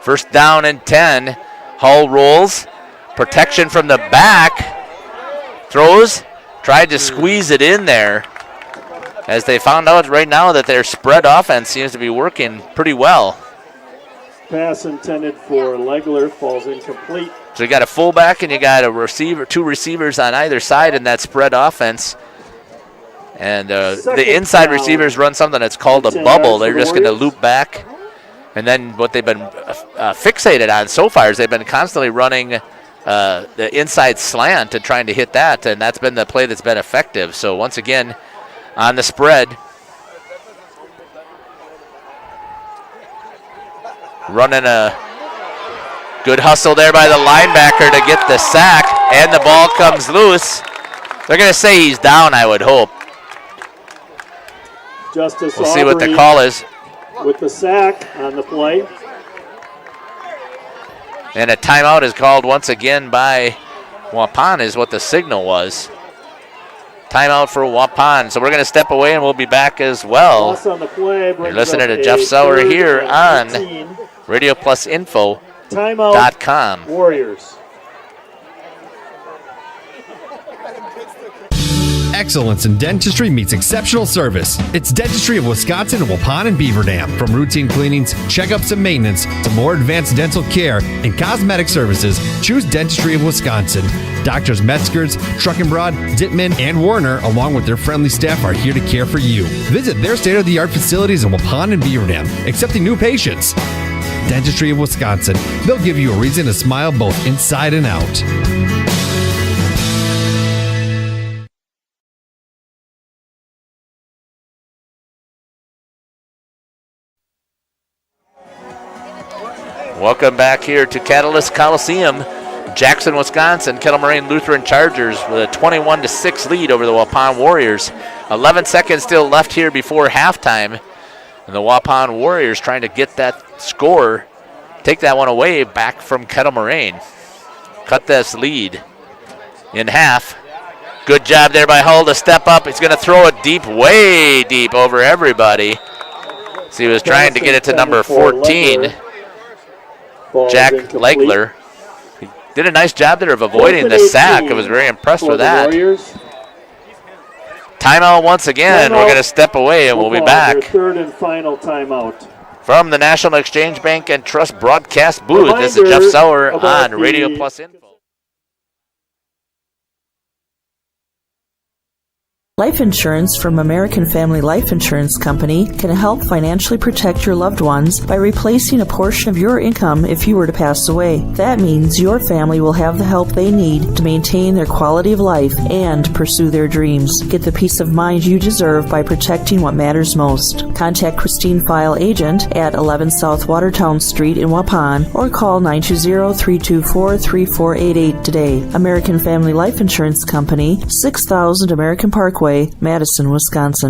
First down and 10. Hull rolls. Protection from the back. Throws. Tried to squeeze it in there. As they found out right now that their spread offense seems to be working pretty well. Pass intended for Legler falls incomplete. So you got a fullback and you got a receiver, 2 receivers on either side in that spread offense. And the inside receivers run something that's called a bubble. They're just going to loop back. And then what they've been fixated on so far is they've been constantly running the inside slant and trying to hit that. And that's been the play that's been effective. So once again, on the spread, running a good hustle there by the linebacker to get the sack. And the ball comes loose. They're going to say he's down, I would hope. Justice we'll see what the call is. With the sack on the play. And a timeout is called once again by Waupun is what the signal was. Timeout for Waupun. So we're going to step away and we'll be back as well. On the play, you're listening to Jeff Sauer here on RadioPlusInfo.com. Warriors. Excellence in dentistry meets exceptional service. It's Dentistry of Wisconsin in Waupun and Beaver Dam. From routine cleanings, checkups, and maintenance to more advanced dental care and cosmetic services, choose Dentistry of Wisconsin. Doctors Metzger's, Truckenbrod, Dittman, and Warner, along with their friendly staff, are here to care for you. Visit their state-of-the-art facilities in Waupun and Beaver Dam, accepting new patients. Dentistry of Wisconsin. They'll give you a reason to smile both inside and out. Welcome back here to Catalyst Coliseum, Jackson, Wisconsin. Kettle Moraine Lutheran Chargers with a 21-6 lead over the Waupun Warriors. 11 seconds still left here before halftime. And the Waupun Warriors trying to get that score, take that one away back from Kettle Moraine. Cut this lead in half. Good job there by Hull to step up. He's going to throw it deep, way deep over everybody. So he was trying to get it to number 14. Ball Jack is incomplete. Legler. He did a nice job there of avoiding the sack. I was very impressed for with the that. Warriors. Timeout once again. We're going to step away and we'll be Football, back their third and final timeout. from the National Exchange Bank and Trust broadcast booth. This is Reminder Jeff Sauer about on Radio the- Plus Info. Life insurance from American Family Life Insurance Company can help financially protect your loved ones by replacing a portion of your income if you were to pass away. That means your family will have the help they need to maintain their quality of life and pursue their dreams. Get the peace of mind you deserve by protecting what matters most. Contact Christine File Agent at 11 South Watertown Street in Waupun or call 920-324-3488 today. American Family Life Insurance Company, 6000 American Parkway, Madison, Wisconsin.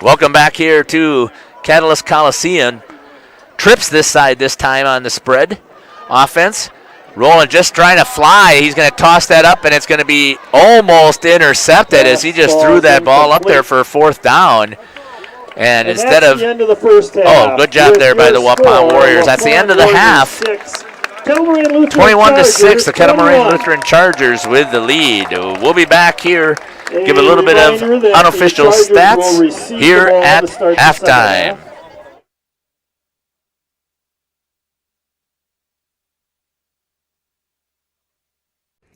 Welcome back here to Catalyst Coliseum. Trips this side this time on the spread. Offense. Rolling, just trying to fly. He's going to toss that up, and it's going to be almost intercepted as he just threw that ball up there for a fourth down. And instead that's of, the end of the first half. oh, good job there by the Waupun score, Warriors. That's the end of the Waupun half. Warriors 6, Kettle Moraine Lutheran 21-6, the Kettle Moraine 21. Lutheran Chargers with the lead. We'll be back here, give a little bit reminder of that unofficial the Chargers will stats receive here the ball at to start the second halftime. half.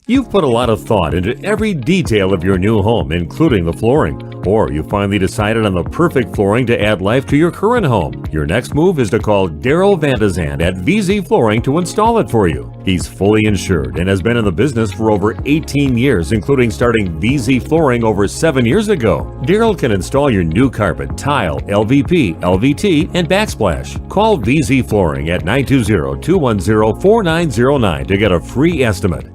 You've put a lot of thought into every detail of your new home, including the flooring. Or you finally decided on the perfect flooring to add life to your current home. Your next move is to call Daryl Vandezand at VZ Flooring to install it for you. He's fully insured and has been in the business for over 18 years, including starting VZ Flooring over 7 years ago. Daryl can install your new carpet, tile, LVP, LVT, and backsplash. Call VZ Flooring at 920-210-4909 to get a free estimate.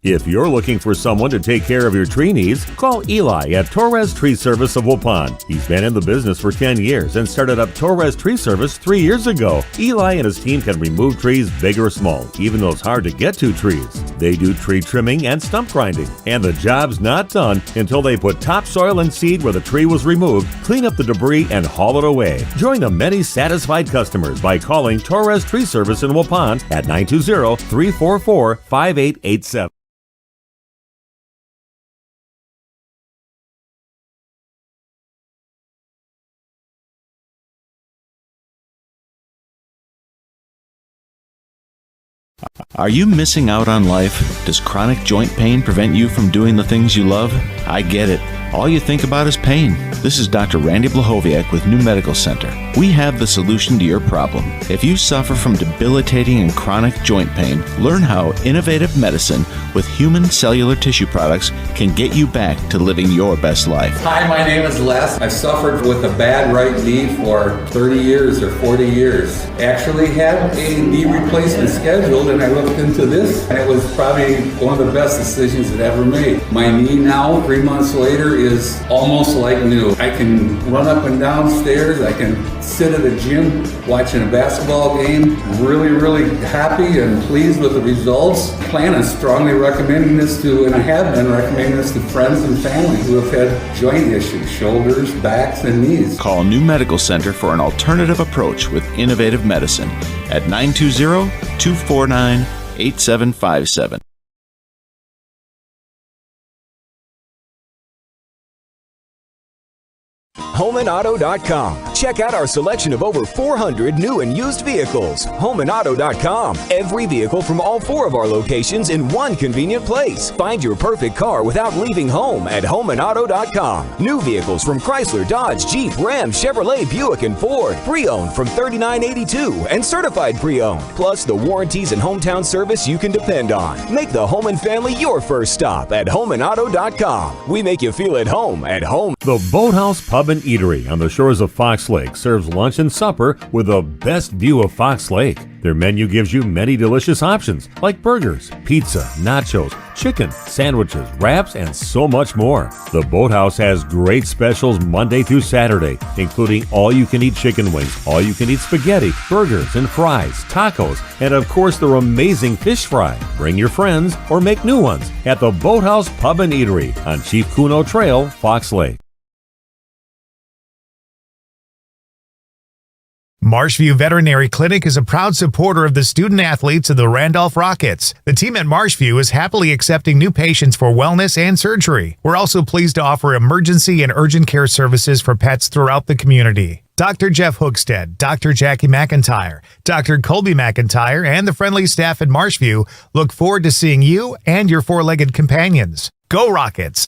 If you're looking for someone to take care of your tree needs, call Eli at Torres Tree Service of Waupun. He's been in the business for 10 years and started up Torres Tree Service 3 years ago. Eli and his team can remove trees big or small, even those hard to get to trees. They do tree trimming and stump grinding, and the job's not done until they put topsoil and seed where the tree was removed, clean up the debris, and haul it away. Join the many satisfied customers by calling Torres Tree Service in Waupun at 920-344-5887. Are you missing out on life? Does chronic joint pain prevent you from doing the things you love? I get it. All you think about is pain. This is Dr. Randy Blahoviak with New Medical Center. We have the solution to your problem. If you suffer from debilitating and chronic joint pain, learn how innovative medicine with human cellular tissue products can get you back to living your best life. Hi, my name is Les. I've suffered with a bad right knee for 30 years or 40 years. Actually had a knee replacement scheduled, and I looked into this, and it was probably one of the best decisions I've ever made. My knee now, 3 months later, is almost like new. I can run up and down stairs. I can sit at a gym watching a basketball game. Really, really happy and pleased with the results. I plan on strongly recommending this to, and I have been recommending this to friends and family who have had joint issues, shoulders, backs, and knees. Call New Medical Center for an alternative approach with innovative medicine at 920-249-8757. HomeandAuto.com. Check out our selection of over 400 new and used vehicles. HomeandAuto.com. Every vehicle from all 4 of our locations in one convenient place. Find your perfect car without leaving home at HomeandAuto.com. New vehicles from Chrysler, Dodge, Jeep, Ram, Chevrolet, Buick, and Ford. Pre-owned from $39.82 and certified pre-owned. Plus the warranties and hometown service you can depend on. Make the home and family your first stop at HomeandAuto.com. We make you feel at home at home. The Boathouse Pub and Eatery Eatery on the shores of Fox Lake serves lunch and supper with the best view of Fox Lake. Their menu gives you many delicious options like burgers, pizza, nachos, chicken, sandwiches, wraps, and so much more. The Boathouse has great specials Monday through Saturday, including all-you-can-eat chicken wings, all-you-can-eat spaghetti, burgers and fries, tacos, and of course their amazing fish fry. Bring your friends or make new ones at the Boathouse Pub and Eatery on Chief Kuno Trail, Fox Lake. Marshview Veterinary Clinic is a proud supporter of the student athletes of the Randolph Rockets. The team at Marshview is happily accepting new patients for wellness and surgery. We're also pleased to offer emergency and urgent care services for pets throughout the community. Dr. Jeff Hookstead, Dr. Jackie McIntyre, Dr. Colby McIntyre, and the friendly staff at Marshview look forward to seeing you and your four-legged companions. Go Rockets!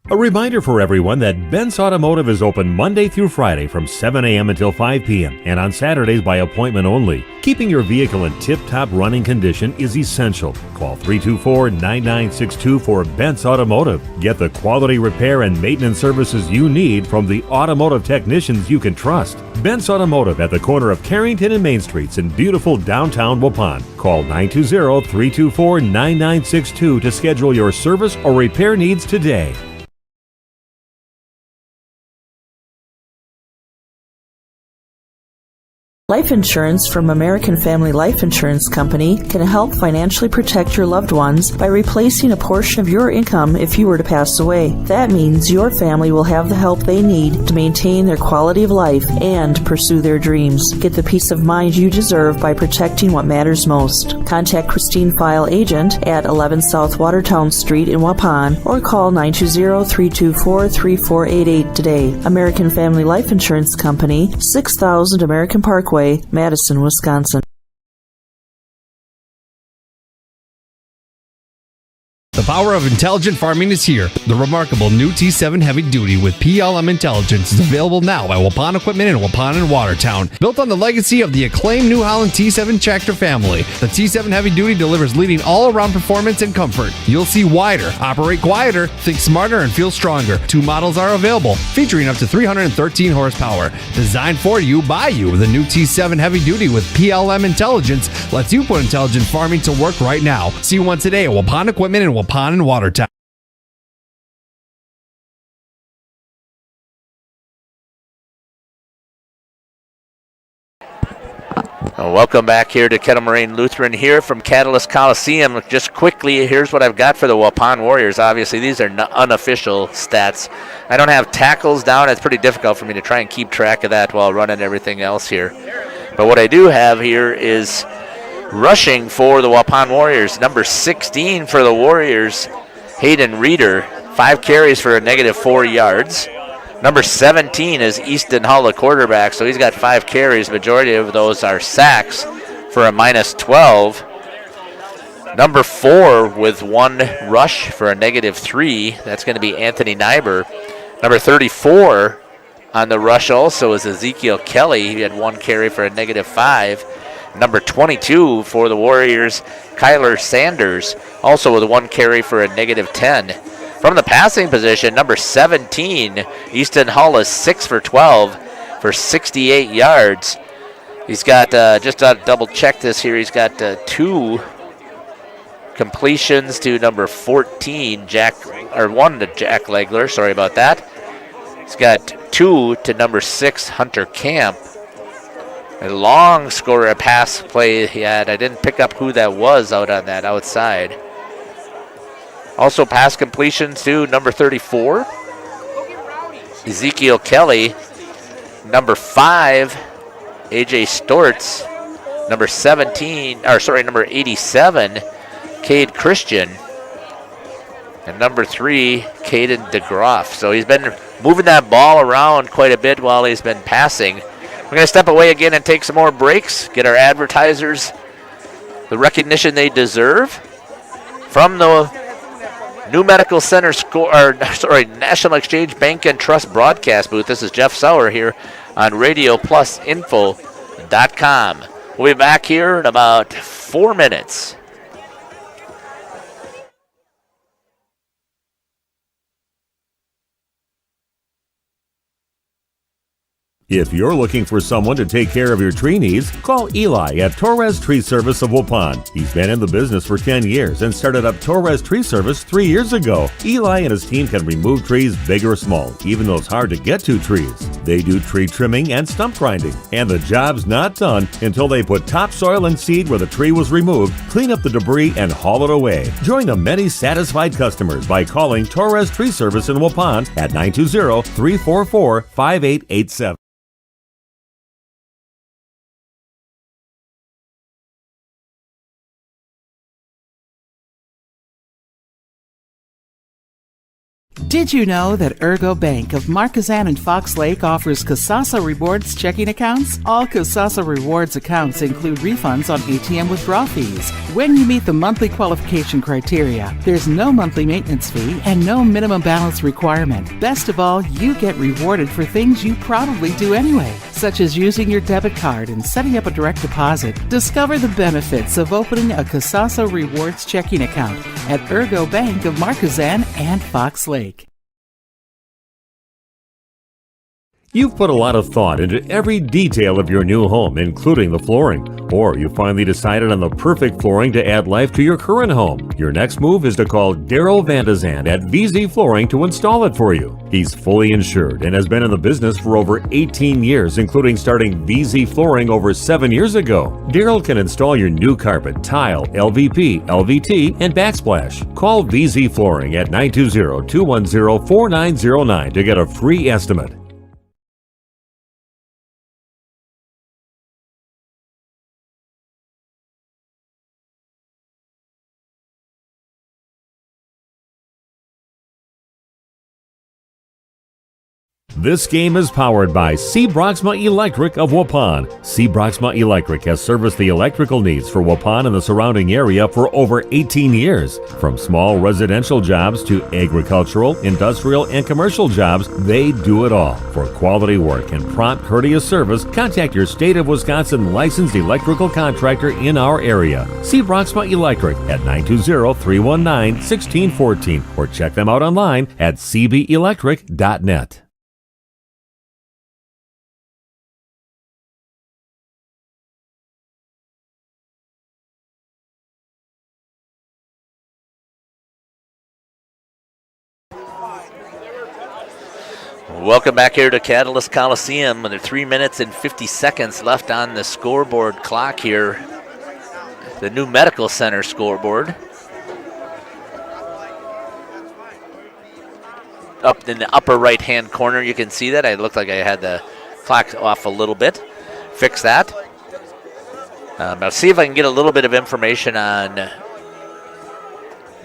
A reminder for everyone that Bent's Automotive is open Monday through Friday from 7 a.m. until 5 p.m. and on Saturdays by appointment only. Keeping your vehicle in tip-top running condition is essential. Call 324-9962 for Bent's Automotive. Get the quality repair and maintenance services you need from the automotive technicians you can trust. Bent's Automotive at the corner of Carrington and Main Streets in beautiful downtown Waupun. Call 920-324-9962 to schedule your service or repair needs today. Life insurance from American Family Life Insurance Company can help financially protect your loved ones by replacing a portion of your income if you were to pass away. That means your family will have the help they need to maintain their quality of life and pursue their dreams. Get the peace of mind you deserve by protecting what matters most. Contact Christine File Agent at 11 South Watertown Street in Waupun or call 920-324-3488 today. American Family Life Insurance Company, 6000 American Parkway, Madison, Wisconsin. The power of intelligent farming is here. The remarkable new T7 Heavy Duty with PLM Intelligence is available now at Waupun Equipment in Waupun and Watertown. Built on the legacy of the acclaimed New Holland T7 tractor family, the T7 Heavy Duty delivers leading all-around performance and comfort. You'll see wider, operate quieter, think smarter, and feel stronger. Two models are available, featuring up to 313 horsepower. Designed for you, by you, the new T7 Heavy Duty with PLM Intelligence lets you put intelligent farming to work right now. See one today at Waupun Equipment in Waupun and Watertown. Welcome back here to Kettle Moraine Lutheran here from Catalyst Coliseum. Just quickly, here's what I've got for the Waupun Warriors. Obviously, these are unofficial stats. I don't have tackles down. It's pretty difficult for me to try and keep track of that while running everything else here. But what I do have here is rushing for the Waupun Warriors. Number 16 for the Warriors, Hayden Reeder, 5 carries for a -4 yards. Number 17 is Easton Hull, the quarterback, so he's got 5 carries. Majority of those are sacks for a -12. Number 4 with 1 rush for a -3. That's going to be Anthony Nyber. Number 34 on the rush also is Ezekiel Kelly. He had 1 carry for a -5. Number 22 for the Warriors, Kyler Sanders, also with 1 carry for a -10. From the passing position, number 17, Easton Hull is 6 for 12 for 68 yards. He's got, just to double check this here, he's got 2 completions to number 14, one to Jack Legler, sorry about that. He's got 2 to number 6, Hunter Camp. A long scorer pass play he had. I didn't pick up who that was out on that outside. Also pass completions to number 34, Ezekiel Kelly. Number 5, AJ Stortz. Number 87, Cade Christian. And number 3, Caden DeGroff. So he's been moving that ball around quite a bit while he's been passing. We're going to step away again and take some more breaks, get our advertisers the recognition they deserve from the New Medical Center National Exchange Bank and Trust broadcast booth. This is Jeff Sauer here on RadioPlusInfo.com. We'll be back here in about 4 minutes. If you're looking for someone to take care of your tree needs, call Eli at Torres Tree Service of Waupun. He's been in the business for 10 years and started up Torres Tree Service 3 years ago. Eli and his team can remove trees big or small, even those hard to get to trees. They do tree trimming and stump grinding, and the job's not done until they put topsoil and seed where the tree was removed, clean up the debris, and haul it away. Join the many satisfied customers by calling Torres Tree Service in Waupun at 920-344-5887. Did you know that Ergo Bank of Marquezan and Fox Lake offers Casasa Rewards checking accounts? All Casasa Rewards accounts include refunds on ATM withdrawal fees. When you meet the monthly qualification criteria, there's no monthly maintenance fee and no minimum balance requirement. Best of all, you get rewarded for things you probably do anyway, such as using your debit card and setting up a direct deposit. Discover the benefits of opening a Casasa Rewards checking account at Ergo Bank of Marquezan and Fox Lake. You've put a lot of thought into every detail of your new home, including the flooring. Or you finally decided on the perfect flooring to add life to your current home. Your next move is to call Daryl Vandezand at VZ Flooring to install it for you. He's fully insured and has been in the business for over 18 years, including starting VZ Flooring over 7 years ago. Daryl can install your new carpet, tile, LVP, LVT, and backsplash. Call VZ Flooring at 920-210-4909 to get a free estimate. This game is powered by C. Broxma Electric of Waupun. C. Broxma Electric has serviced the electrical needs for Waupun and the surrounding area for over 18 years. From small residential jobs to agricultural, industrial, and commercial jobs, they do it all. For quality work and prompt, courteous service, contact your State of Wisconsin licensed electrical contractor in our area. C. Broxma Electric at 920-319-1614 or check them out online at cbelectric.net. Welcome back here to Catalyst Coliseum. There are 3 minutes and 50 seconds left on the scoreboard clock here. The new Medical Center scoreboard. Up in the upper right-hand corner, you can see that. I looked like I had the clock off a little bit. Fix that. I'll see if I can get a little bit of information on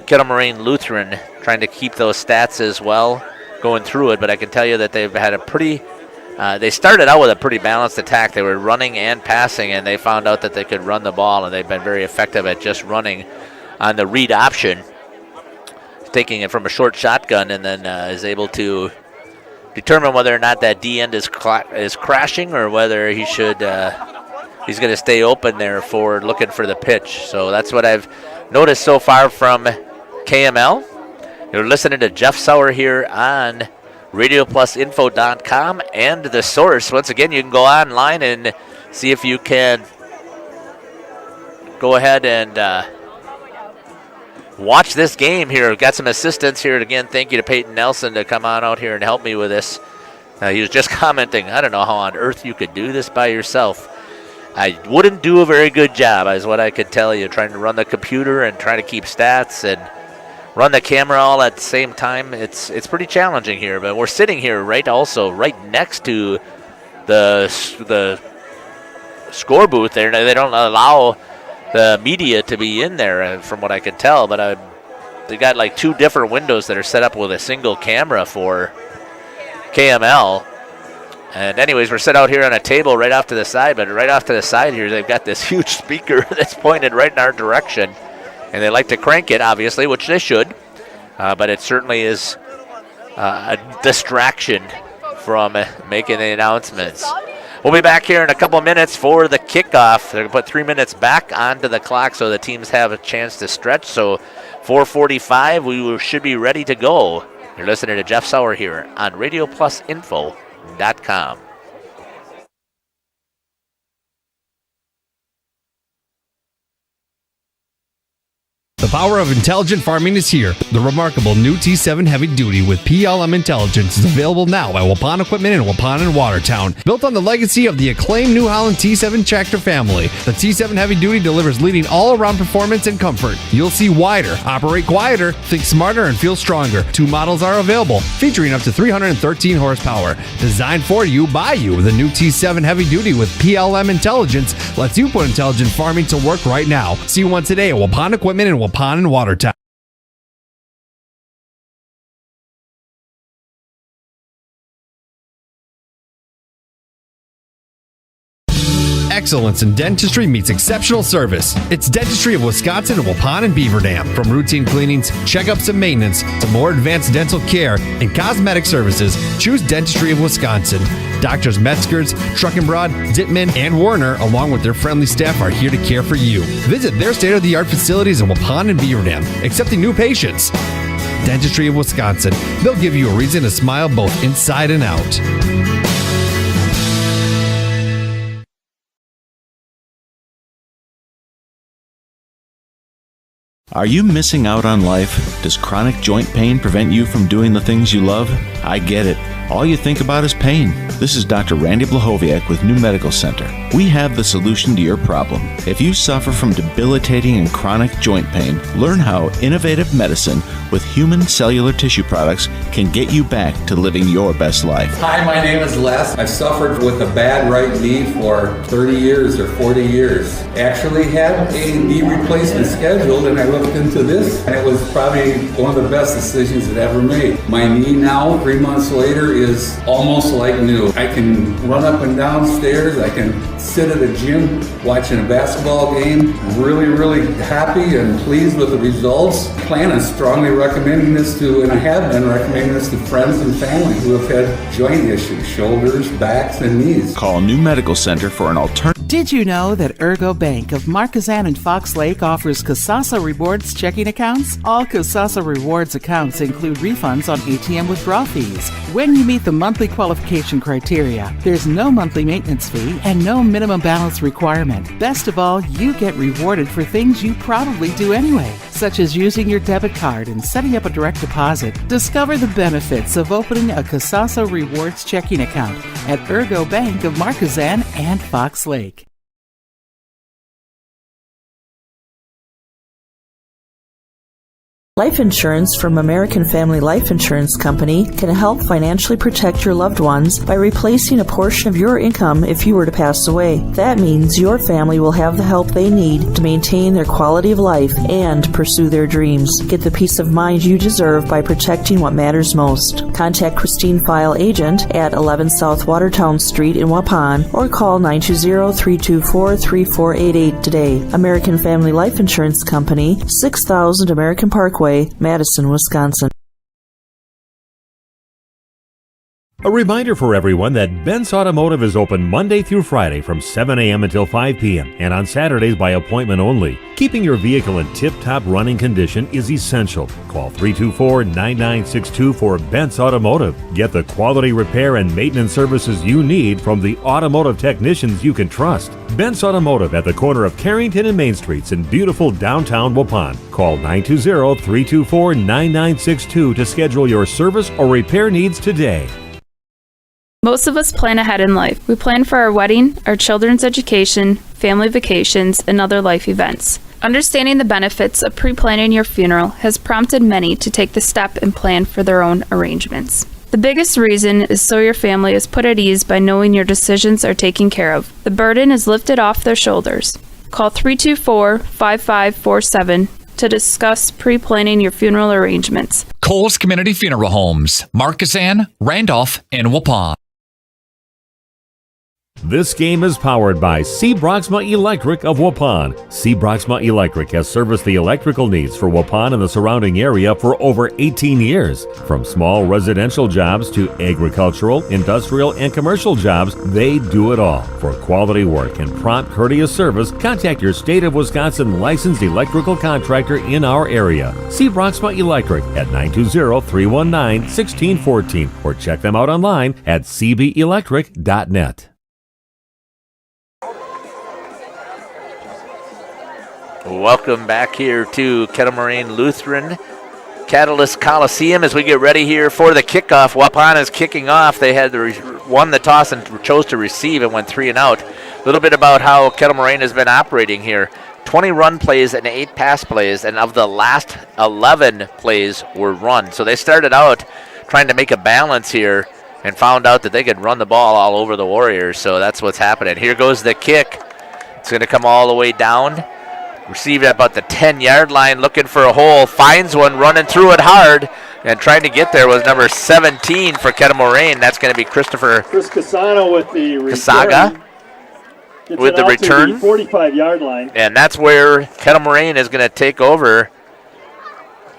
Kettle Moraine Lutheran, trying to keep those stats as well, going through it, but I can tell you that they've had a pretty, they started out with a pretty balanced attack. They were running and passing, and they found out that they could run the ball, and they've been very effective at just running on the read option, taking it from a short shotgun, and then is able to determine whether or not that D end is crashing or whether he should, he's going to stay open there for looking for the pitch. So that's what I've noticed so far from KML. You're listening to Jeff Sauer here on RadioPlusInfo.com and The Source. Once again, you can go online and see if you can go ahead and watch this game here. We've got some assistance here. Again, thank you to Peyton Nelson to come on out here and help me with this. He was just commenting, I don't know how on earth you could do this by yourself. I wouldn't do a very good job, is what I could tell you, trying to run the computer and trying to keep stats and run the camera all at the same time. It's pretty challenging here, but we're sitting here right next to the score booth there. They don't allow the media to be in there, from what I can tell, but they got like 2 different windows that are set up with a single camera for KML. And anyways, we're set out here on a table right off to the side, but right off to the side here, they've got this huge speaker that's pointed right in our direction. And they like to crank it, obviously, which they should. But it certainly is a distraction from making the announcements. We'll be back here in a couple of minutes for the kickoff. They're going to put 3 minutes back onto the clock so the teams have a chance to stretch. So 4:45, we should be ready to go. You're listening to Jeff Sauer here on RadioPlusInfo.com. The power of intelligent farming is here. The remarkable new T7 Heavy Duty with PLM Intelligence is available now at Waupun Equipment in Waupun and Watertown. Built on the legacy of the acclaimed New Holland T7 tractor family, the T7 Heavy Duty delivers leading all-around performance and comfort. You'll see wider, operate quieter, think smarter, and feel stronger. 2 models are available, featuring up to 313 horsepower. Designed for you, by you, the new T7 Heavy Duty with PLM Intelligence lets you put intelligent farming to work right now. See one today at Waupun Equipment in Waupun and Watertown. Excellence in dentistry meets exceptional service. It's Dentistry of Wisconsin in Waupun and Beaver Dam. From routine cleanings, checkups, and maintenance to more advanced dental care and cosmetic services, choose Dentistry of Wisconsin. Doctors Metzger's, Truckenbrod, Dittman, and Werner, along with their friendly staff, are here to care for you. Visit their state-of-the-art facilities in Waupun and Beaver Dam, accepting new patients. Dentistry of Wisconsin. They'll give you a reason to smile both inside and out. Are you missing out on life? Does chronic joint pain prevent you from doing the things you love? I get it. All you think about is pain. This is Dr. Randy Blahoviak with New Medical Center. We have the solution to your problem. If you suffer from debilitating and chronic joint pain, learn how innovative medicine with human cellular tissue products can get you back to living your best life. Hi, my name is Les. I've suffered with a bad right knee for 30 years or 40 years. Actually had a knee replacement scheduled, and I looked into this, and it was probably one of the best decisions I've ever made. My knee now, 3 months later, is almost like new. I can run up and down stairs. I can sit at a gym watching a basketball game. Really, really happy and pleased with the results. Plan on strongly recommending this to, and I have been recommending this to friends and family who have had joint issues, shoulders, backs, and knees. Call New Medical Center for an alternative. Did you know that Ergo Bank of Marquezan and Fox Lake offers Casasa Rewards checking accounts? All Casasa Rewards accounts include refunds on ATM withdrawal fees. When you meet the monthly qualification criteria, there's no monthly maintenance fee and no minimum balance requirement. Best of all, you get rewarded for things you probably do anyway, such as using your debit card and setting up a direct deposit. Discover the benefits of opening a Casasa Rewards checking account at Ergo Bank of Marquezan and Fox Lake. Life insurance from American Family Life Insurance Company can help financially protect your loved ones by replacing a portion of your income if you were to pass away. That means your family will have the help they need to maintain their quality of life and pursue their dreams. Get the peace of mind you deserve by protecting what matters most. Contact Christine File Agent at 11 South Watertown Street in Waupun or call 920-324-3488 today. American Family Life Insurance Company, 6000 American Parkway, Madison, Wisconsin. A reminder for everyone that Bent's Automotive is open Monday through Friday from 7 a.m. until 5 p.m. and on Saturdays by appointment only. Keeping your vehicle in tip-top running condition is essential. Call 324-9962 for Bent's Automotive. Get the quality repair and maintenance services you need from the automotive technicians you can trust. Bent's Automotive at the corner of Carrington and Main Streets in beautiful downtown Waupun. Call 920-324-9962 to schedule your service or repair needs today. Most of us plan ahead in life. We plan for our wedding, our children's education, family vacations, and other life events. Understanding the benefits of pre-planning your funeral has prompted many to take the step and plan for their own arrangements. The biggest reason is so your family is put at ease by knowing your decisions are taken care of. The burden is lifted off their shoulders. Call 324-5547 to discuss pre-planning your funeral arrangements. Coles Community Funeral Homes, Marquezan, Randolph, and Waupun. This game is powered by C. Broxma Electric of Waupun. C. Broxma Electric has serviced the electrical needs for Waupun and the surrounding area for over 18 years. From small residential jobs to agricultural, industrial, and commercial jobs, they do it all. For quality work and prompt, courteous service, contact your State of Wisconsin licensed electrical contractor in our area. C. Broxma Electric at 920-319-1614 or check them out online at cbelectric.net. Welcome back here to Kettle Moraine Lutheran Catalyst Coliseum as we get ready here for the kickoff. Waupun is kicking off. They had won the toss and chose to receive and went 3 and out. A little bit about how Kettle Moraine has been operating here. 20 run plays and 8 pass plays, and of the last 11 plays were run. So they started out trying to make a balance here and found out that they could run the ball all over the Warriors. So that's what's happening. Here goes the kick. It's going to come all the way down. Received at about the 10-yard line, looking for a hole. Finds one, running through it hard, and trying to get there was number 17 for Kettle Moraine. That's going to be Chris Casano with the Casaga with the return. 45-yard line. And that's where Kettle Moraine is going to take over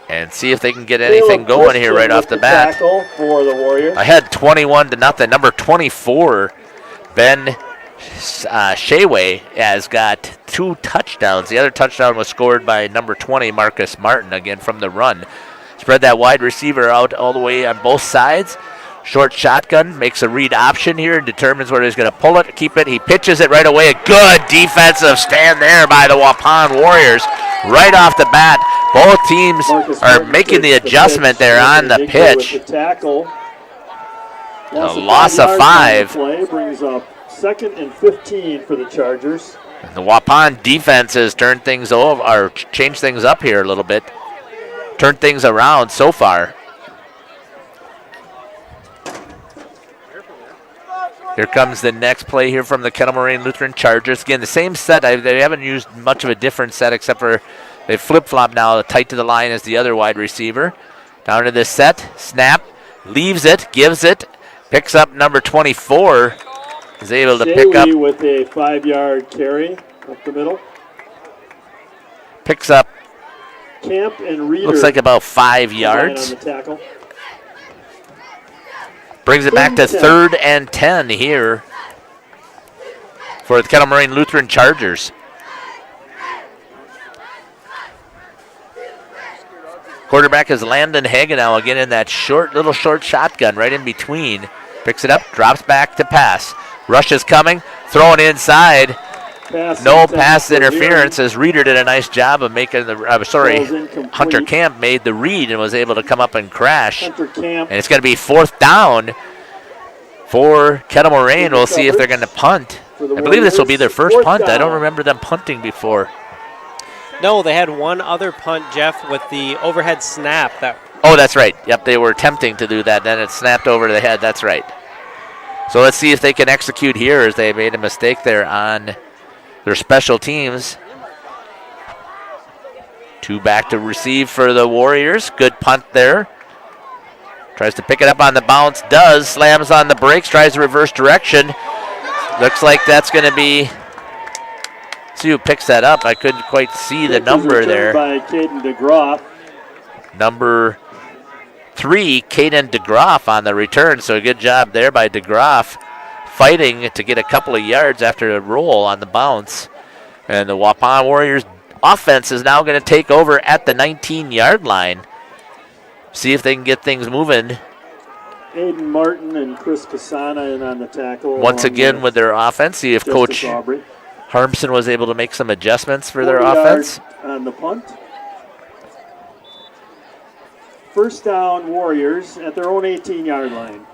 and see if they can get anything going here right off the bat. Tackle for the Warriors. Ahead 21-0. Number 24, Ben Shayway has got 2 touchdowns. The other touchdown was scored by number 20, Marcus Martin, again from the run. Spread that wide receiver out all the way on both sides. Short shotgun, makes a read option here and determines where he's going to pull it, keep it. He pitches it right away. A good defensive stand there by the Waupun Warriors right off the bat. Both teams are making the adjustment there on the pitch. A loss of 5. Play brings up 2nd and 15 for the Chargers. The Waupun defense has turned things over, or changed things up here a little bit. Turned things around so far. Here comes the next play here from the Kettle Moraine Lutheran Chargers. Again, the same set. They haven't used much of a different set except for they flip-flop now tight to the line as the other wide receiver. Down to this set. Snap. Leaves it. Gives it. Picks up number 24. Is able to pick up. With a 5-yard carry up the middle. Picks up. Camp and Reader. Looks like about 5 yards. On the tackle. Brings it back to 3rd and 10 here for the Kettle Moraine Lutheran Chargers. Quarterback is Landon Hagenow again in that little short shotgun right in between. Picks it up, drops back to pass. Rush is coming, throwing inside. No pass interference as Reader did a nice job of making Hunter Camp made the read and was able to come up and crash. And it's going to be 4th down for Kettle Moraine. We'll see if they're going to punt. I believe this will be their first punt. I don't remember them punting before. No, they had one other punt, Jeff, with the overhead snap. Oh, that's right. Yep, they were attempting to do that. Then it snapped over to the head. That's right. So let's see if they can execute here as they made a mistake there on their special teams. 2 back to receive for the Warriors. Good punt there. Tries to pick it up on the bounce. Does. Slams on the brakes. Tries to reverse direction. Looks like that's going to be... See who picks that up. I couldn't quite see the number there. By Caden DeGroff. Number 3, Caden DeGroff on the return. So a good job there by DeGroff, fighting to get a couple of yards after a roll on the bounce. And the Waupun Warriors offense is now going to take over at the 19-yard line. See if they can get things moving. Aiden Martin and Chris Casana in on the tackle. Once again with their offense. See if Coach Harmson was able to make some adjustments for their offense. On the punt. First down Warriors at their own 18-yard line.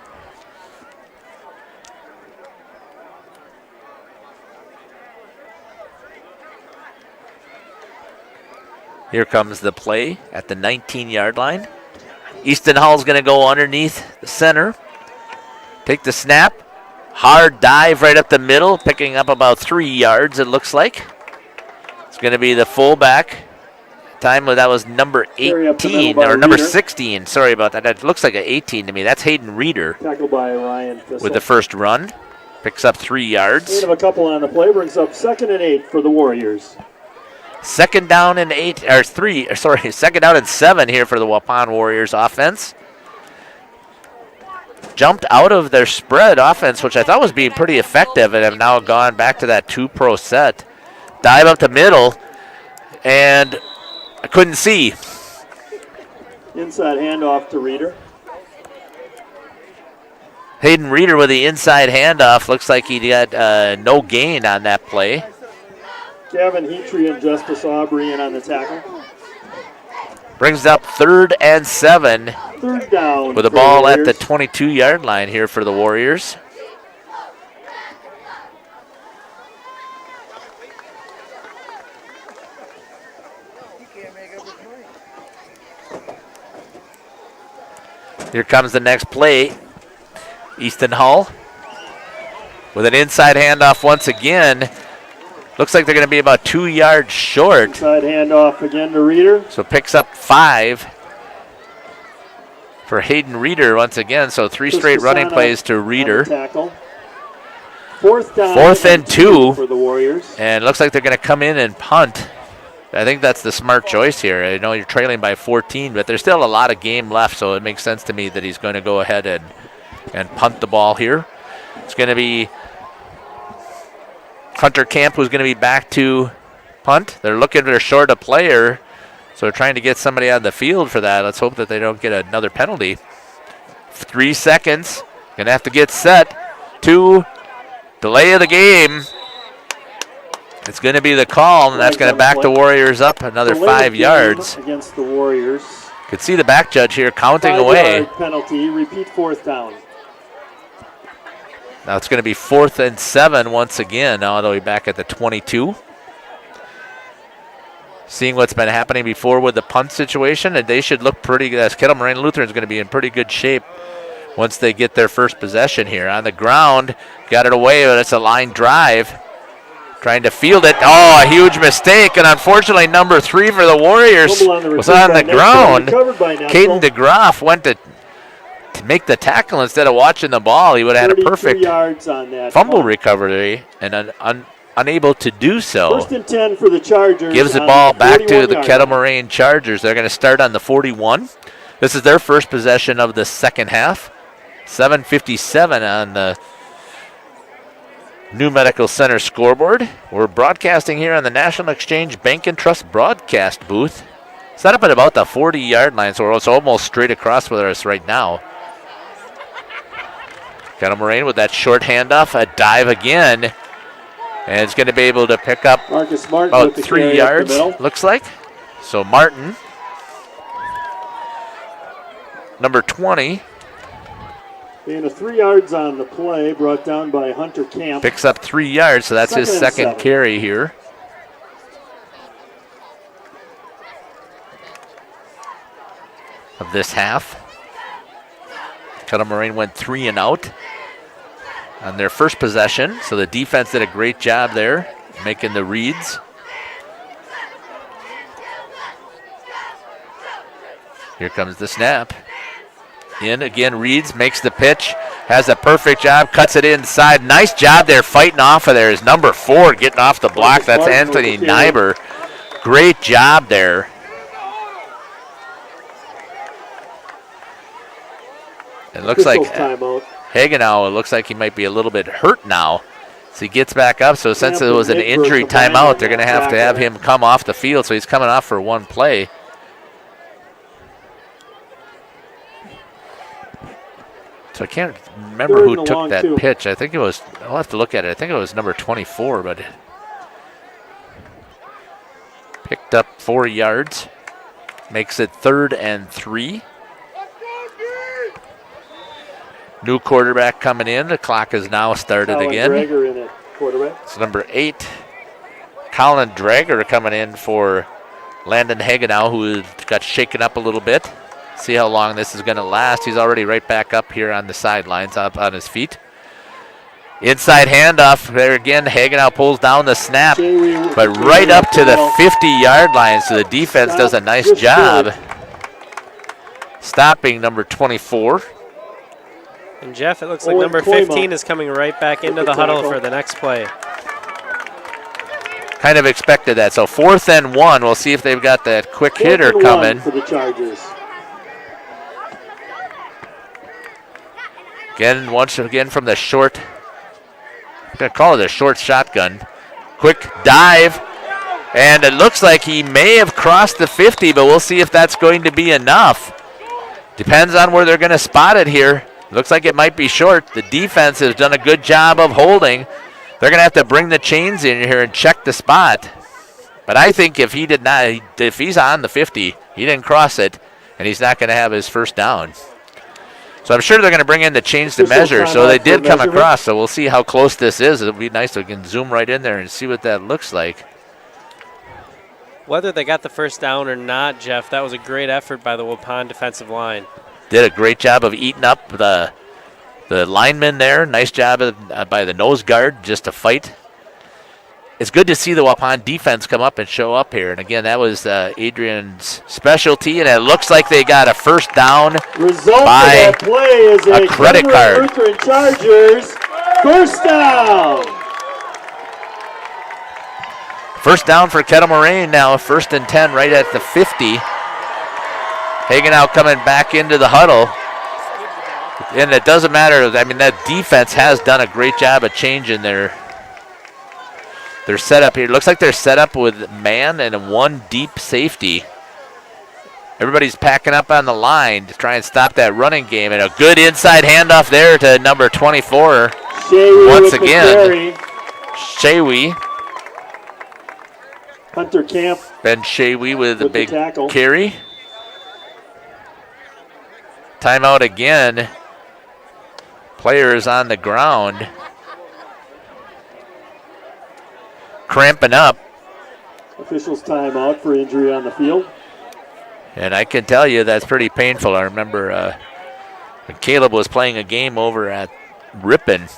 Here comes the play at the 19-yard line. Easton Hall's going to go underneath the center. Take the snap. Hard dive right up the middle, picking up about 3 yards, it looks like. It's going to be the fullback. That was number 18, or number 16. Sorry about that. That looks like an 18 to me. That's Hayden Reader. Tackled by Ryan Thistle. With the first run. Picks up 3 yards. Gain of a couple on the play brings up 2nd and 8 for the Warriors. 2nd down and 2nd down and 7 here for the Waupun Warriors offense. Jumped out of their spread offense, which I thought was being pretty effective, and have now gone back to that 2-pro set. Dive up the middle, and I couldn't see. Inside handoff to Reader. Hayden Reader with the inside handoff. Looks like he got no gain on that play. Gavin Heatrey and Justice Aubrey in on the tackle. Brings up 3rd and 7. Third down. With the ball at the 22-yard line here for the Warriors. Here comes the next play. Easton Hall with an inside handoff once again. Looks like they're going to be about 2 yards short. Inside handoff again to Reeder. So picks up 5 for Hayden Reeder once again. So 3 straight running plays to Reeder. Tackle. Fourth down. 4th and 2 for the Warriors. And it looks like they're going to come in and punt. I think that's the smart choice here. I know you're trailing by 14, but there's still a lot of game left, so it makes sense to me that he's going to go ahead and punt the ball here. It's going to be Hunter Camp who's going to be back to punt. They're looking to short a player, so they're trying to get somebody on the field for that. Let's hope that they don't get another penalty. 3 seconds. Going to have to get set. 2. Delay of the game. It's going to be the call, and that's going to back the Warriors up another 5 yards. Against the Warriors. Could see the back judge here counting away. 5-yard penalty, repeat fourth down. Now it's going to be 4th and 7 once again, all the way back at the 22. Seeing what's been happening before with the punt situation, and they should look pretty good. Kettle Moraine Lutheran is going to be in pretty good shape once they get their first possession here. On the ground, got it away, but it's a line drive. Trying to field it. Oh, a huge mistake. And unfortunately, number 3 for the Warriors was on the ground. Caden DeGroff went to make the tackle instead of watching the ball. He would have had a perfect fumble recovery and unable to do so. 1st and 10 for the Chargers. Gives the ball back to the Kettle Moraine Chargers. They're going to start on the 41. This is their first possession of the second half. 7:57 on the New Medical Center scoreboard. We're broadcasting here on the National Exchange Bank and Trust broadcast booth. Set up at about the 40-yard line, so it's almost straight across with us right now. Kettle Moraine with that short handoff, a dive again. And it's going to be able to pick up about 3 yards, looks like. So Martin, number 20. And 3 yards on the play, brought down by Hunter Camp. Picks up 3 yards, so that's his second carry here. Of this half. Kettle Moraine went 3 and out on their first possession, so the defense did a great job there, making the reads. Here comes the snap. In again, Reeds makes the pitch, has a perfect job, cuts it inside. Nice job there fighting off of there is number 4 getting off the block. That's Anthony Nyber. Great job there. It looks like Hagenow, it looks like he might be a little bit hurt now. So he gets back up. So since it was an injury timeout, they're going to have him come off the field. So he's coming off for 1 play. So I can't remember who took that pitch. I think it was, I'll have to look at it. I think it was number 24, but picked up 4 yards. Makes it 3rd and 3. New quarterback coming in. The clock is now started again. Drager in at quarterback. It's number 8. Colin Drager coming in for Landon Hagenow, who got shaken up a little bit. See how long this is going to last. He's already right back up here on the sidelines, up on his feet. Inside handoff. There again, Hagenow pulls down the snap, but right up to the 50-yard line, so the defense does a nice job stopping number 24. And Jeff, it looks like number 15 is coming right back into the huddle for the next play. Kind of expected that. So 4th and 1. We'll see if they've got that quick hitter coming. For the Chargers. Again, once again from the short, I'm going to call it a short shotgun. Quick dive, and it looks like he may have crossed the 50, but we'll see if that's going to be enough. Depends on where they're going to spot it here. Looks like it might be short. The defense has done a good job of holding. They're going to have to bring the chains in here and check the spot. But I think if he's on the 50, he didn't cross it, and he's not going to have his first down. So I'm sure they're going to bring in to change the measure. So they did come across. So we'll see how close this is. It'll be nice if we can zoom right in there and see what that looks like. Whether they got the first down or not, Jeff, that was a great effort by the Waupun defensive line. Did a great job of eating up the linemen there. Nice job by the nose guard just to fight. It's good to see the Waupun defense come up and show up here. And again, that was Adrian's specialty, and it looks like they got a first down Result by of that play is a credit card. Lutheran Chargers first down. First down for Kettle Moraine now, 1st and 10 right at the 50. Hagenau coming back into the huddle. And it doesn't matter. I mean, that defense has done a great job of changing their setup here. It looks like they're set up with man and one deep safety. Everybody's packing up on the line to try and stop that running game. And a good inside handoff there to number 24. Once again, Shawi. Hunter Camp. Ben Shawi with a big tackle. carry. Timeout again. Player is on the ground. Cramping up. Officials timeout for injury on the field. And I can tell you that's pretty painful. I remember when Caleb was playing a game over at Ripon.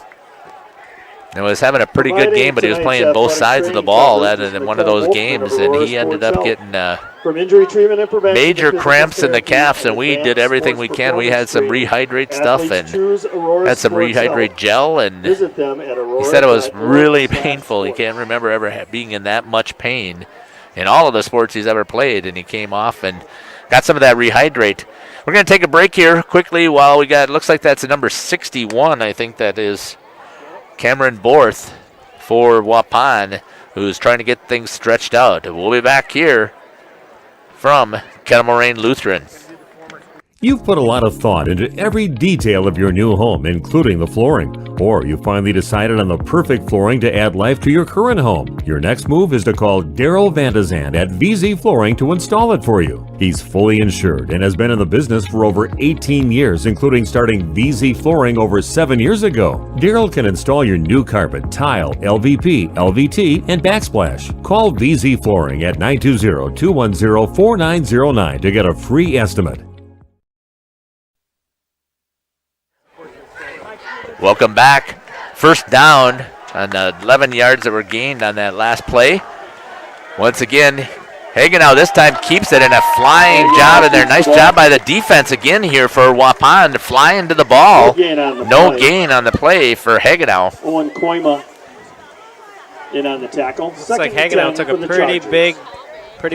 And was having a pretty good game, but he was playing both sides of the ball in one of those games, and he ended up getting from injury treatment and prevention major cramps in the calves, and we did everything we can. We had some rehydrate stuff and had some rehydrate gel, and he said it was really painful. He can't remember ever being in that much pain in all of the sports he's ever played, and he came off and got some of that rehydrate. We're going to take a break here quickly while we got, looks like that's a number 61, I think that is Cameron Borth for Waupun, who's trying to get things stretched out. We'll be back here from Kettle Moraine Lutheran. You've put a lot of thought into every detail of your new home, including the flooring. Or you finally decided on the perfect flooring to add life to your current home. Your next move is to call Daryl Vandezand at VZ Flooring to install it for you. He's fully insured and has been in the business for over 18 years, including starting VZ Flooring over 7 years ago. Daryl can install your new carpet, tile, LVP, LVT, and backsplash. Call VZ Flooring at 920-210-4909 to get a free estimate. Welcome back. First down on the 11 yards that were gained on that last play. Once again, Hagenau this time keeps it in a flying job in there. Nice job by the defense again here for Waupun, flying to the ball. No gain on the play for Hagenau. Owen Koima in on the tackle. Looks like Hagenau took a pretty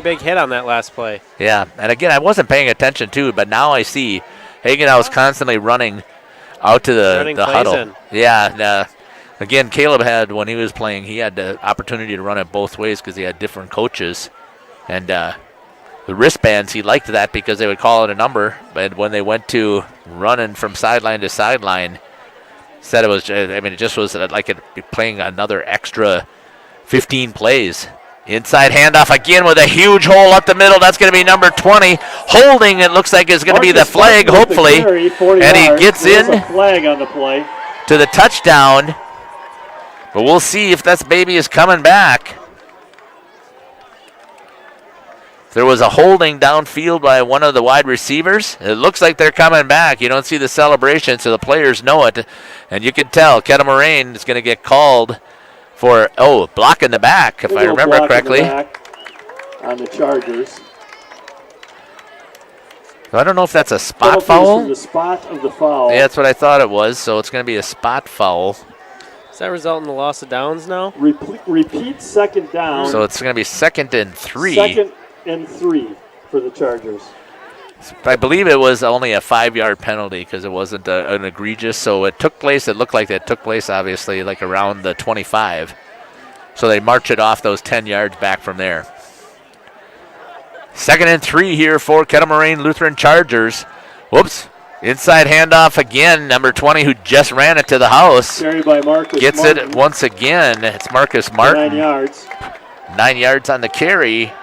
big hit on that last play. Yeah, and again, I wasn't paying attention to it, but now I see Hagenau is constantly running out to the huddle. Yeah, again, Caleb had, when he was playing, he had the opportunity to run it both ways because he had different coaches. And the wristbands, he liked that because they would call it a number. But when they went to running from sideline to sideline, said it was, I mean, it just was like it playing another extra 15 plays. Inside handoff again with a huge hole up the middle. That's going to be number 20. Holding, it looks like, is going to be the flag, hopefully. And he gets in flag on the play to the touchdown. But we'll see if that baby is coming back. There was a holding downfield by one of the wide receivers. It looks like they're coming back. You don't see the celebration, so the players know it. And you can tell Kettle Moraine is going to get called for, block in the back, if I remember correctly. On the Chargers. So I don't know if that's a spot foul. The spot of the foul. Yeah, that's what I thought it was, so it's going to be a spot foul. Does that result in the loss of downs now? Repeat second down. So it's going to be 2nd and 3. 2nd and 3 for the Chargers. I believe it was only a 5-yard penalty because it wasn't an egregious. So it took place, it looked like it took place, obviously, like around the 25. So they march it off those 10 yards back from there. 2nd and 3 here for Kettle Moraine Lutheran Chargers. Whoops. Inside handoff again. Number 20 who just ran it to the house. Carried by Marcus Gets Martin. it once again. It's Marcus Martin. 9 yards. 9 yards on the carry.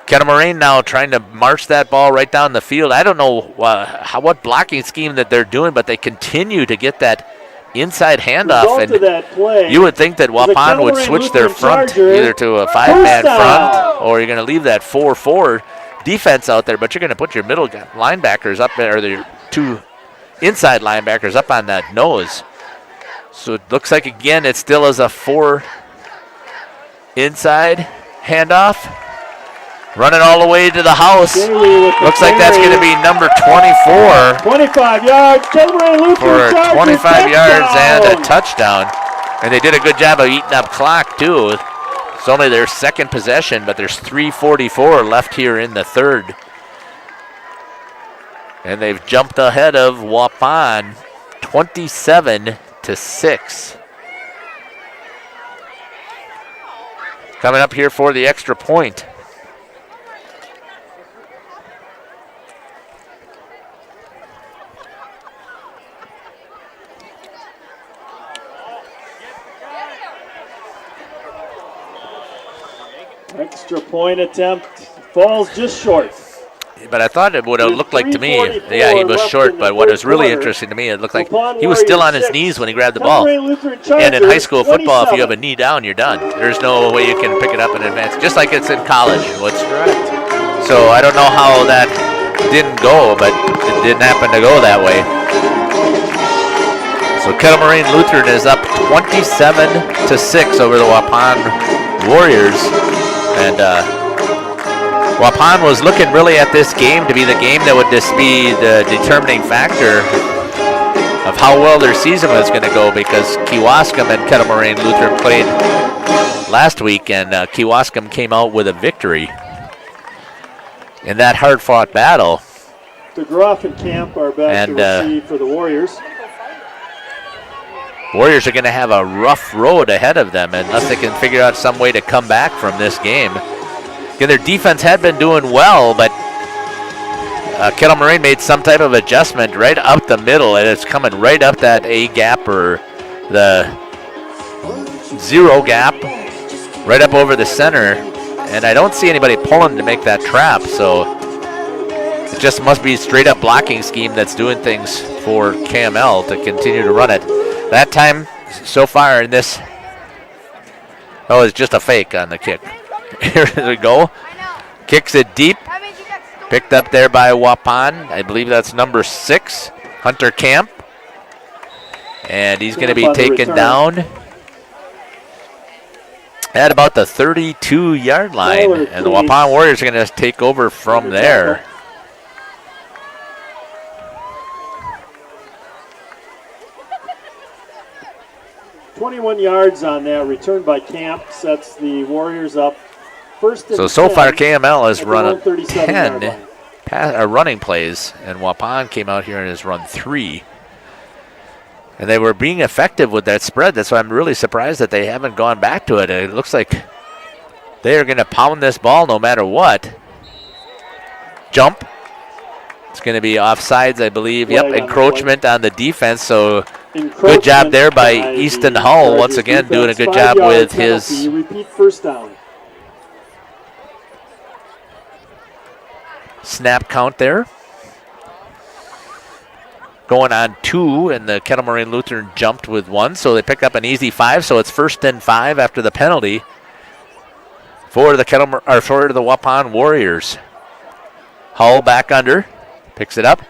Kettle Moraine now trying to march that ball right down the field. I don't know what blocking scheme that they're doing, but they continue to get that inside handoff. And you would think that Waupun would switch their front either to a 5-man front, or you're going to leave that 4-4 defense out there, but you're going to put your middle linebackers up there, or your 2 inside linebackers up on that nose. So it looks like, again, it still is a 4 inside handoff. Running all the way to the house. Looks like that's going to be number 24. 25 yards. Kettle Moraine Lutheran for 25 yards and a touchdown. And they did a good job of eating up clock, too. It's only their second possession, but there's 3:44 left here in the third. And they've jumped ahead of Waupun 27-6. Coming up here for the extra point. Extra point attempt falls just short. But I thought it would have looked like to me, yeah, he was short, but what was really interesting to me, it looked like he was still on his knees when he grabbed the ball. And in high school football, if you have a knee down, you're done. There's no way you can pick it up and advance, just like it's in college. So I don't know how that didn't go, but it didn't happen to go that way. So Kettle Moraine Lutheran is up 27-6 over the Waupun Warriors. And Waupun was looking really at this game to be the game that would just be the determining factor of how well their season was going to go, because Kewaskum and Kettle Moraine Lutheran played last week, and Kewaskum came out with a victory in that hard-fought battle. DeGroff and Camp are back to receive for the Warriors. Warriors are going to have a rough road ahead of them unless they can figure out some way to come back from this game. Again, their defense had been doing well, but Kettle Moraine made some type of adjustment right up the middle, and it's coming right up that A gap or the 0 gap, right up over the center. And I don't see anybody pulling to make that trap, so it just must be a straight up blocking scheme that's doing things for KML to continue to run it. That time, so far in this, it's just a fake on the kick. Here we go. Kicks it deep. Picked up there by Waupun. I believe that's number 6, Hunter Camp. And he's going to be taken down at about the 32-yard line. And the Waupun Warriors are going to take over from there. 21 yards on that return by Camp sets the Warriors up first and so far KML has run 10 running plays, and Waupun came out here and has run 3. And they were being effective with that spread. That's why I'm really surprised that they haven't gone back to it. It looks like they are going to pound this ball no matter what. Jump. It's going to be offsides, I believe. Yep, encroachment on the defense. So good job there by Easton Hull. Once again, doing a good job with his repeat first down. Snap count there. Going on 2, and the Kettle Moraine Lutheran jumped with 1, so they pick up an easy 5. So it's 1st and 5 after the penalty for the for the Waupun Warriors. Hull back under, picks it up.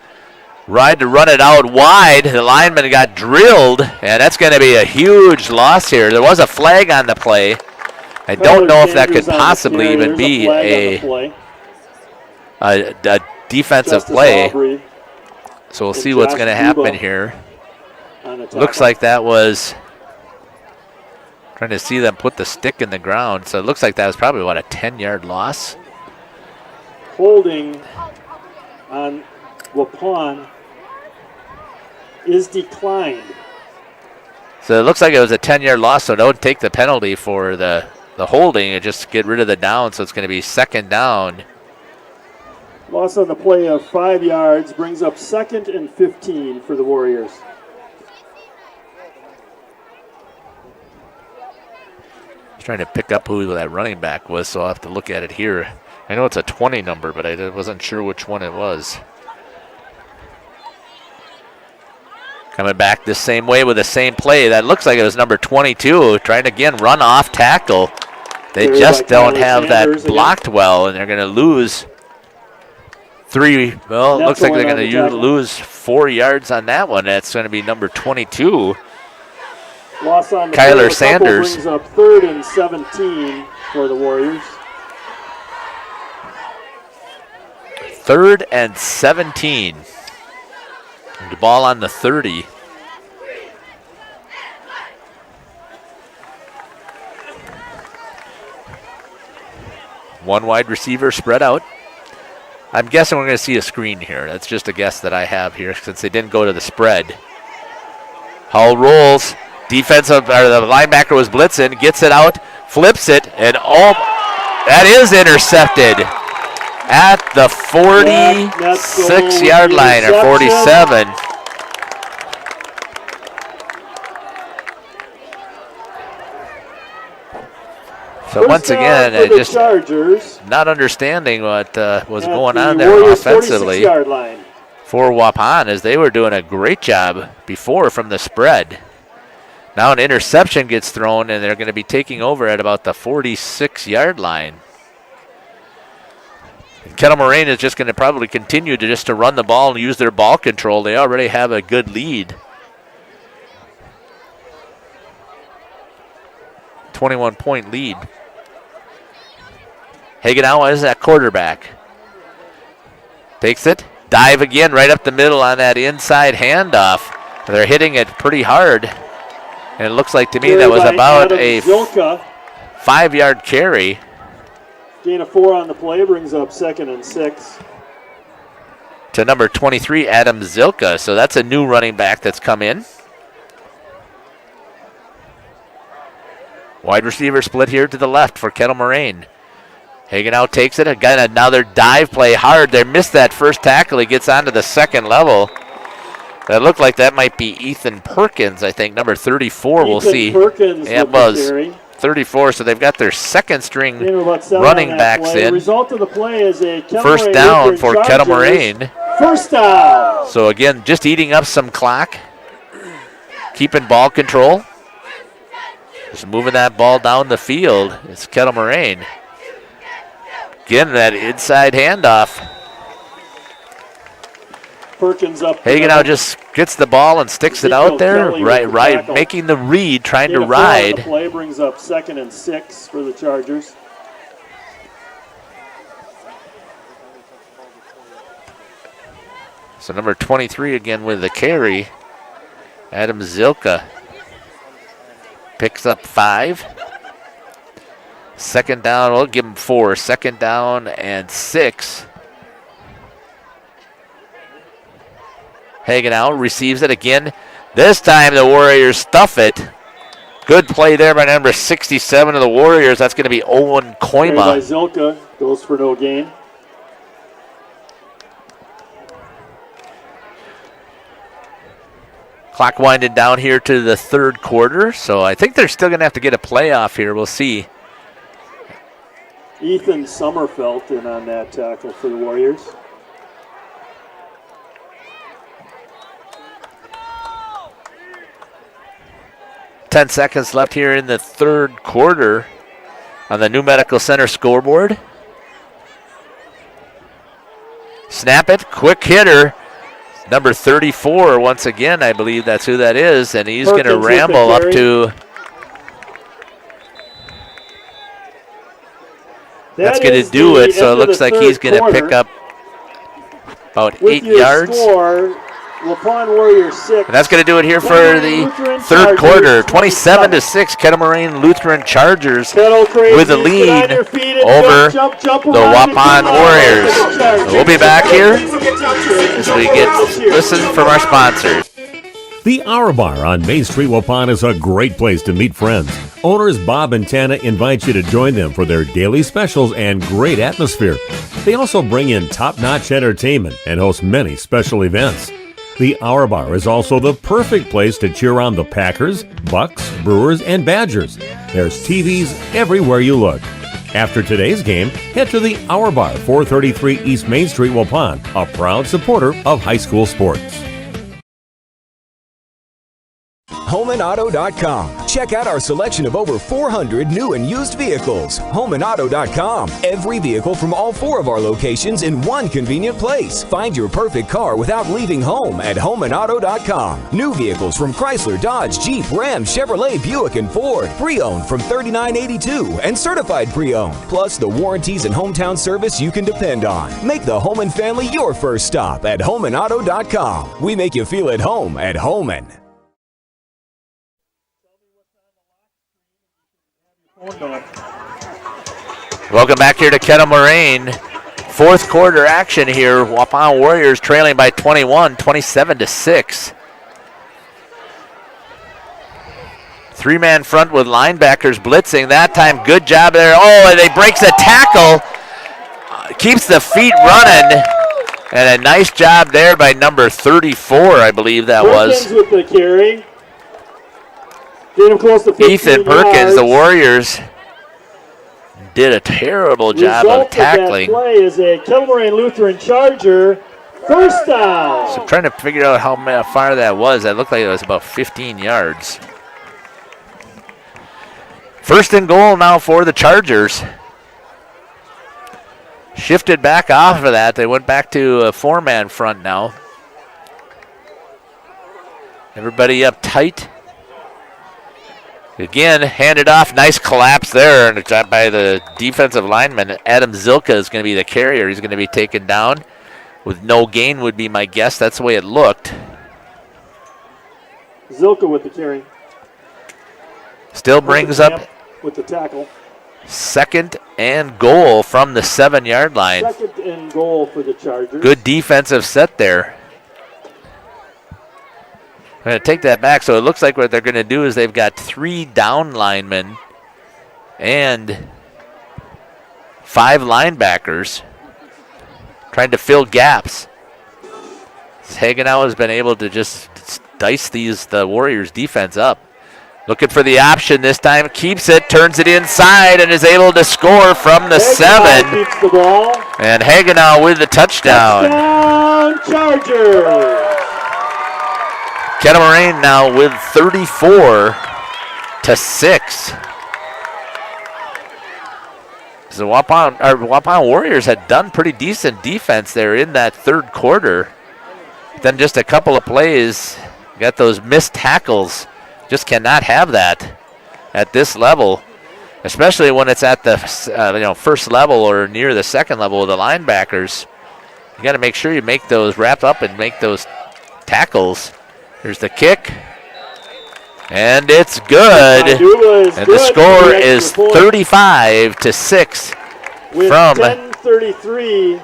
Ride to run it out wide. The lineman got drilled, and that's going to be a huge loss here. There was a flag on the play. I don't know if that could possibly even be a defensive play. So we'll see what's going to happen here. Looks like that was trying to see them put the stick in the ground. So it looks like that was probably, a 10-yard loss? Holding on Waupun is declined. So it looks like it was a 10-yard loss, so don't take the penalty for the holding and just get rid of the down. So it's going to be 2nd down. Loss on the play of 5 yards brings up 2nd and 15 for the Warriors. Trying to pick up who that running back was, so I'll have to look at it here. I know it's a 20 number, but I wasn't sure which one it was. Coming back the same way with the same play. That looks like it was number 22, trying to again run off tackle. They just don't have that blocked well, and they're going to lose 3. Well, it looks like they're going to lose 4 yards on that one. That's going to be number 22. Loss on the Kyler Sanders. Brings up 3rd and 17 for the Warriors. 3rd and 17. The ball on the 30. One wide receiver spread out. I'm guessing we're going to see a screen here. That's just a guess that I have here since they didn't go to the spread. Hull rolls. Defensive, or the linebacker was blitzing, gets it out, flips it, and that is intercepted at the 46-yard line, or 47. So once again, just not understanding what was going on there offensively for Waupun, as they were doing a great job before from the spread. Now an interception gets thrown, and they're going to be taking over at about the 46-yard line. Kettle Moraine is just going to probably continue to run the ball and use their ball control. They already have a good lead. 21-point lead. Hagenau is that quarterback. Takes it. Dive again right up the middle on that inside handoff. They're hitting it pretty hard. And it looks like to me that was about a 5-yard carry. Gain of 4 on the play brings up 2nd and 6. To number 23, Adam Zilka. So that's a new running back that's come in. Wide receiver split here to the left for Kettle Moraine. Hagenau takes it. Again, another dive play hard. They missed that first tackle. He gets onto the second level. That looked like that might be Ethan Perkins, I think, number 34. We'll see. Yeah, it was 34, so they've got their second string running backs in. Result of the play is a first down for Kettle Moraine. First down. So again, just eating up some clock, keeping ball control. Just moving that ball down the field. It's Kettle Moraine. Again, that inside handoff. Perkins up. Hagenau just gets the ball and sticks it out there, right, making the read, trying to ride. The play brings up 2nd and 6 for the Chargers. So number 23 again with the carry. Adam Zilka picks up 5. Second down, we'll give him 4. Second down and 6. Hagenau receives it again. This time the Warriors stuff it. Good play there by number 67 of the Warriors. That's going to be Owen Koima. By Zilka goes for no gain. Clock winding down here to the third quarter, so I think they're still going to have to get a playoff here. We'll see. Ethan Sommerfeld in on that tackle for the Warriors. Ten seconds left here in the third quarter on the New Medical Center scoreboard. Snap it, quick hitter. Number 34, once again, I believe that's who that is, and he's going to ramble up to. That's going to do it, so it looks like he's going to pick up about 8 yards. Waupun Warriors 6. And that's going to do it here for the third quarter. 27-6, Kettle Moraine Lutheran Chargers with the lead over the Waupun Warriors. We'll be back here as we listen from our sponsors. The Hour Bar on Main Street, Waupun is a great place to meet friends. Owners Bob and Tana invite you to join them for their daily specials and great atmosphere. They also bring in top-notch entertainment and host many special events. The Hour Bar is also the perfect place to cheer on the Packers, Bucks, Brewers, and Badgers. There's TVs everywhere you look. After today's game, head to the Hour Bar, 433 East Main Street, Waupun, a proud supporter of high school sports. HomeandAuto.com. Check out our selection of over 400 new and used vehicles. HomeandAuto.com. Every vehicle from all 4 of our locations in one convenient place. Find your perfect car without leaving home at HomeandAuto.com. New vehicles from Chrysler, Dodge, Jeep, Ram, Chevrolet, Buick, and Ford. Pre-owned from $39.82 and certified pre-owned. Plus the warranties and hometown service you can depend on. Make the Homan family your first stop at HomeandAuto.com. We make you feel at home at Homan. Welcome back here to Kettle Moraine. Fourth quarter action here. Waupun Warriors trailing by 21, 27-6. Three-man front with linebackers blitzing. That time, good job there. Oh, and he breaks a tackle. Keeps the feet running. And a nice job there by number 34, I believe that was. With the carry. Get him close to 15 Ethan Perkins, yards. the Warriors, did a terrible job of tackling. That play is a Kettle Moraine Lutheran Charger. First down. So I'm trying to figure out how far that was. That looked like it was about 15 yards. First and goal now for the Chargers. Shifted back off of that. They went back to a 4-man front now. Everybody up tight. Again, handed off. Nice collapse there by the defensive lineman. Adam Zilka is going to be the carrier. He's going to be taken down with no gain would be my guess. That's the way it looked. Zilka with the carry. Still brings up with the tackle. Second and goal from the 7-yard line. Second and goal for the Chargers. Good defensive set there. I'm going to take that back. So it looks like what they're going to do is they've got 3 down linemen and 5 linebackers trying to fill gaps. Hagenau has been able to just dice the Warriors defense up. Looking for the option this time. Keeps it, turns it inside, and is able to score from the 7. Keeps the ball. And Hagenau with the touchdown. Touchdown Chargers. Kettle Moraine now with 34-6. The Waupun Warriors had done pretty decent defense there in that third quarter. Then just a couple of plays, got those missed tackles. Just cannot have that at this level, especially when it's at the first level or near the second level with the linebackers. You got to make sure you make those wrap up and make those tackles. Here's the kick. And it's good. And the score is 35-6 from 10:33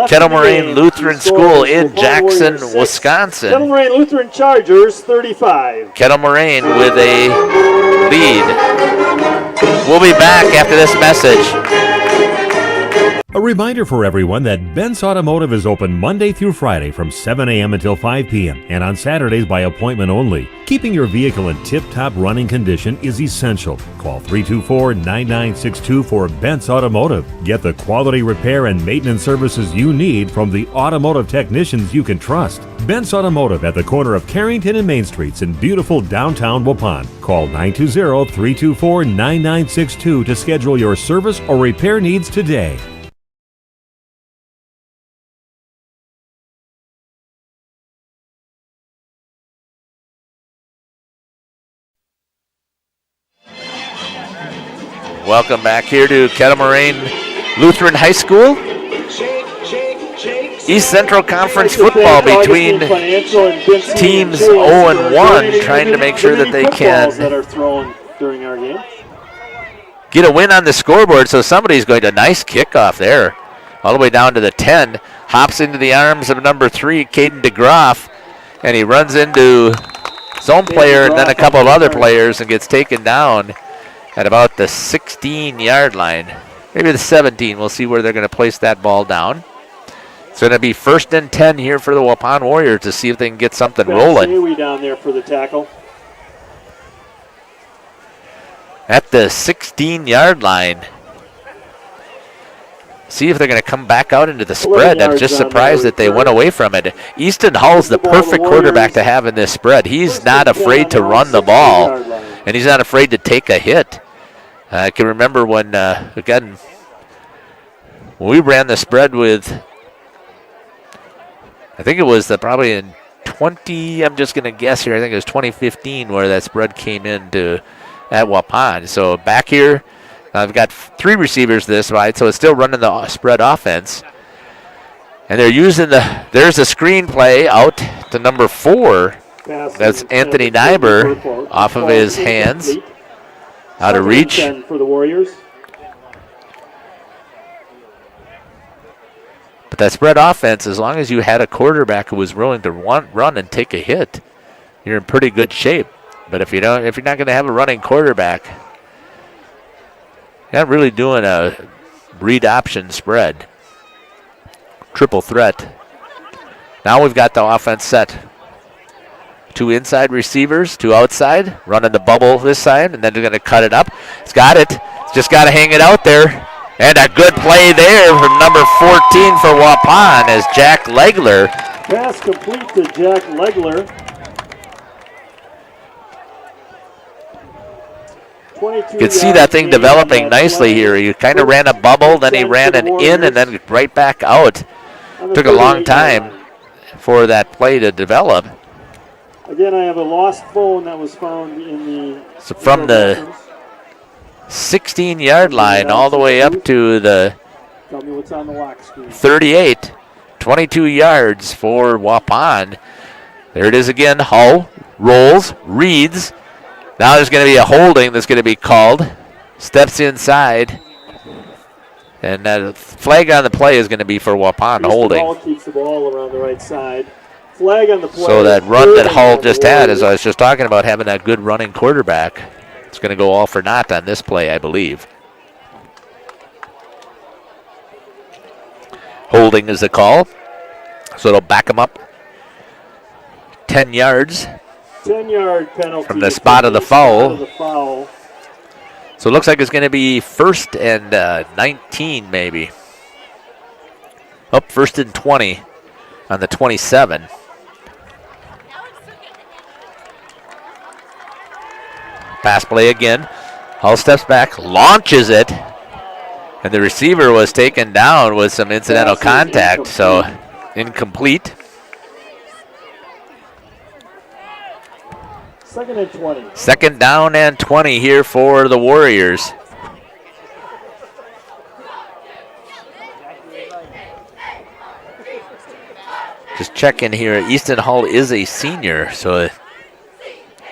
Kettle Moraine Lutheran School in Jackson, Wisconsin. Kettle Moraine Lutheran Chargers 35. Kettle Moraine with a lead. We'll be back after this message. A reminder for everyone that Bent's Automotive is open Monday through Friday from 7 a.m. until 5 p.m. and on Saturdays by appointment only. Keeping your vehicle in tip-top running condition is essential. Call 324-9962 for Bent's Automotive. Get the quality repair and maintenance services you need from the automotive technicians you can trust. Bent's Automotive at the corner of Carrington and Main Streets in beautiful downtown Waupun. Call 920-324-9962 to schedule your service or repair needs today. Welcome back here to Kettle Moraine Lutheran High School. East Central Conference football between teams 0-1, trying to make sure that they can get a win on the scoreboard. So somebody's going to nice kickoff there, all the way down to the 10. Hops into the arms of number 3, Caden DeGroff, and he runs into his own player and then a couple of other players and gets taken down at about the 16-yard line. Maybe the 17. We'll see where they're going to place that ball down. It's going to be 1st and 10 here for the Waupun Warriors to see if they can get something rolling. Huey down there for the tackle. at the 16-yard line. See if they're going to come back out into the spread. I'm just surprised that they went away from it. Easton Hull's the perfect quarterback to have in this spread. He's not afraid to run the ball, and he's not afraid to take a hit. I can remember when, again, when we ran the spread with, I think it was probably in 20, I'm just going to guess here, I think it was 2015 where that spread came into at Waupun. So back here, I've got 3 receivers this wide, so it's still running the spread offense. And they're using there's a screen play out to number 4. That's Anthony Nyber off of his hands. Out of reach. For the Warriors. But that spread offense, as long as you had a quarterback who was willing to run and take a hit, you're in pretty good shape. But if you're not going to have a running quarterback, you're not really doing a read option spread. Triple threat. Now we've got the offense set. 2 inside receivers, 2 outside, running the bubble this side, and then they're going to cut it up. It's got it. It's just got to hang it out there. And a good play there from number 14 for Waupun as Jack Legler. Pass complete to Jack Legler. 22 You can see that thing developing nicely here. He kind of ran a bubble, then he ran an in, and then right back out. Took a long time for that play to develop. Again, I have a lost phone that was found in the... So from the 16-yard line all the way up to the 38, 22 yards for Waupun. There it is again. Hull rolls, reads. Now there's going to be a holding that's going to be called. Steps inside. And that flag on the play is going to be for Waupun holding. Hull keeps the ball around the right side. Flag on the play. So that run that Hull just had, as I was just talking about, having that good running quarterback, it's going to go all for naught on this play, I believe. Holding is the call. So it'll back him up 10 yards. 10-yard penalty from the spot of the foul. So it looks like it's going to be 1st and 19 maybe. Oh, 1st and 20 on the 27. Pass play again. Hull steps back, launches it, and the receiver was taken down with some incidental contact, so incomplete. 2nd and 20. 2nd down and 20 here for the Warriors. Just checking here. Easton Hull is a senior, so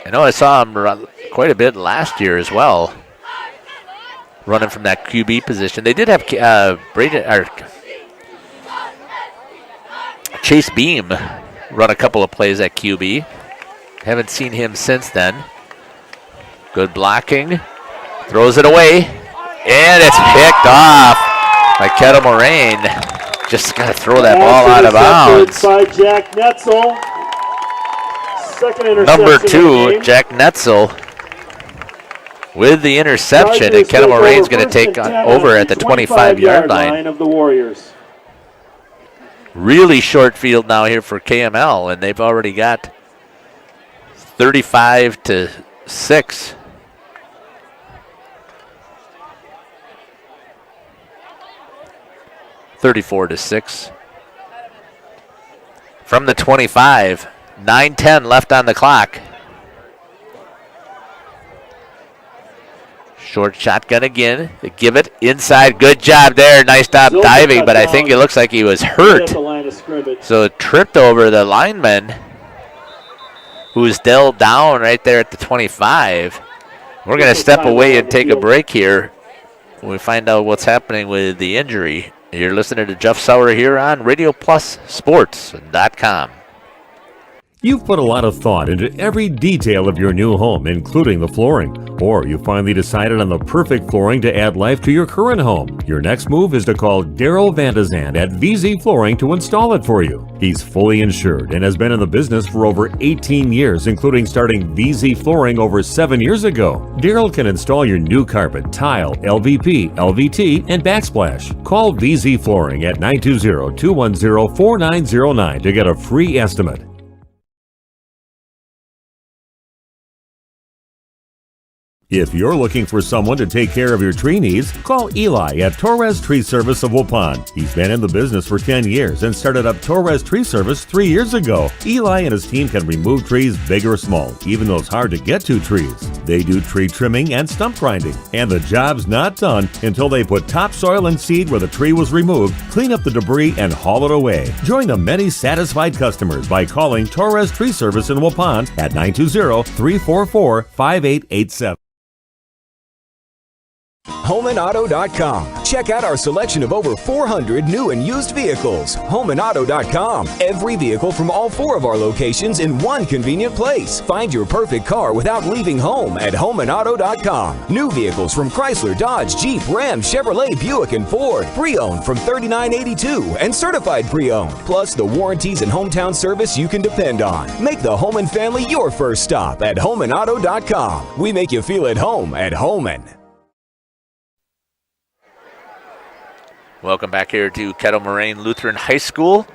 I know I saw him run quite a bit last year as well, running from that QB position. They did have Chase Beam run a couple of plays at QB. Haven't seen him since then. Good blocking. Throws it away. And it's picked off by Kettle Moraine. Just going to throw that ball out of bounds. By Jack Netzel. 2nd interception. Number 2, Jack Netzel with the interception. And Kettle Moraine's going to take over at the 25-yard line. Of the Warriors. Really short field now here for KML, and they've already got 35-6. (34-6) from the 25. 9:10 left on the clock. Short shotgun again. They give it inside. Good job there. Nice job diving, but I think it looks like he was hurt. So it tripped over the lineman, who's still down right there at the 25. We're going to step away and take a break here when we find out what's happening with the injury. You're listening to Jeff Sauer here on Radio Plus Sports.com. You've put a lot of thought into every detail of your new home, including the flooring. Or you finally decided on the perfect flooring to add life to your current home. Your next move is to call Daryl Vandezand at VZ Flooring to install it for you. He's fully insured and has been in the business for over 18 years, including starting VZ Flooring over 7 years ago. Daryl can install your new carpet, tile, LVP, LVT, and backsplash. Call VZ Flooring at 920-210-4909 to get a free estimate. If you're looking for someone to take care of your tree needs, call Eli at Torres Tree Service of Waupun. He's been in the business for 10 years and started up Torres Tree Service 3 years ago. Eli and his team can remove trees big or small, even those hard to get to trees. They do tree trimming and stump grinding, and the job's not done until they put topsoil and seed where the tree was removed, clean up the debris, and haul it away. Join the many satisfied customers by calling Torres Tree Service in Waupun at 920-344-5887. HomeandAuto.com. Check out our selection of over 400 new and used vehicles. HomeandAuto.com. Every vehicle from all 4 of our locations in one convenient place. Find your perfect car without leaving home at HomeandAuto.com. New vehicles from Chrysler, Dodge, Jeep, Ram, Chevrolet, Buick, and Ford. Pre-owned from $39.82 and certified pre-owned. Plus the warranties and hometown service you can depend on. Make the Homan family your first stop at HomeandAuto.com. We make you feel at home at Homan. Welcome back here to Kettle Moraine Lutheran High School.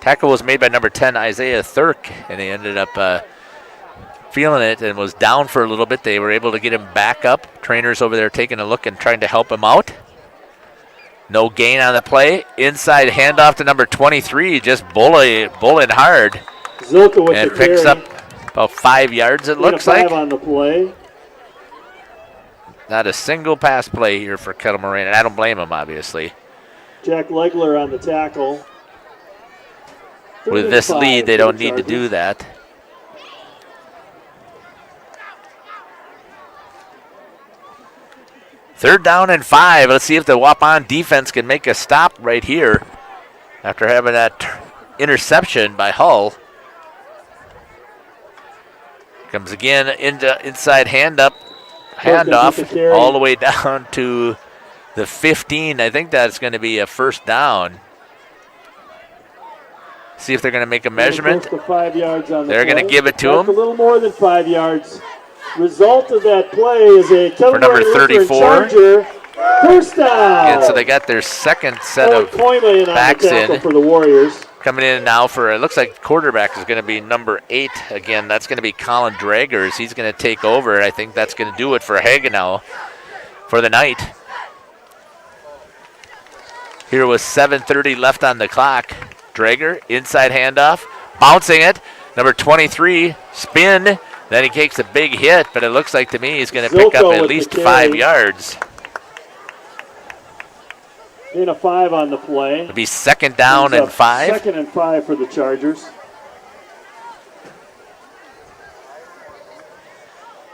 Tackle was made by number 10, Isaiah Thurk, and he ended up feeling it and was down for a little bit. They were able to get him back up. Trainers over there taking a look and trying to help him out. No gain on the play. Inside handoff to number 23, just bullying hard. Zilka with and the picks carry. up about 5 yards, it looks like. 5 on the play. Not a single pass play here for Kettle Moraine, and I don't blame him, obviously. Jack Legler on the tackle. With this lead, they don't need to do that. Third down and 5. Let's see if the Waupun defense can make a stop right here after having that interception by Hull. Comes again into inside handoff all the way down to the 15. I think that's going to be a first down. See if they're going to make a measurement. Close to 5 yards on the they're going to give it to him. A little more than 5 yards. Result of that play is a for number 34. Charger. First down. And so they got their second set of backs in. For the Warriors. Coming in now for, it looks like quarterback is going to be number 8 again. That's going to be Colin Draggers. He's going to take over. I think that's going to do it for Hagenau for the night. Here was 7:30 left on the clock. Drager, inside handoff, bouncing it. Number 23, spin. Then he takes a big hit, but it looks like to me he's going to pick up at least 5 yards. In a 5 on the play. It'll be second down and 5. Second and 5 for the Chargers.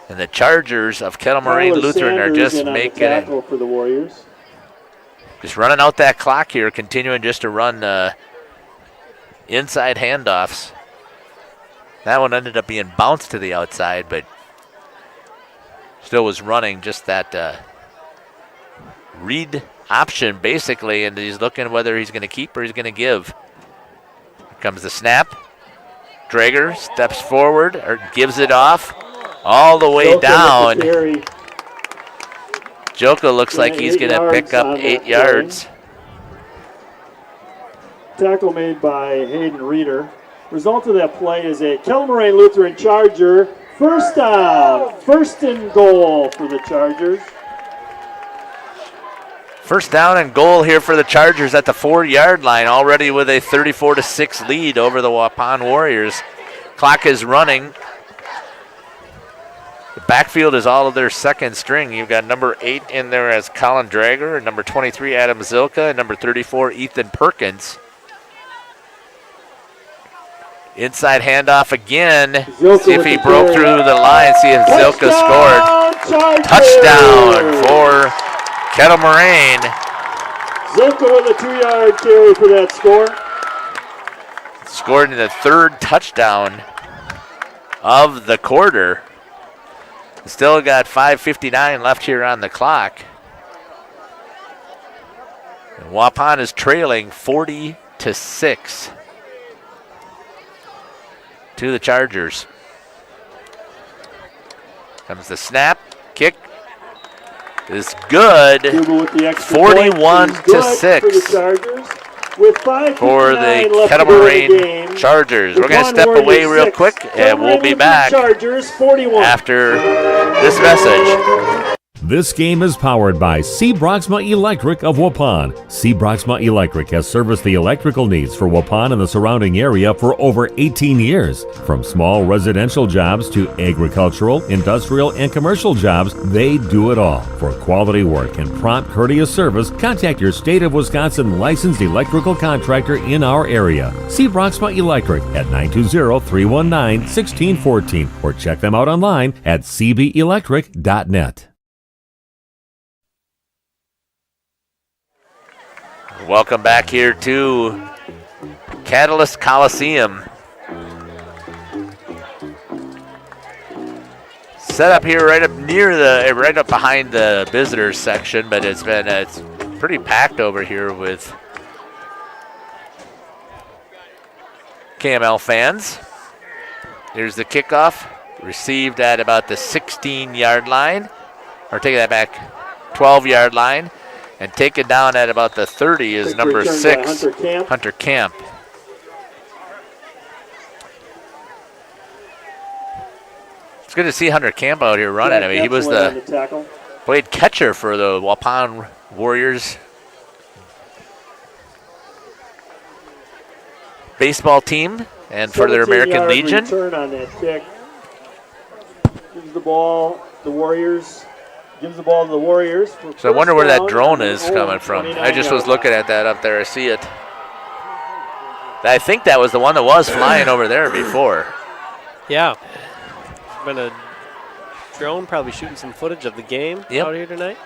And the Chargers of Kettle Moraine Lutheran are just making it. For the Warriors. Just running out that clock here, continuing just to run inside handoffs. That one ended up being bounced to the outside, but still was running just that read option basically, and he's looking whether he's going to keep or he's going to give. Here comes the snap. Drager steps forward or gives it off all the way down. Joka looks like he's going to pick up 8 yards. Tackle made by Hayden Reeder. Result of that play is a Kettle Moraine Lutheran Charger. First down, first and goal for the Chargers. First down and goal here for the Chargers at the 4-yard line, already with a 34-6 lead over the Waupun Warriors. Clock is running. The backfield is all of their second string. You've got number 8 in there as Colin Drager, and number 23 Adam Zilka, and number 34 Ethan Perkins. Inside handoff again. Zilka see if he broke through the line. See if Zilka scored. Touchdown for Kettle Moraine. Zilka with a 2-yard carry for that score. Scored in the third touchdown of the quarter. Still got 5:59 left here on the clock. And Waupun is trailing 40-6 to the Chargers. Comes the snap, kick is good. 41-6 for the Kettle Moraine Chargers. We're going to step away real quick, and we'll be back after this message. This game is powered by C. Broxma Electric of Waupun. C. Broxma Electric has serviced the electrical needs for Waupun and the surrounding area for over 18 years. From small residential jobs to agricultural, industrial, and commercial jobs, they do it all. For quality work and prompt, courteous service, contact your State of Wisconsin licensed electrical contractor in our area. C. Broxma Electric at 920-319-1614 or check them out online at cbelectric.net. Welcome back here to Catalyst Coliseum. Set up here right up behind the visitors section, but it's pretty packed over here with KML fans. Here's the kickoff, received at about the 16-yard line, or take that back, 12-yard line. And taken down at about the 30 is number 6, Hunter Camp. It's good to see Hunter Camp out here running. I mean, he was played catcher for the Waupun Warriors baseball team and for their American Legion. Return on that kick. Gives the ball the Warriors. Gives the ball to the Warriors. So I wonder where that drone is coming from. I just was looking at that up there. I see it. I think that was the one that was flying over there before. Yeah. Been a drone probably shooting some footage of the game out here tonight.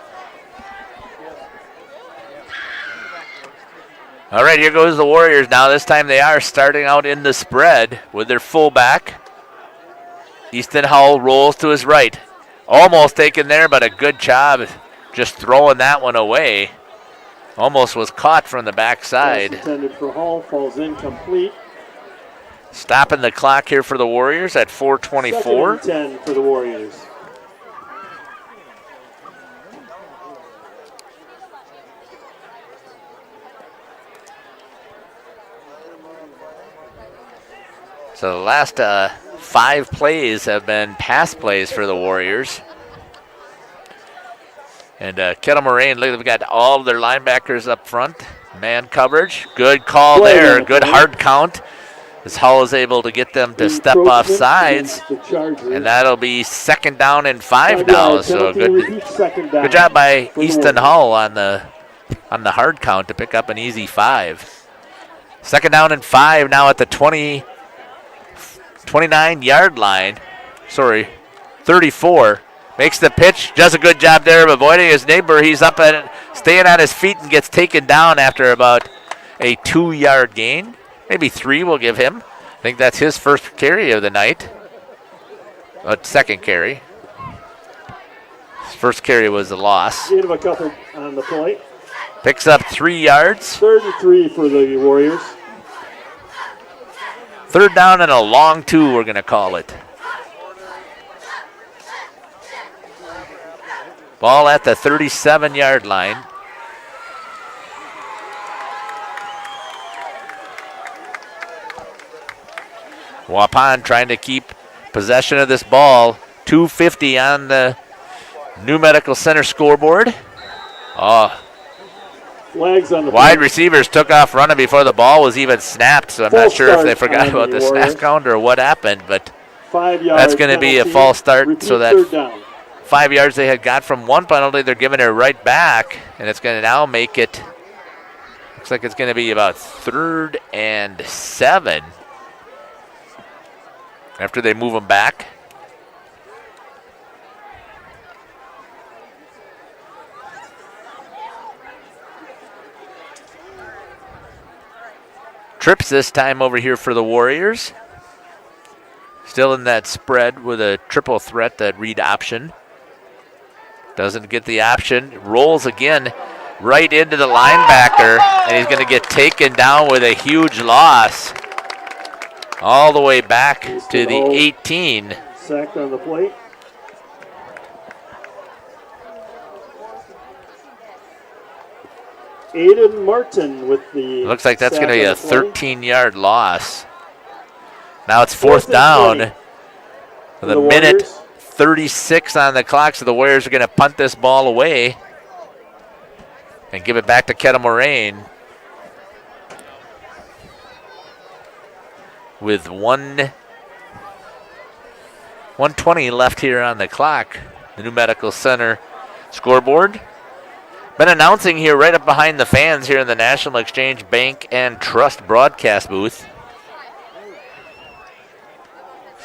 All right, here goes the Warriors now. This time they are starting out in the spread with their fullback. Easton Howell rolls to his right. Almost taken there, but a good job just throwing that one away. Almost was caught from the backside. Intended for Hall, falls incomplete. Stopping the clock here for the Warriors at 4:24. 10 for the Warriors. So the last 5 plays have been pass plays for the Warriors. And Kettle Moraine, look, they've got all of their linebackers up front. Man coverage. Good call there. Good hard count. As Hull is able to get them to step off sides. And that'll be 2nd down and 5 now. So good job by Easton Hull on the hard count to pick up an easy 5. 2nd down and 5 now at the 29-yard line. 34. Makes the pitch. Does a good job there of avoiding his neighbor. He's up at staying on his feet and gets taken down after about a 2-yard gain. Maybe 3 we'll give him. I think that's his first carry of the night. Second carry. His first carry was a loss. Gain of a couple on the plate. Picks up 3 yards. 33 for the Warriors. 3rd down and a long 2, we're going to call it. Ball at the 37-yard line. Waupun trying to keep possession of this ball. 2:50 on the New Medical Center scoreboard. Flags on the wide receivers took off running before the ball was even snapped, so I'm not sure if they forgot about the snap count or what happened, but that's going to be a false start. So that 5 yards they had got from one penalty, they're giving it right back, and it's going to now make it, looks like it's going to be about 3rd and 7 after they move them back. trips this time over here for the Warriors. Still in that spread with a triple threat, that read option. Doesn't get the option. Rolls again right into the linebacker, and he's going to get taken down with a huge loss. All the way back to the 18. Sacked on the plate. Aiden Martin with the. Looks like that's going to be a 13-yard loss. Now it's fourth down. With a minute 36 on the clock, so the Warriors are going to punt this ball away and give it back to Kettle Moraine. With 1:20 left here on the clock. The New Medical Center scoreboard. Been announcing here right up behind the fans here in the National Exchange Bank and Trust broadcast booth.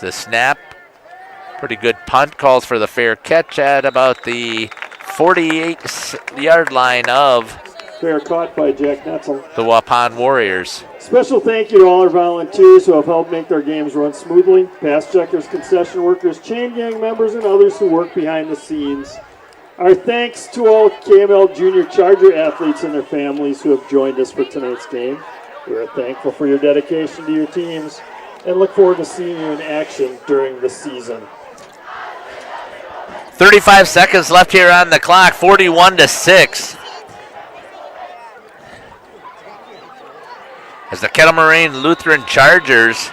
The snap, pretty good punt, calls for the fair catch at about the 48-yard line of fair caught by Jack Netzel. The Waupun Warriors. Special thank you to all our volunteers who have helped make their games run smoothly. Pass checkers, concession workers, chain gang members, and others who work behind the scenes. Our thanks to all KML Junior Charger athletes and their families who have joined us for tonight's game. We are thankful for your dedication to your teams and look forward to seeing you in action during the season. 35 seconds left here on the clock, 41-6. As the Kettle Moraine Lutheran Chargers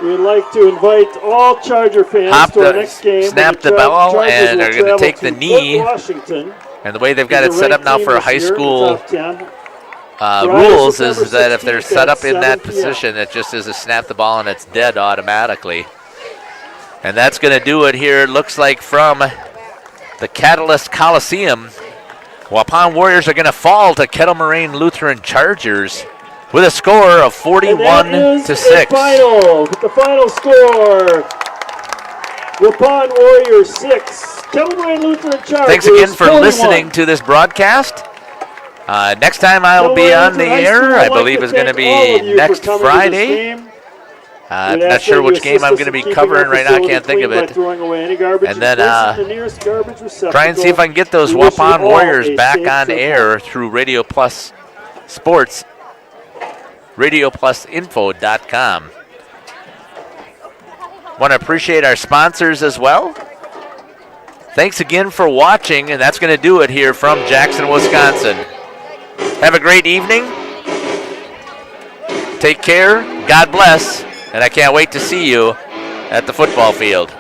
we'd like to invite all Charger fans to our next game. Snap the ball and are going to take the knee. Washington. And the way they've got it set up now for a high school rules is that if they're set up in that position, it just is a snap the ball and it's dead automatically. And that's going to do it here, it looks like, from the Catalyst Coliseum. Waupun Warriors are going to fall to Kettle Moraine Lutheran Chargers with a score of 41-6. The final score: Waupun Warriors 6, Kettle Moraine Lutheran Chargers. Thanks again for 41. listening to this broadcast. Next time I will be on the air, I believe is going to be next Friday. I'm not sure which game I'm going to be covering right now. I can't think of it. And then try and see if I can get those Waupun Warriors back on air through Radio Plus Sports, RadioPlusInfo.com. Want to appreciate our sponsors as well. Thanks again for watching, and that's going to do it here from Jackson, Wisconsin. Have a great evening. Take care. God bless. And I can't wait to see you at the football field.